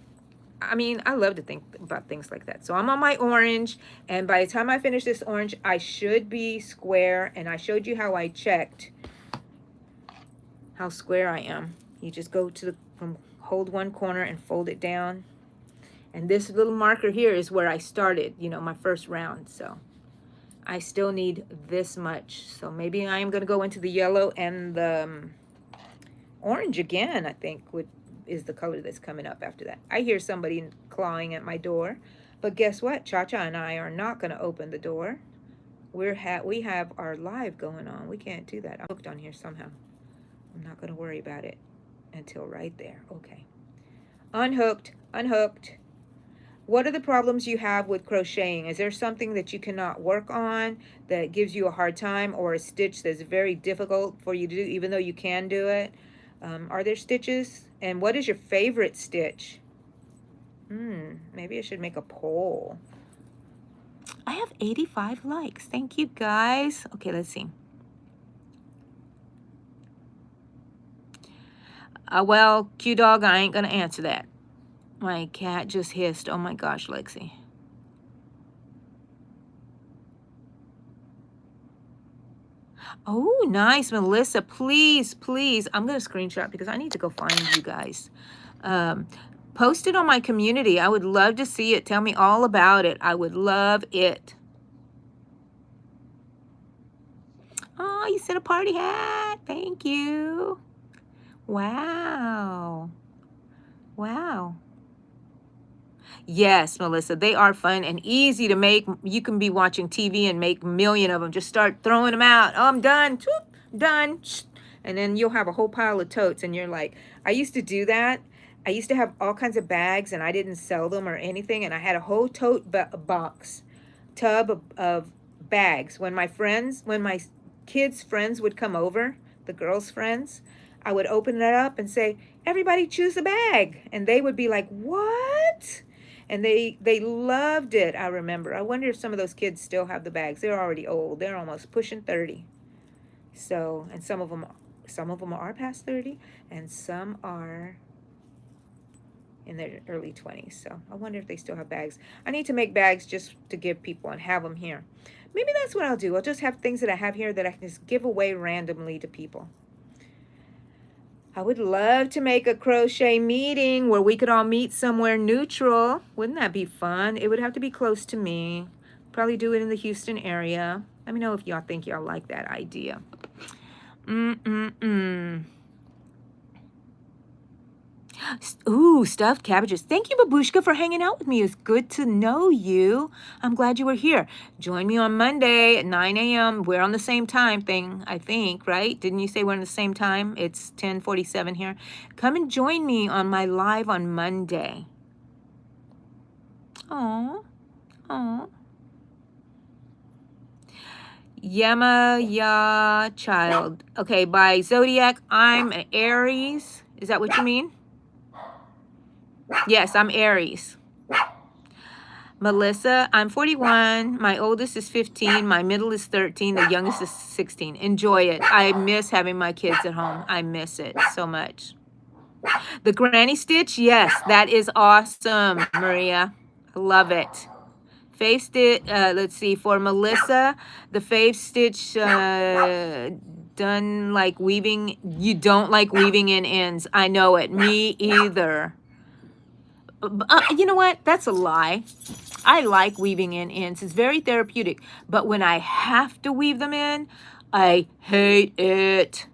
I mean, I love to think about things like that. So I'm on my orange, and by the time I finish this orange, I should be square, and I showed you how I checked how square I am. You just go to hold one corner and fold it down. And this little marker here is where I started, you know, my first round. So I still need this much. So maybe I am going to go into the yellow and the orange again, I think, is the color that's coming up after that. I hear somebody clawing at my door. But guess what? Cha-Cha and I are not going to open the door. We have our live going on. We can't do that. I'm hooked on here somehow. I'm not going to worry about it until right there. Okay. Unhooked. Unhooked. What are the problems you have with crocheting? Is there something that you cannot work on that gives you a hard time, or a stitch that's very difficult for you to do even though you can do it? Are there stitches? And what is your favorite stitch? Maybe I should make a poll. I have 85 likes. Thank you, guys. Okay, let's see. Well, Q-Dog, I ain't going to answer that. My cat just hissed. Oh my gosh, Lexi. Oh, nice, Melissa. Please, please. I'm going to screenshot because I need to go find you guys. Post it on my community. I would love to see it. Tell me all about it. I would love it. Oh, you said a party hat. Thank you. Wow. Wow. Yes, Melissa, they are fun and easy to make. You can be watching TV and make a million of them. Just start throwing them out. Oh, I'm done. Done. And then you'll have a whole pile of totes. And you're like, I used to do that. I used to have all kinds of bags, and I didn't sell them or anything. And I had a whole tote box, tub of bags. When my kids' friends would come over, the girls' friends, I would open it up and say, everybody choose a bag. And they would be like, what? And they loved it, I remember. I wonder if some of those kids still have the bags. They're already old. They're almost pushing 30. So, and some of them are past 30, and some are in their early 20s. So I wonder if they still have bags. I need to make bags just to give people and have them here. Maybe that's what I'll do. I'll just have things that I have here that I can just give away randomly to people. I would love to make a crochet meeting where we could all meet somewhere neutral. Wouldn't that be fun? It would have to be close to me. Probably do it in the Houston area. Let me know if y'all think y'all like that idea. Ooh, stuffed cabbages. Thank you, Babushka, for hanging out with me. It's good to know you. I'm glad you were here. Join me on Monday at 9 a.m. We're on the same time thing, I think, right? Didn't you say we're on the same time? It's 10:47 here. Come and join me on my live on Monday. Aw. Aw. Ya Child. Okay, by Zodiac, I'm an Aries. Is that what you mean? Yes, I'm Aries. Melissa, I'm 41. My oldest is 15. My middle is 13. The youngest is 16. Enjoy it. I miss having my kids at home. I miss it so much. The granny stitch? Yes, that is awesome, Maria. I love it. Fave stitch, let's see, for Melissa, the fave stitch done like weaving. You don't like weaving in ends. I know it. Me either. You know what? That's a lie. I like weaving in ends. It's very therapeutic. But when I have to weave them in, I hate it.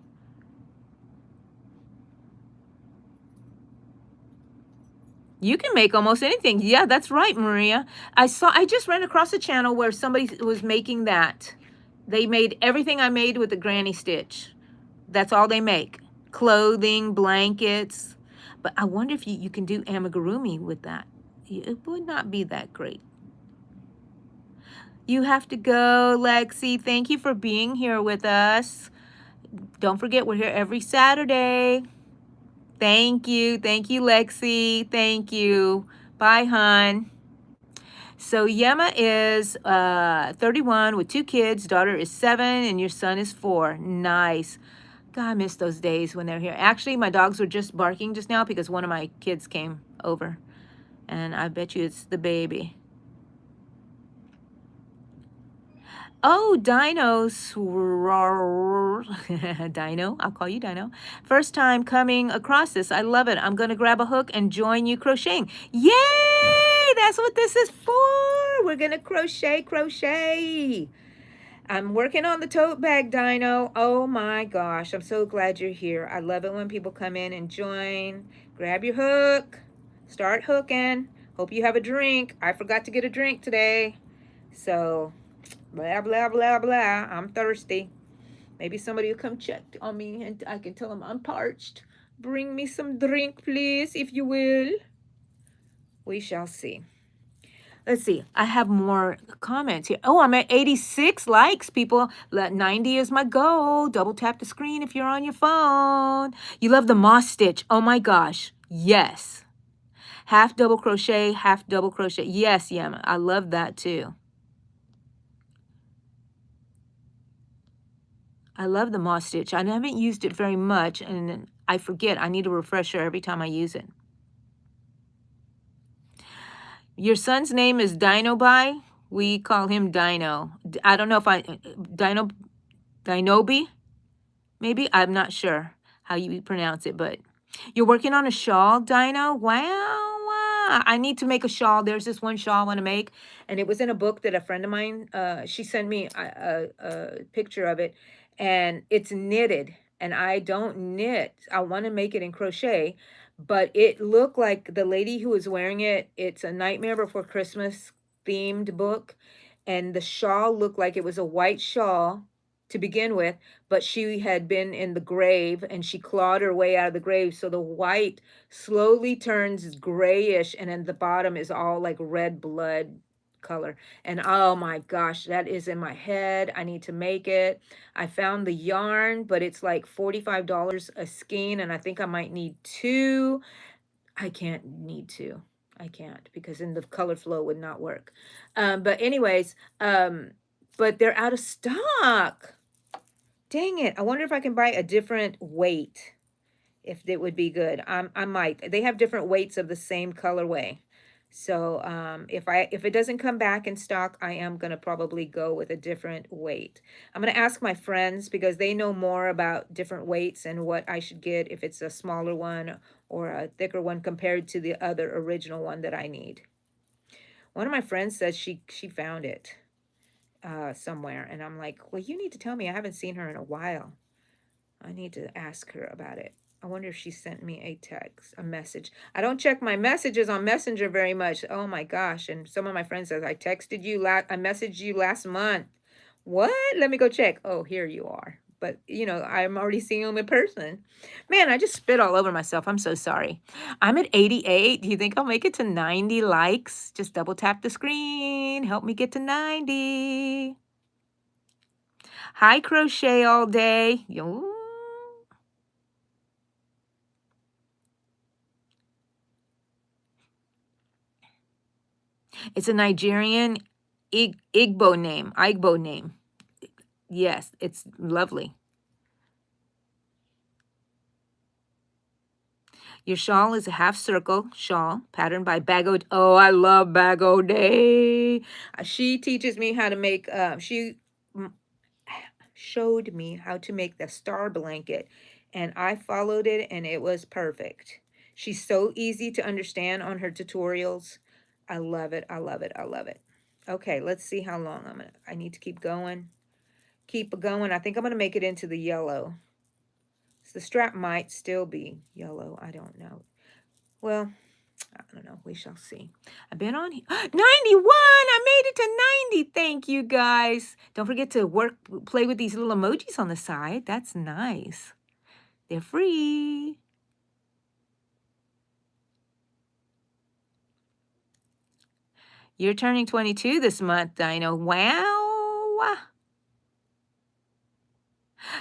You can make almost anything. Yeah, that's right, Maria. I just ran across a channel where somebody was making that. They made everything I made with the granny stitch. That's all they make. Clothing, blankets. But I wonder if you can do amigurumi with that. It would not be that great. You have to go, Lexi. Thank you for being here with us. Don't forget, we're here every Saturday. Thank you. Thank you, Lexi. Thank you. Bye, hon. So Yema is 31 with 2 kids. Daughter is 7 and your son is 4. Nice. God, I miss those days when they're here. Actually, my dogs were just barking just now because one of my kids came over. And I bet you it's the baby. Oh, Dino's Dino, I'll call you Dino. First time coming across this. I love it. I'm going to grab a hook and join you crocheting. Yay! That's what this is for. We're going to crochet. I'm working on the tote bag, Dino. Oh my gosh, I'm so glad you're here. I love it when people come in and join. Grab your hook. Start hooking. Hope you have a drink. I forgot to get a drink today. So blah, blah, blah, blah. I'm thirsty. Maybe somebody will come check on me and I can tell them I'm parched. Bring me some drink, please, if you will. We shall see. Let's see. I have more comments here. Oh, I'm at 86 likes, people. 90 is my goal. Double tap the screen if you're on your phone. You love the moss stitch. Oh my gosh. Yes. Half double crochet, half double crochet. Yes, Yama. I love that too. I love the moss stitch. I haven't used it very much, and I forget. I need a refresher every time I use it. Your son's name is Dino By. We call him Dino. I don't know if Dinobi, maybe? I'm not sure how you pronounce it, but you're working on a shawl, Dino? Wow. I need to make a shawl. There's this one shawl I want to make, and it was in a book that a friend of mine, she sent me a picture of it, and it's knitted, and I don't knit. I want to make it in crochet, but it looked like the lady who was wearing it, it's a Nightmare Before Christmas themed book, and the shawl looked like it was a white shawl to begin with, but she had been in the grave and she clawed her way out of the grave. So the white slowly turns grayish, and then the bottom is all like red blood color. And oh my gosh, that is in my head. I need to make it. I found the yarn, but it's like $45 a skein, and I think I might need 2. I can't need 2. I can't, because then the color flow would not work. But anyways, but they're out of stock. Dang it. I wonder if I can buy a different weight, if it would be good. I might. They have different weights of the same colorway. So if it doesn't come back in stock, I am going to probably go with a different weight. I'm going to ask my friends because they know more about different weights and what I should get, if it's a smaller one or a thicker one compared to the other original one that I need. One of my friends says she found it somewhere, and I'm like, well, you need to tell me. I haven't seen her in a while. I need to ask her about it. I wonder if she sent me a text, a message. I don't check my messages on Messenger very much. Oh my gosh. And some of my friends says, I texted you, I messaged you last month. What? Let me go check. Oh, here you are. But, you know, I'm already seeing them in person. Man, I just spit all over myself. I'm so sorry. I'm at 88. Do you think I'll make it to 90 likes? Just double tap the screen. Help me get to 90. Hi, Crochet All Day. Yo. It's a Nigerian Igbo name. Yes, it's lovely. Your shawl is a half circle shawl patterned by Bago. Oh, I love Bago Day. She teaches me how to make, she showed me how to make the star blanket, and I followed it, and it was perfect. She's so easy to understand on her tutorials. I love it. I love it. I love it. Okay, let's see how long I need to keep going. Keep going. I think I'm gonna make it into the yellow. So the strap might still be yellow. I don't know. Well, I don't know. We shall see. I've been on 91. I made it to 90. Thank you, guys. Don't forget to play with these little emojis on the side. That's nice. They're free. You're turning 22 this month, Dino. Wow.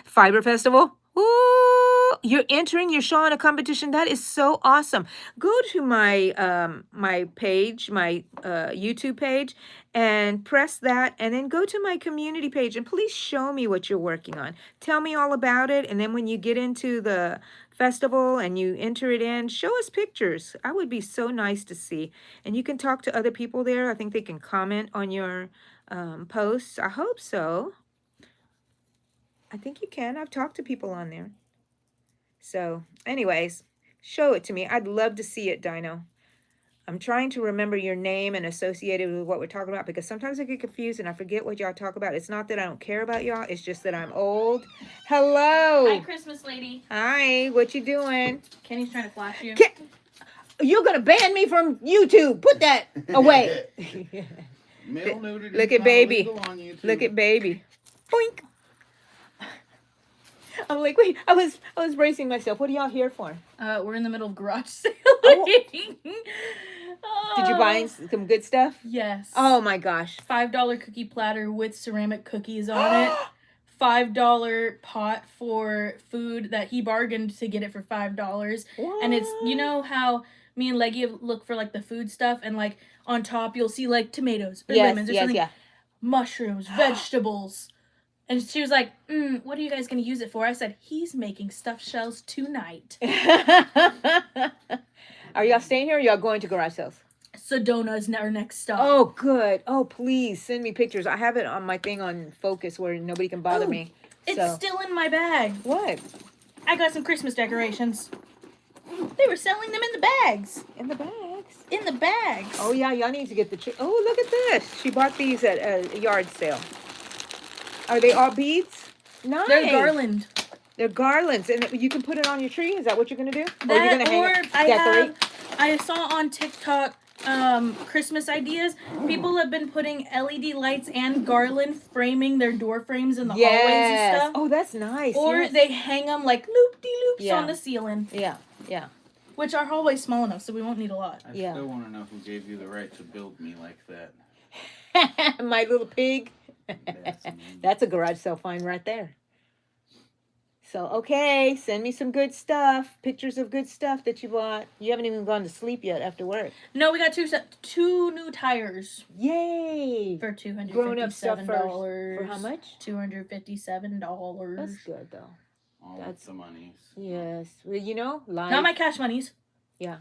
Fiber Festival. Ooh, you're entering your shawl in a competition. That is so awesome. Go to my my page, my YouTube page, and press that, and then go to my community page, and please show me what you're working on. Tell me all about it, and then when you get into the festival and you enter it in, show us pictures. I would be so nice to see. And you can talk to other people there. I think they can comment on your posts. I hope so. I think you can. I've talked to people on there. So, anyways, show it to me. I'd love to see it, Dino. I'm trying to remember your name and associate it with what we're talking about, because sometimes I get confused and I forget what y'all talk about. It's not that I don't care about y'all. It's just that I'm old. Hello. Hi, Christmas lady. Hi. What you doing? Kenny's trying to flash you. You're going to ban me from YouTube. Put that away. Male nudity. Look at baby. Look at baby. Boink. I'm like, wait, I was bracing myself. What are y'all here for? We're in the middle of garage sale. Did you buy some good stuff? Yes. Oh my gosh. $5 cookie platter with ceramic cookies on it. $5 pot for food that he bargained to get it for $5. What? And it's, you know how me and Leggy look for like the food stuff, and like on top you'll see like tomatoes or lemons or something. Mushrooms, vegetables. And she was like, what are you guys going to use it for? I said, he's making stuffed shells tonight. Are y'all staying here or y'all going to garage sales? Sedona is our next stop. Oh, good. Oh, please send me pictures. I have it on my thing on focus where nobody can bother me. It's still in my bag. What? I got some Christmas decorations. They were selling them in the bags. In the bags? In the bags. Oh, yeah. Y'all need to get the tree. Oh, look at this. She bought these at a yard sale. Are they all beads? Nice. They're garland. They're garlands, and you can put it on your tree. Is that what you're gonna do? Or you're gonna hang it, decorate? I saw on TikTok Christmas ideas. People have been putting LED lights and garland framing their door frames in the hallways and stuff. Oh, that's nice. Or they hang them like loop-de-loops on the ceiling. Yeah, yeah. Which our hallway's small enough, so we won't need a lot. I still want to know who gave you the right to build me like that. My little pig. That's a garage sale find right there. So, okay, send me some good stuff. Pictures of good stuff that you bought. You haven't even gone to sleep yet after work. No, we got two new tires. Yay! For $257. Grown-up stuff for how much? $257. That's good, though. That's the monies. Yes. Well, you know, life. Not my cash monies. Yeah.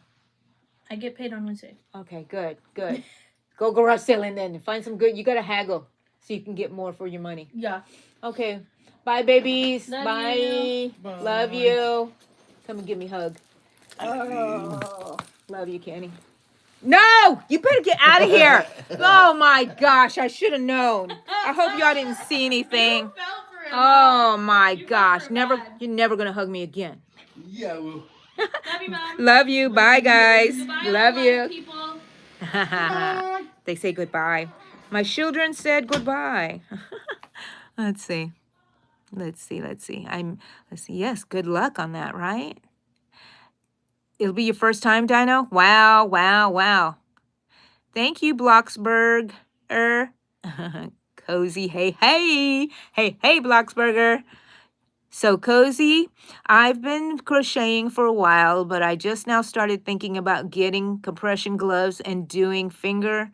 I get paid on Wednesday. Okay, good, good. Go garage selling then. Find some good. You got to haggle so you can get more for your money. Yeah. Okay. Bye, babies. Love Bye. you. Bye. Love you. Come and give me a hug. Oh, love you, Kenny. No, you better get out of here. Oh my gosh, I should have known. I hope y'all didn't see anything. Oh my gosh, you're never gonna hug me again. Yeah, well. Love you, Mom. Love you. Bye, guys. Goodbye, Love you. People. They say goodbye. My children said goodbye. Let's see. Let's see. Let's see. Yes, good luck on that, right? It'll be your first time, Dino? Wow, wow, wow. Thank you, Bloxburg. Cozy, hey, hey. Hey, hey, Bloxburger. So, Cozy, I've been crocheting for a while, but I just now started thinking about getting compression gloves and doing finger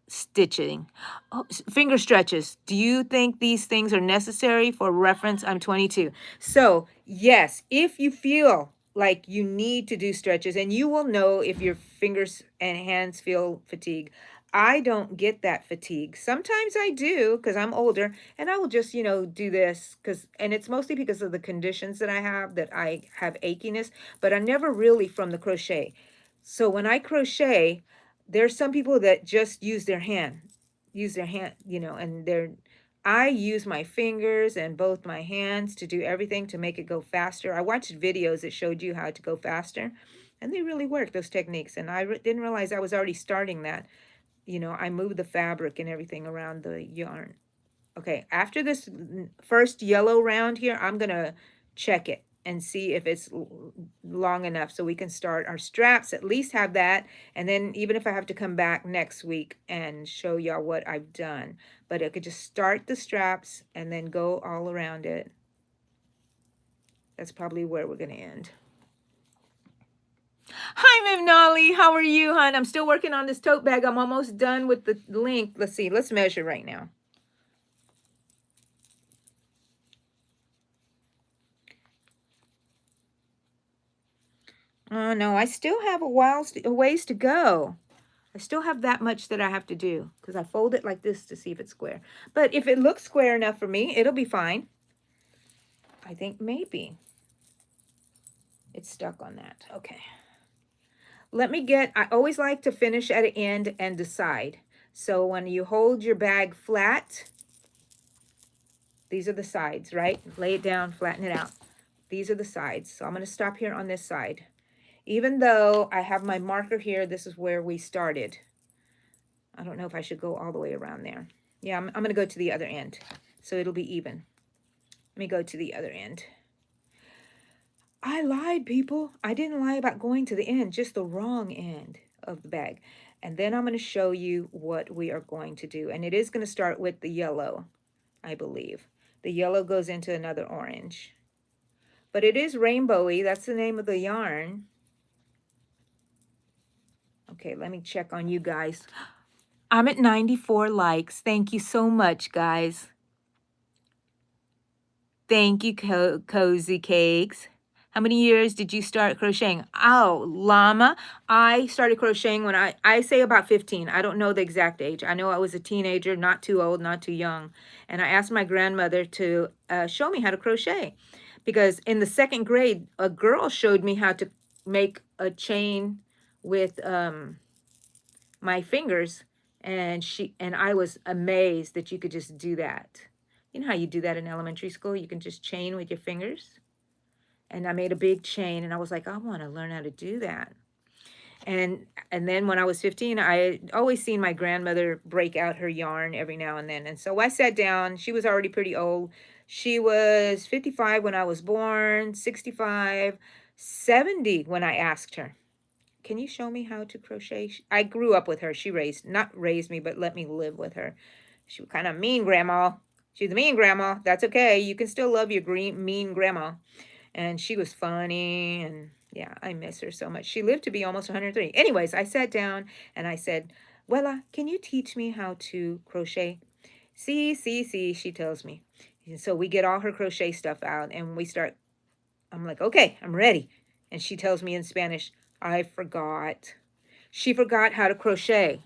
stitching. Oh, finger stretches. Do you think these things are necessary? For reference, I'm 22. So, yes, if you feel like you need to do stretches, and you will know if your fingers and hands feel fatigue. I don't get that fatigue. Sometimes I do because I'm older and I will just, you know, do this and it's mostly because of the conditions that I have, that I have achiness, but I never really from the crochet. So when I crochet, there's some people that just use their hand, you know, and I use my fingers and both my hands to do everything to make it go faster. I watched videos that showed you how to go faster, and they really work, those techniques. And I didn't realize I was already starting that. You know, I moved the fabric and everything around the yarn. Okay, after this first yellow round here, I'm going to check it and see if it's long enough so we can start our straps, at least have that. And then even if I have to come back next week and show y'all what I've done. But I could just start the straps and then go all around it. That's probably where we're going to end. Hi, Mim Nolly. How are you, hon? I'm still working on this tote bag. I'm almost done with the length. Let's see. Let's measure right now. Oh, no. I still have a ways to go. I still have that much that I have to do because I fold it like this to see if it's square. But if it looks square enough for me, it'll be fine. I think maybe it's stuck on that. Okay. I always like to finish at an end and decide. So when you hold your bag flat, these are the sides, right? Lay it down, flatten it out. These are the sides. So I'm going to stop here on this side. Even though I have my marker here, this is where we started. I don't know if I should go all the way around there. Yeah, I'm going to go to the other end. So it'll be even. Let me go to the other end. I lied, people. I didn't lie about going to the end, just the wrong end of the bag. And then I'm going to show you what we are going to do. And it is going to start with the yellow, I believe. The yellow goes into another orange. But it is rainbowy. That's the name of the yarn. Okay, let me check on you guys. I'm at 94 likes. Thank you so much, guys. Thank you, Cozy Cakes. How many years did you start crocheting? Oh, Llama, I started crocheting when I say about 15. I don't know the exact age. I know I was a teenager, not too old, not too young. And I asked my grandmother to show me how to crochet. Because in the 2nd grade, a girl showed me how to make a chain with my fingers. And I was amazed that you could just do that. You know how you do that in elementary school? You can just chain with your fingers. And I made a big chain, and I was like, I want to learn how to do that. And then when I was 15, I had always seen my grandmother break out her yarn every now and then. And so I sat down. She was already pretty old. She was 55 when I was born, 65, 70 when I asked her, can you show me how to crochet? I grew up with her. She not raised me, but let me live with her. She was kind of mean grandma. She's a mean grandma. That's okay. You can still love your mean grandma. And she was funny, and yeah, I miss her so much. She lived to be almost 103. Anyways, I sat down and I said, Wella, can you teach me how to crochet? See, she tells me. And so we get all her crochet stuff out and we start. I'm like, okay, I'm ready. And she tells me in Spanish, I forgot. She forgot how to crochet.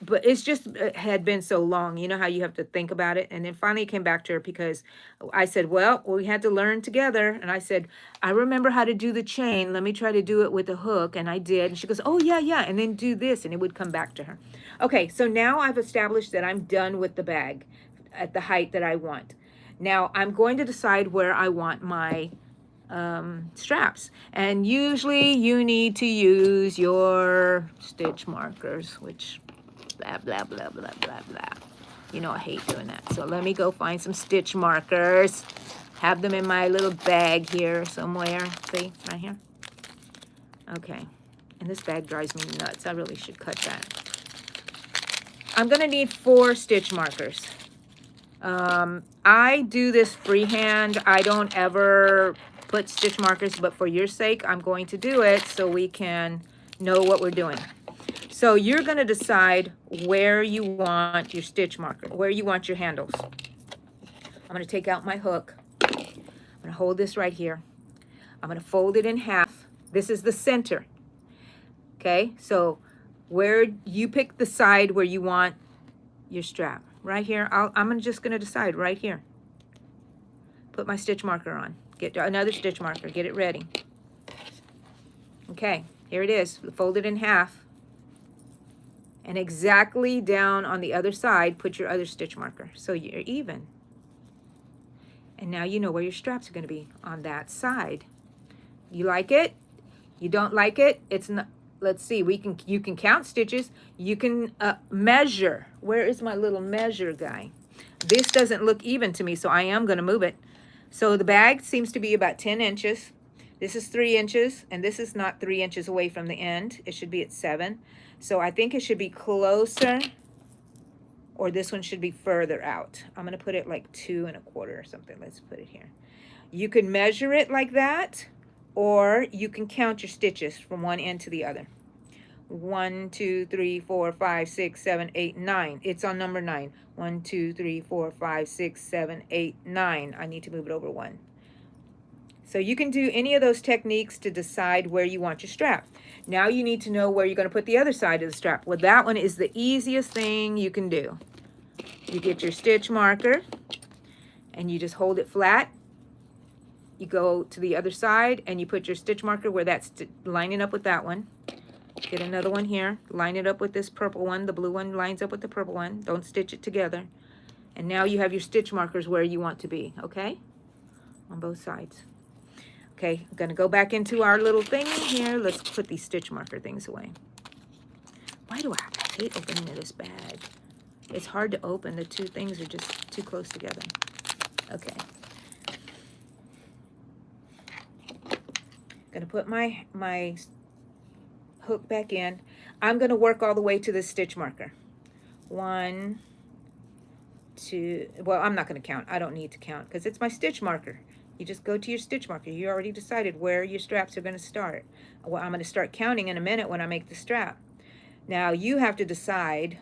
But it's just had been so long. You know how you have to think about it? And then finally it came back to her because I said, well, we had to learn together. And I said, I remember how to do the chain. Let me try to do it with a hook. And I did. And she goes, oh, yeah. And then do this. And it would come back to her. Okay, so now I've established that I'm done with the bag at the height that I want. Now I'm going to decide where I want my straps. And usually you need to use your stitch markers, which... blah, blah, blah, blah, blah, blah. You know, I hate doing that. So let me go find some stitch markers. Have them in my little bag here somewhere. See, right here. Okay. And this bag drives me nuts. I really should cut that. I'm going to need 4 stitch markers. I do this freehand. I don't ever put stitch markers, but for your sake, I'm going to do it so we can know what we're doing. So you're going to decide where you want your stitch marker, where you want your handles. I'm going to take out my hook. I'm going to hold this right here. I'm going to fold it in half. This is the center. Okay, so where you pick the side where you want your strap. Right here, I'm just gonna decide right here. Put my stitch marker on. Get another stitch marker, get it ready. Okay, here it is, fold it in half. And exactly down on the other side, put your other stitch marker, so you're even. And now you know where your straps are gonna be, on that side. You like it? You don't like it? It's not, let's see, you can count stitches, you can measure. Where is my little measure guy? This doesn't look even to me, so I am gonna move it. So the bag seems to be about 10 inches. This is 3 inches, and this is not 3 inches away from the end. It should be at 7. So I think it should be closer, or this one should be further out. I'm gonna put it like 2 1/4 or something. Let's put it here. You can measure it like that, or you can count your stitches from one end to the other. 1, 2, 3, 4, 5, 6, 7, 8, 9. It's on number 9. 1, 2, 3, 4, 5, 6, 7, 8, 9. I need to move it over 1. So you can do any of those techniques to decide where you want your strap. Now you need to know where you're going to put the other side of the strap. Well, that one is the easiest thing you can do. You get your stitch marker and you just hold it flat. You go to the other side and you put your stitch marker where that's lining up with that one. Get another one here, line it up with this purple one. The blue one lines up with the purple one. Don't stitch it together. And now you have your stitch markers where you want to be, okay? On both sides. Okay, I'm gonna go back into our little thing here. Let's put these stitch marker things away. Why do I hate opening this bag? It's hard to open. The two things are just too close together. Okay. Gonna put my hook back in. I'm gonna work all the way to the stitch marker. 1, 2, well, I'm not gonna count. I don't need to count because it's my stitch marker. You just go to your stitch marker. You already decided where your straps are gonna start. Well, I'm gonna start counting in a minute when I make the strap. Now you have to decide.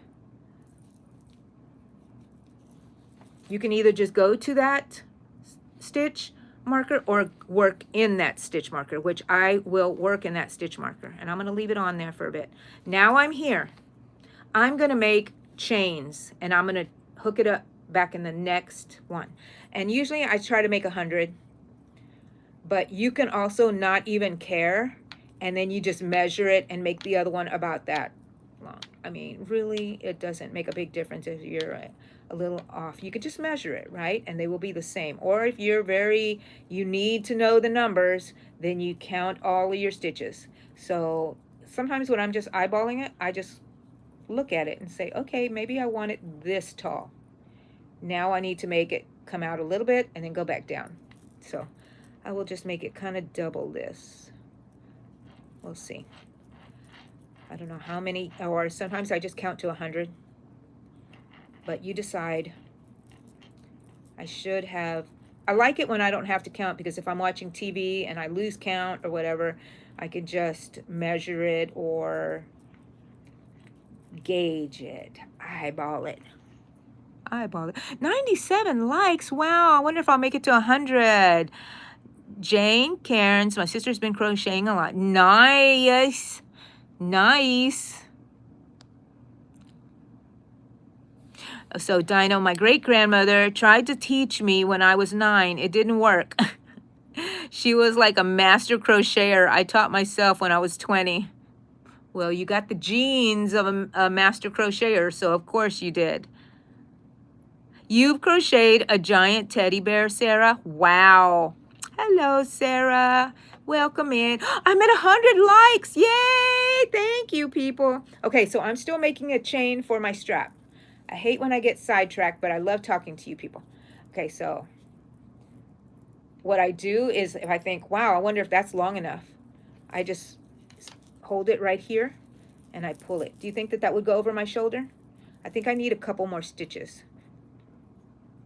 You can either just go to that stitch marker or work in that stitch marker, which I will work in that stitch marker, and I'm going to leave it on there for a bit. Now I'm here. I'm going to make chains, and I'm going to hook it up back in the next one. And usually I try to make 100, but you can also not even care, and then you just measure it and make the other one about that long. I mean, really, it doesn't make a big difference if you're a little off. You could just measure it, right? And they will be the same. Or if you're you need to know the numbers, then you count all of your stitches. So sometimes when I'm just eyeballing it, I just look at it and say, okay, maybe I want it this tall. Now I need to make it come out a little bit and then go back down. So I will just make it kind of double this. We'll see. I don't know how many, or sometimes I just count to 100. But you decide. I should have, I like it when I don't have to count, because if I'm watching TV and I lose count or whatever, I could just measure it or gauge it, eyeball it. 97 likes. Wow, I wonder if I'll make it to 100. Jane Cairns, my sister's been crocheting a lot. Nice. Nice. So Dino, my great-grandmother tried to teach me when I was 9. It didn't work. She was like a master crocheter. I taught myself when I was 20. Well, you got the genes of a master crocheter, so of course you did. You've crocheted a giant teddy bear, Sarah? Wow. Hello, Sarah. Welcome in. I'm at 100 likes. Yay! Thank you, people. Okay, so I'm still making a chain for my strap. I hate when I get sidetracked, but I love talking to you people. Okay, so what I do is, if I think, wow, I wonder if that's long enough, I just hold it right here and I pull it. Do you think that that would go over my shoulder? I think I need a couple more stitches.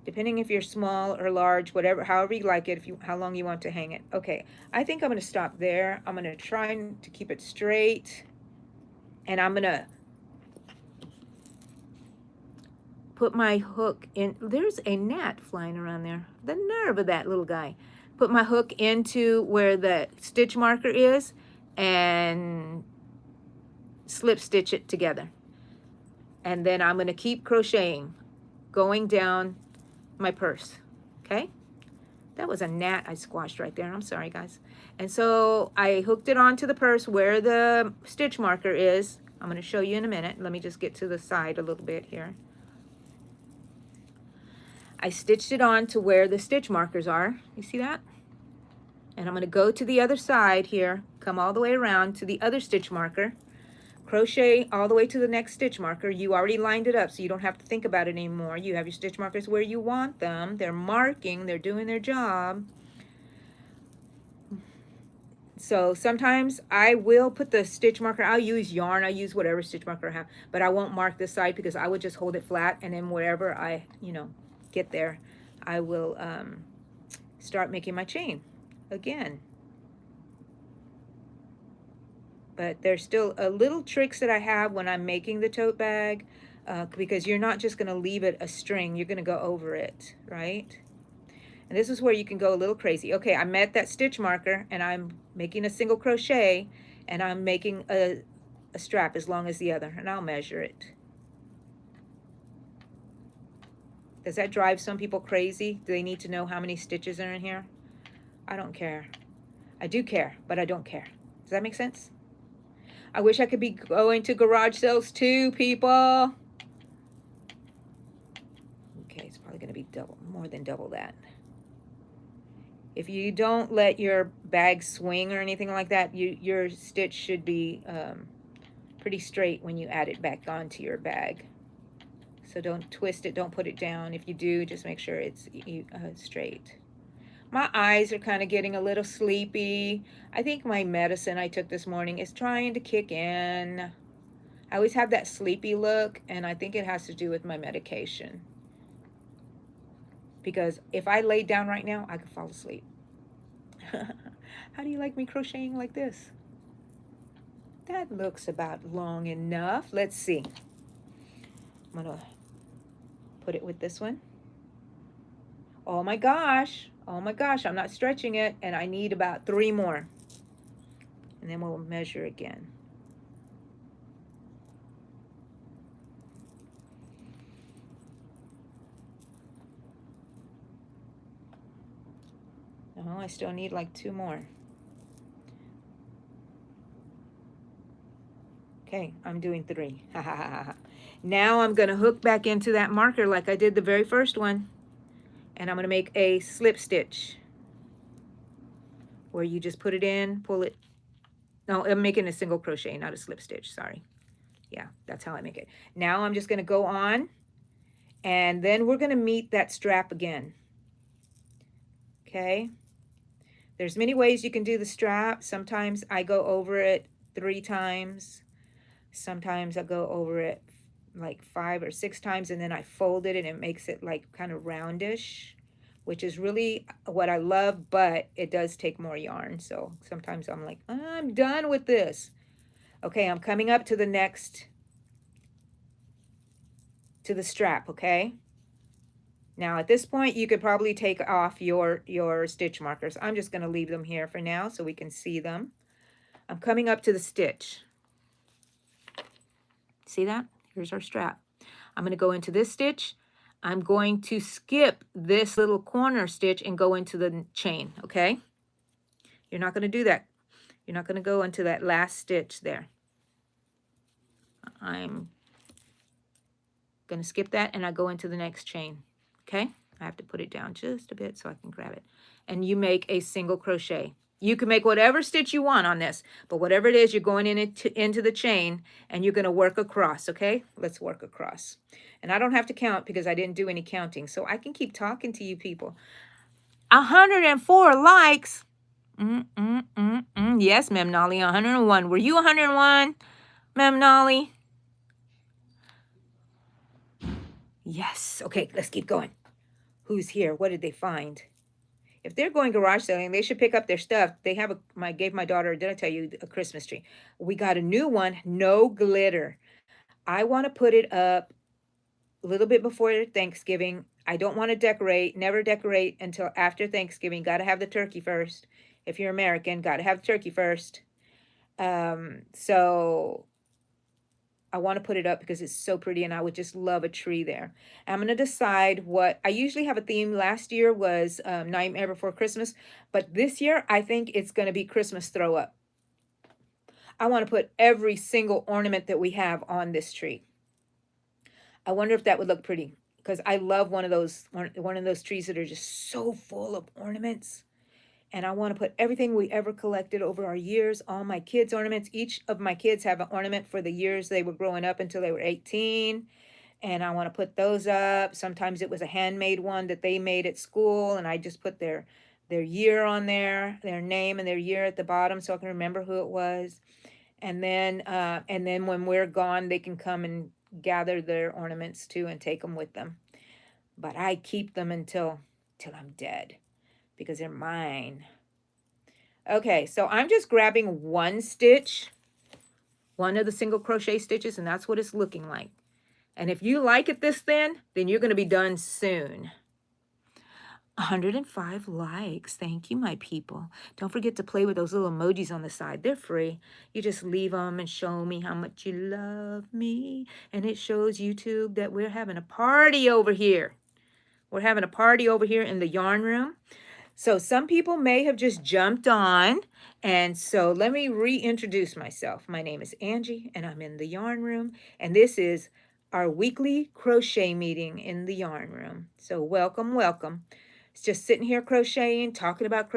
Depending if you're small or large, whatever, however you like it, how long you want to hang it. Okay, I think I'm going to stop there. I'm going to try to keep it straight, and I'm going to put my hook in. There's a gnat flying around there. The nerve of that little guy. Put my hook into where the stitch marker is and slip stitch it together. And then I'm going to keep crocheting, going down my purse. Okay? That was a gnat I squashed right there. I'm sorry, guys. And so I hooked it onto the purse where the stitch marker is. I'm going to show you in a minute. Let me just get to the side a little bit here. I stitched it on to where the stitch markers are. You see that? And I'm going to go to the other side here, come all the way around to the other stitch marker, crochet all the way to the next stitch marker. You already lined it up, so you don't have to think about it anymore. You have your stitch markers where you want them. They're marking, they're doing their job. So sometimes I will put the stitch marker, I'll use yarn, I use whatever stitch marker I have, but I won't mark this side because I would just hold it flat, and then wherever I, get there, I will start making my chain again. But there's still a little tricks that I have when I'm making the tote bag, because you're not just going to leave it a string, you're going to go over it, right? And this is where you can go a little crazy. Okay, I'm at that stitch marker and I'm making a single crochet, and I'm making a strap as long as the other, and I'll measure it. Does that drive some people crazy? Do they need to know how many stitches are in here? I don't care. I do care, but I don't care. Does that make sense? I wish I could be going to garage sales too, people. Okay, it's probably going to be more than double that. If you don't let your bag swing or anything like that, your stitch should be pretty straight when you add it back onto your bag. So don't twist it, don't put it down. If you do, just make sure it's straight. My eyes are kind of getting a little sleepy. I think my medicine I took this morning is trying to kick in. I always have that sleepy look, and I think it has to do with my medication. Because if I laid down right now, I could fall asleep. How do you like me crocheting like this? That looks about long enough. Let's see. I'm going to put it with this one. Oh my gosh. Oh my gosh, I'm not stretching it, and I need about 3 more. And then we'll measure again. Oh, I still need like 2 more. Okay, I'm doing 3. Now I'm going to hook back into that marker like I did the very first one. And I'm going to make a slip stitch where you just put it in, pull it. No, I'm making a single crochet, not a slip stitch, sorry. Yeah, that's how I make it. Now I'm just going to go on, and then we're going to meet that strap again. Okay? There's many ways you can do the strap. Sometimes I go over it 3 times. Sometimes I go over it like 5 or 6 times, and then I fold it and it makes it like kind of roundish, which is really what I love, but it does take more yarn. So sometimes I'm like, I'm done with this. Okay, I'm coming up to the next, to the strap, okay? Now at this point, you could probably take off your stitch markers. I'm just gonna leave them here for now so we can see them. I'm coming up to the stitch. See that? Here's our strap. I'm going to go into this stitch. I'm going to skip this little corner stitch and go into the chain, okay? You're not going to do that. You're not going to go into that last stitch there. I'm going to skip that, and I go into the next chain, okay? I have to put it down just a bit so I can grab it. And you make a single crochet. You can make whatever stitch you want on this, but whatever it is, you're going into the chain, and you're going to work across, okay? Let's work across. And I don't have to count because I didn't do any counting, so I can keep talking to you people. 104 likes. Yes, Mem Nolly, 101. Were you 101, Mem Nolly? Yes. Okay, let's keep going. Who's here? What did they find? If they're going garage selling, they should pick up their stuff. They have gave my daughter, did I tell you, a Christmas tree. We got a new one, no glitter. I want to put it up a little bit before Thanksgiving. I don't want to decorate, never decorate until after Thanksgiving. Got to have the turkey first. If you're American, got to have the turkey first. So I want to put it up because it's so pretty and I would just love a tree there. I'm going to decide what, I usually have a theme. Last year was Nightmare Before Christmas, but this year I think it's going to be Christmas Throw Up. I want to put every single ornament that we have on this tree. I wonder if that would look pretty because I love one of those trees that are just so full of ornaments. And I want to put everything we ever collected over our years, all my kids' ornaments. Each of my kids have an ornament for the years they were growing up until they were 18. And I want to put those up. Sometimes it was a handmade one that they made at school, and I just put their year on there, their name and their year at the bottom so I can remember who it was. And then when we're gone, they can come and gather their ornaments too and take them with them. But I keep them until I'm dead because they're mine. Okay, so I'm just grabbing one stitch, one of the single crochet stitches, and that's what it's looking like. And if you like it this thin, then you're going to be done soon. 105 likes. Thank you, my people. Don't forget to play with those little emojis on the side. They're free. You just leave them and show me how much you love me. And it shows YouTube that we're having a party over here. We're having a party over here in the yarn room. So some people may have just jumped on. And so let me reintroduce myself. My name is Angie, and I'm in the yarn room. And this is our weekly crochet meeting in the yarn room. So welcome, welcome. It's just sitting here crocheting, talking about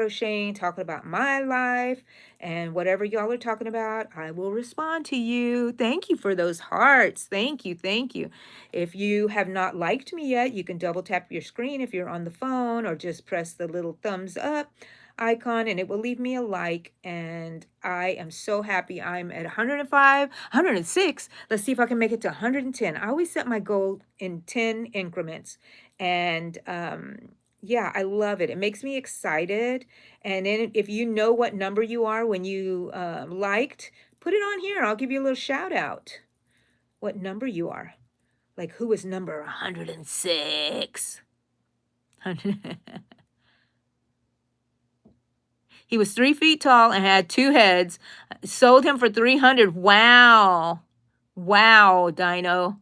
my life, and whatever y'all are talking about, I will respond to you. Thank you for those hearts. Thank you, thank you. If you have not liked me yet, you can double tap your screen if you're on the phone, or just press the little thumbs up icon and it will leave me a like. And I am so happy. I'm at 105, 106. Let's see if I can make it to 110. I always set my goal in 10 increments. And yeah, I love it. It makes me excited. And then if you know what number you are when you liked, put it on here. I'll give you a little shout out. What number you are. Like, who is number 106? He was 3 feet tall and had 2 heads. Sold him for 300. Wow. Wow, Dino.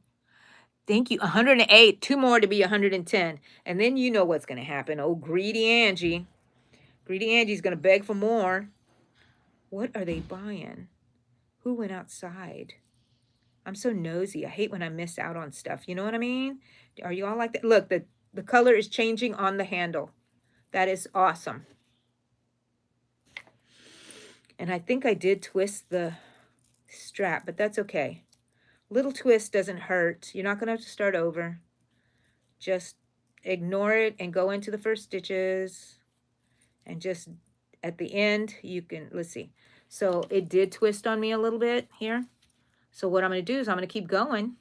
Thank you. 108. 2 more to be 110. And then you know what's going to happen. Oh, greedy Angie. Greedy Angie's going to beg for more. What are they buying? Who went outside? I'm so nosy. I hate when I miss out on stuff. You know what I mean? Are you all like that? Look, the color is changing on the handle. That is awesome. And I think I did twist the strap, but that's okay. Little twist doesn't hurt. You're not going to have to start over. Just ignore it and go into the first stitches. And just at the end, you can, let's see. So it did twist on me a little bit here. So what I'm going to do is I'm going to keep going.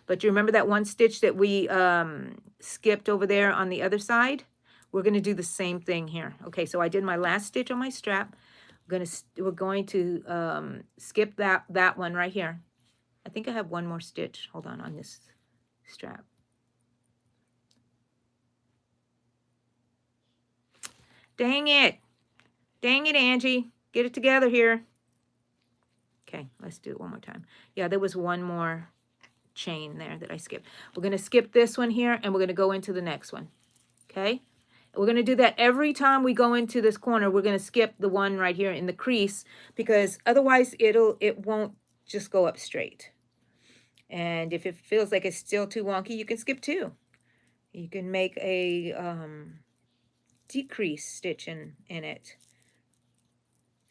But you remember that one stitch that we skipped over there on the other side? We're going to do the same thing here. Okay, so I did my last stitch on my strap. We're going to skip that one right here. I think I have one more stitch. Hold on this strap. Dang it. Dang it, Angie. Get it together here. Okay, let's do it one more time. Yeah, there was one more chain there that I skipped. We're going to skip this one here, and we're going to go into the next one. Okay? We're going to do that every time we go into this corner. We're going to skip the one right here in the crease, because otherwise it won't just go up straight. And if it feels like it's still too wonky, you can skip 2. You can make a decrease stitch in it.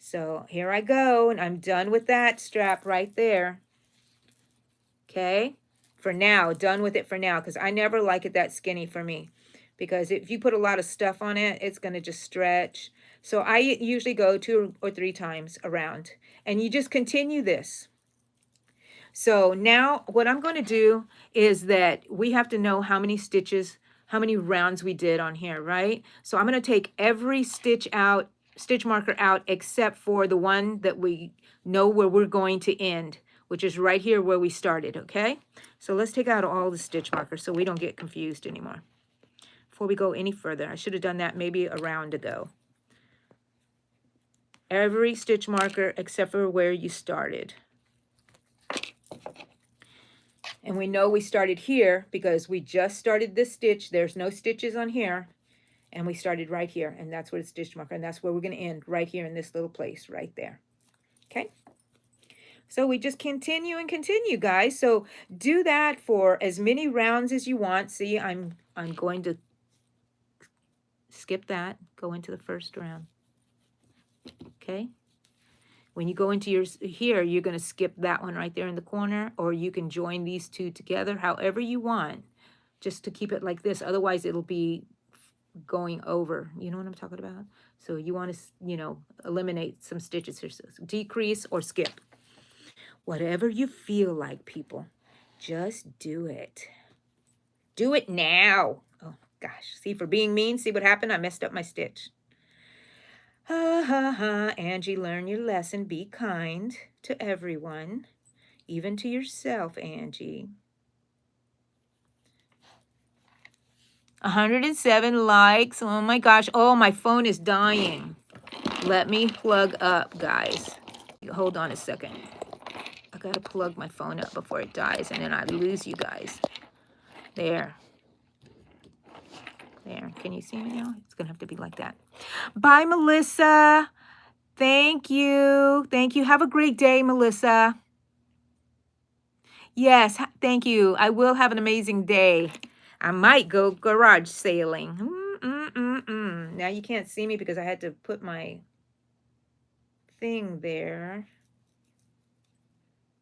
So here I go, and I'm done with that strap right there. Okay? For now, done with it for now, because I never like it that skinny for me. Because if you put a lot of stuff on it, it's going to just stretch. So I usually go 2 or 3 times around. And you just continue this. So now what I'm going to do is that we have to know how many stitches, how many rounds we did on here, right? So I'm going to take every stitch marker out, except for the one that we know where we're going to end, which is right here where we started, okay? So let's take out all the stitch markers so we don't get confused anymore. Before we go any further, I should have done that maybe a round ago. Every stitch marker except for where you started. And we know we started here because we just started this stitch. There's no stitches on here. And we started right here. And that's where the stitch marker. And that's where we're going to end, right here in this little place right there. Okay. So we just continue and continue, guys. So do that for as many rounds as you want. See, I'm going to skip that, go into the first round. Okay. When you go into yours here, you're going to skip that one right there in the corner, or you can join these two together, however you want, just to keep it like this. Otherwise, it'll be going over. You know what I'm talking about? So you want to, you know, eliminate some stitches here. So decrease or skip. Whatever you feel like, people. Just do it. Do it now. Oh, gosh. See, for being mean, see what happened? I messed up my stitch. Ha, ha, ha. Angie, learn your lesson. Be kind to everyone, even to yourself, Angie. 107 likes. Oh, my gosh. Oh, my phone is dying. Let me plug up, guys. Hold on a second. I got to plug my phone up before it dies, and then I lose you guys. There. There. Can you see me now? It's going to have to be like that. Bye, Melissa. Thank you. Thank you. Have a great day, Melissa. Yes, thank you. I will have an amazing day. I might go garage sailing. Now you can't see me because I had to put my thing there.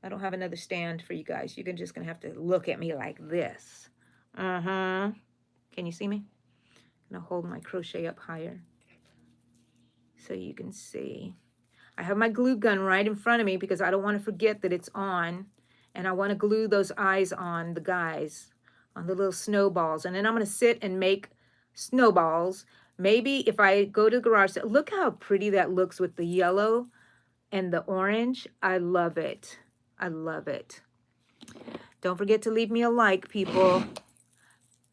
I don't have another stand for you guys. You're just going to have to look at me like this. Can you see me? I'm going to hold my crochet up higher so you can see. I have my glue gun right in front of me because I don't want to forget that it's on. And I want to glue those eyes on the guys, on the little snowballs. And then I'm going to sit and make snowballs. Maybe if I go to the garage, look how pretty that looks with the yellow and the orange. I love it. I love it. Don't forget to leave me a like, people.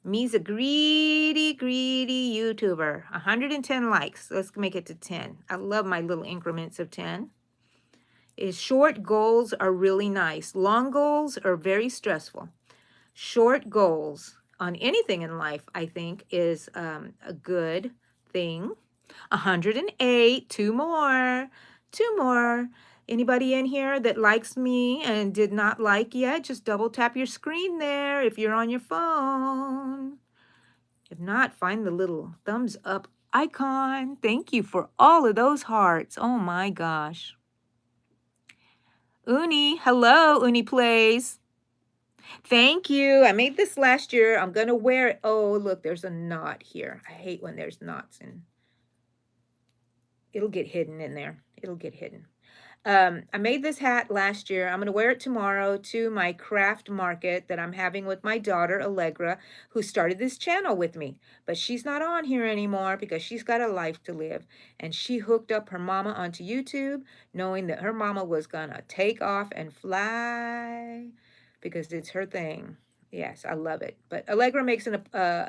Me's a greedy, greedy YouTuber. 110 likes. Let's make it to 10. I love my little increments of 10. Short goals are really nice. Long goals are very stressful. Short goals on anything in life, I think, is a good thing. 108, two more. Anybody in here that likes me and did not like yet, just double tap your screen there if you're on your phone. If not, find the little thumbs up icon. Thank you for all of those hearts. Oh my gosh. Uni, hello, Uni Plays. Thank you. I made this last year. I'm going to wear it. Oh, look, there's a knot here. I hate when there's knots in. It'll get hidden in there. It'll get hidden. I made this hat last year. I'm going to wear it tomorrow to my craft market that I'm having with my daughter, Allegra, who started this channel with me. But she's not on here anymore because she's got a life to live. And she hooked up her mama onto YouTube, knowing that her mama was going to take off and fly because it's her thing. Yes, I love it. But Allegra makes an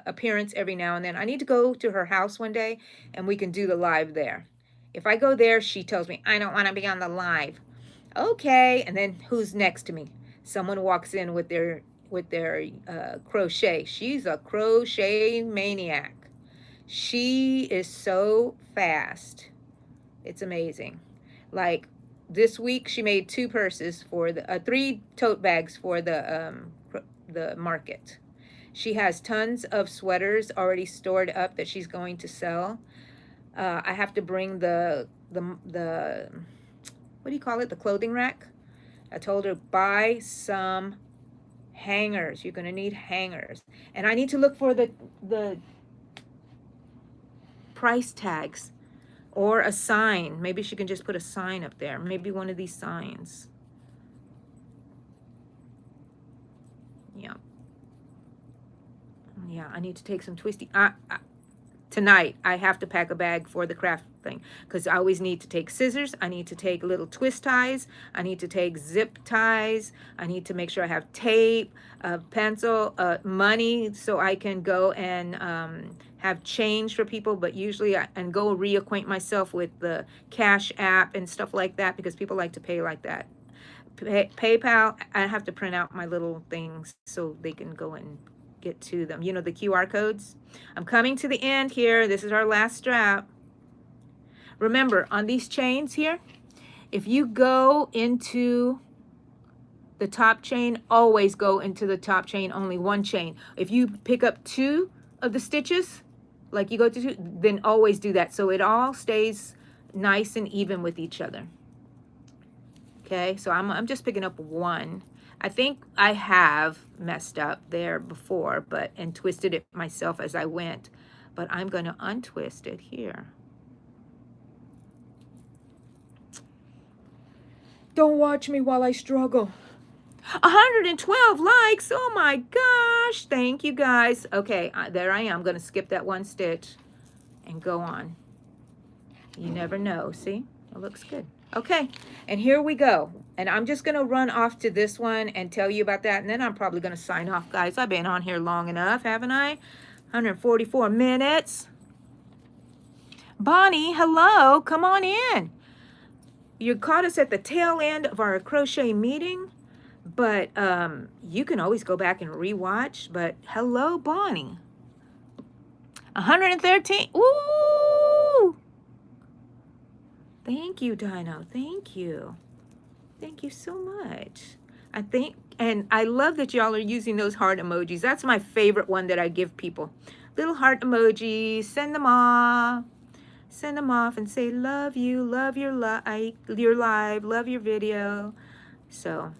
appearance every now and then. I need to go to her house one day and we can do the live there. If I go there, she tells me, I don't want to be on the live. Okay, and then who's next to me? Someone walks in with their crochet. She's a crochet maniac. She is so fast. It's amazing. Like this week, she made 2 purses for the 3 tote bags for the market. She has tons of sweaters already stored up that she's going to sell. I have to bring the what do you call it? The clothing rack. I told her, buy some hangers. You're going to need hangers. And I need to look for the price tags or a sign. Maybe she can just put a sign up there. Maybe one of these signs. Yeah. Yeah, I need to take some twisty. Tonight, I have to pack a bag for the craft thing because I always need to take scissors. I need to take little twist ties. I need to take zip ties. I need to make sure I have tape, pencil, money so I can go and have change for people. But usually, and go reacquaint myself with the Cash App and stuff like that because people like to pay like that. PayPal. I have to print out my little things so they can go and get to them. You know, the QR codes. I'm coming to the end here. This is our last strap. Remember, on these chains here, if you go into the top chain, always go into the top chain, only one chain. If you pick up 2 of the stitches, like you go to 2, then always do that. So it all stays nice and even with each other. Okay, so I'm just picking up 1. I think I have messed up there before, and twisted it myself as I went. But I'm going to untwist it here. Don't watch me while I struggle. 112 likes. Oh my gosh. Thank you guys. Okay, there I am. I'm going to skip that 1 stitch and go on. You never know. See? It looks good. Okay, and here we go. And I'm just going to run off to this one and tell you about that. And then I'm probably going to sign off, guys. I've been on here long enough, haven't I? 144 minutes. Bonnie, hello. Come on in. You caught us at the tail end of our crochet meeting, but you can always go back and rewatch. But hello, Bonnie. 113. Ooh! Thank you, Dino. Thank you. Thank you so much. And I love that y'all are using those heart emojis. That's my favorite one that I give people. Little heart emojis. Send them off. Send them off and say, love you, love your live, love your video. So,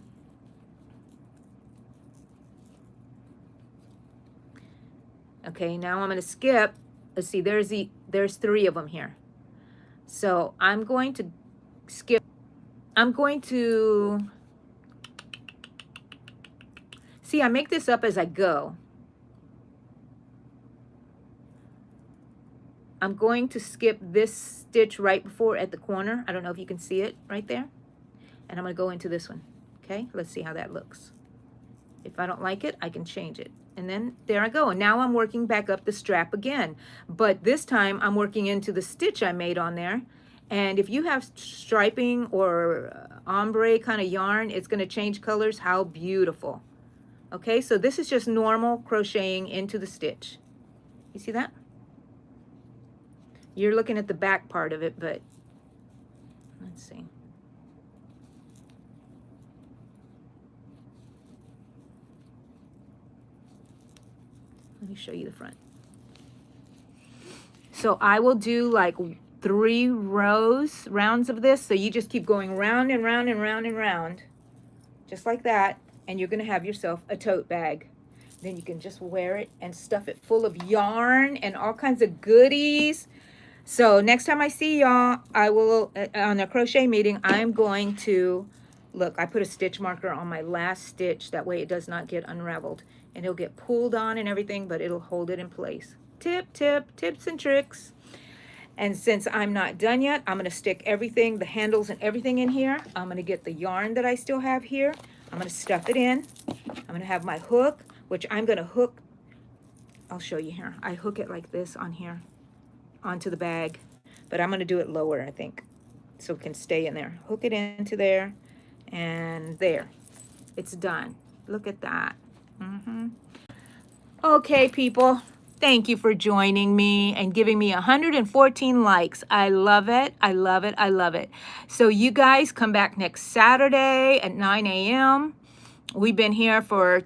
okay, now I'm going to skip. Let's see, there's 3 of them here. So I'm going to skip. I'm going to, see, I make this up as I go. I'm going to skip this stitch right before at the corner. I don't know if you can see it right there. And I'm going to go into this one. Okay, let's see how that looks. If I don't like it, I can change it. And then there I go. And now I'm working back up the strap again. But this time I'm working into the stitch I made on there. And if you have striping or ombre kind of yarn, it's going to change colors. How beautiful. Okay, so this is just normal crocheting into the stitch. You see that? You're looking at the back part of it, but let's see. Let me show you the front. So I will do like 3 rounds of this. So you just keep going round and round and round and round, just like that. And you're going to have yourself a tote bag. Then you can just wear it and stuff it full of yarn and all kinds of goodies. So next time I see y'all, I will, on a crochet meeting, I'm going to, look, I put a stitch marker on my last stitch. That way it does not get unraveled. And it'll get pulled on and everything, but it'll hold it in place. Tips and tricks. And since I'm not done yet, I'm going to stick everything, the handles and everything in here. I'm going to get the yarn that I still have here. I'm going to stuff it in. I'm going to have my hook, which I'm going to hook. I'll show you here. I hook it like this on here, onto the bag. But I'm going to do it lower, I think, so it can stay in there. Hook it into there, and there. It's done. Look at that. Okay, people. Thank you for joining me and giving me 114 likes. I love it. I love it. I love it. So you guys come back next Saturday at 9 a.m. We've been here for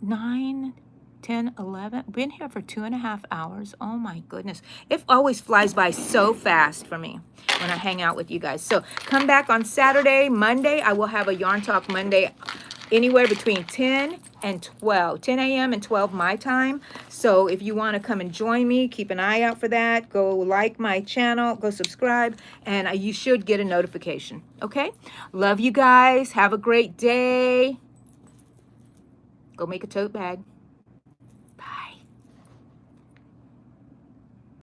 9, 10, 11. Been here for 2.5 hours. Oh my goodness. It always flies by so fast for me when I hang out with you guys. So come back on Saturday. Monday, I will have a Yarn Talk Monday anywhere between 10 and 12, 10 a.m. and 12 my time. So if you want to come and join me, keep an eye out for that. Go like my channel, go subscribe, and you should get a notification. Okay? Love you guys. Have a great day. Go make a tote bag.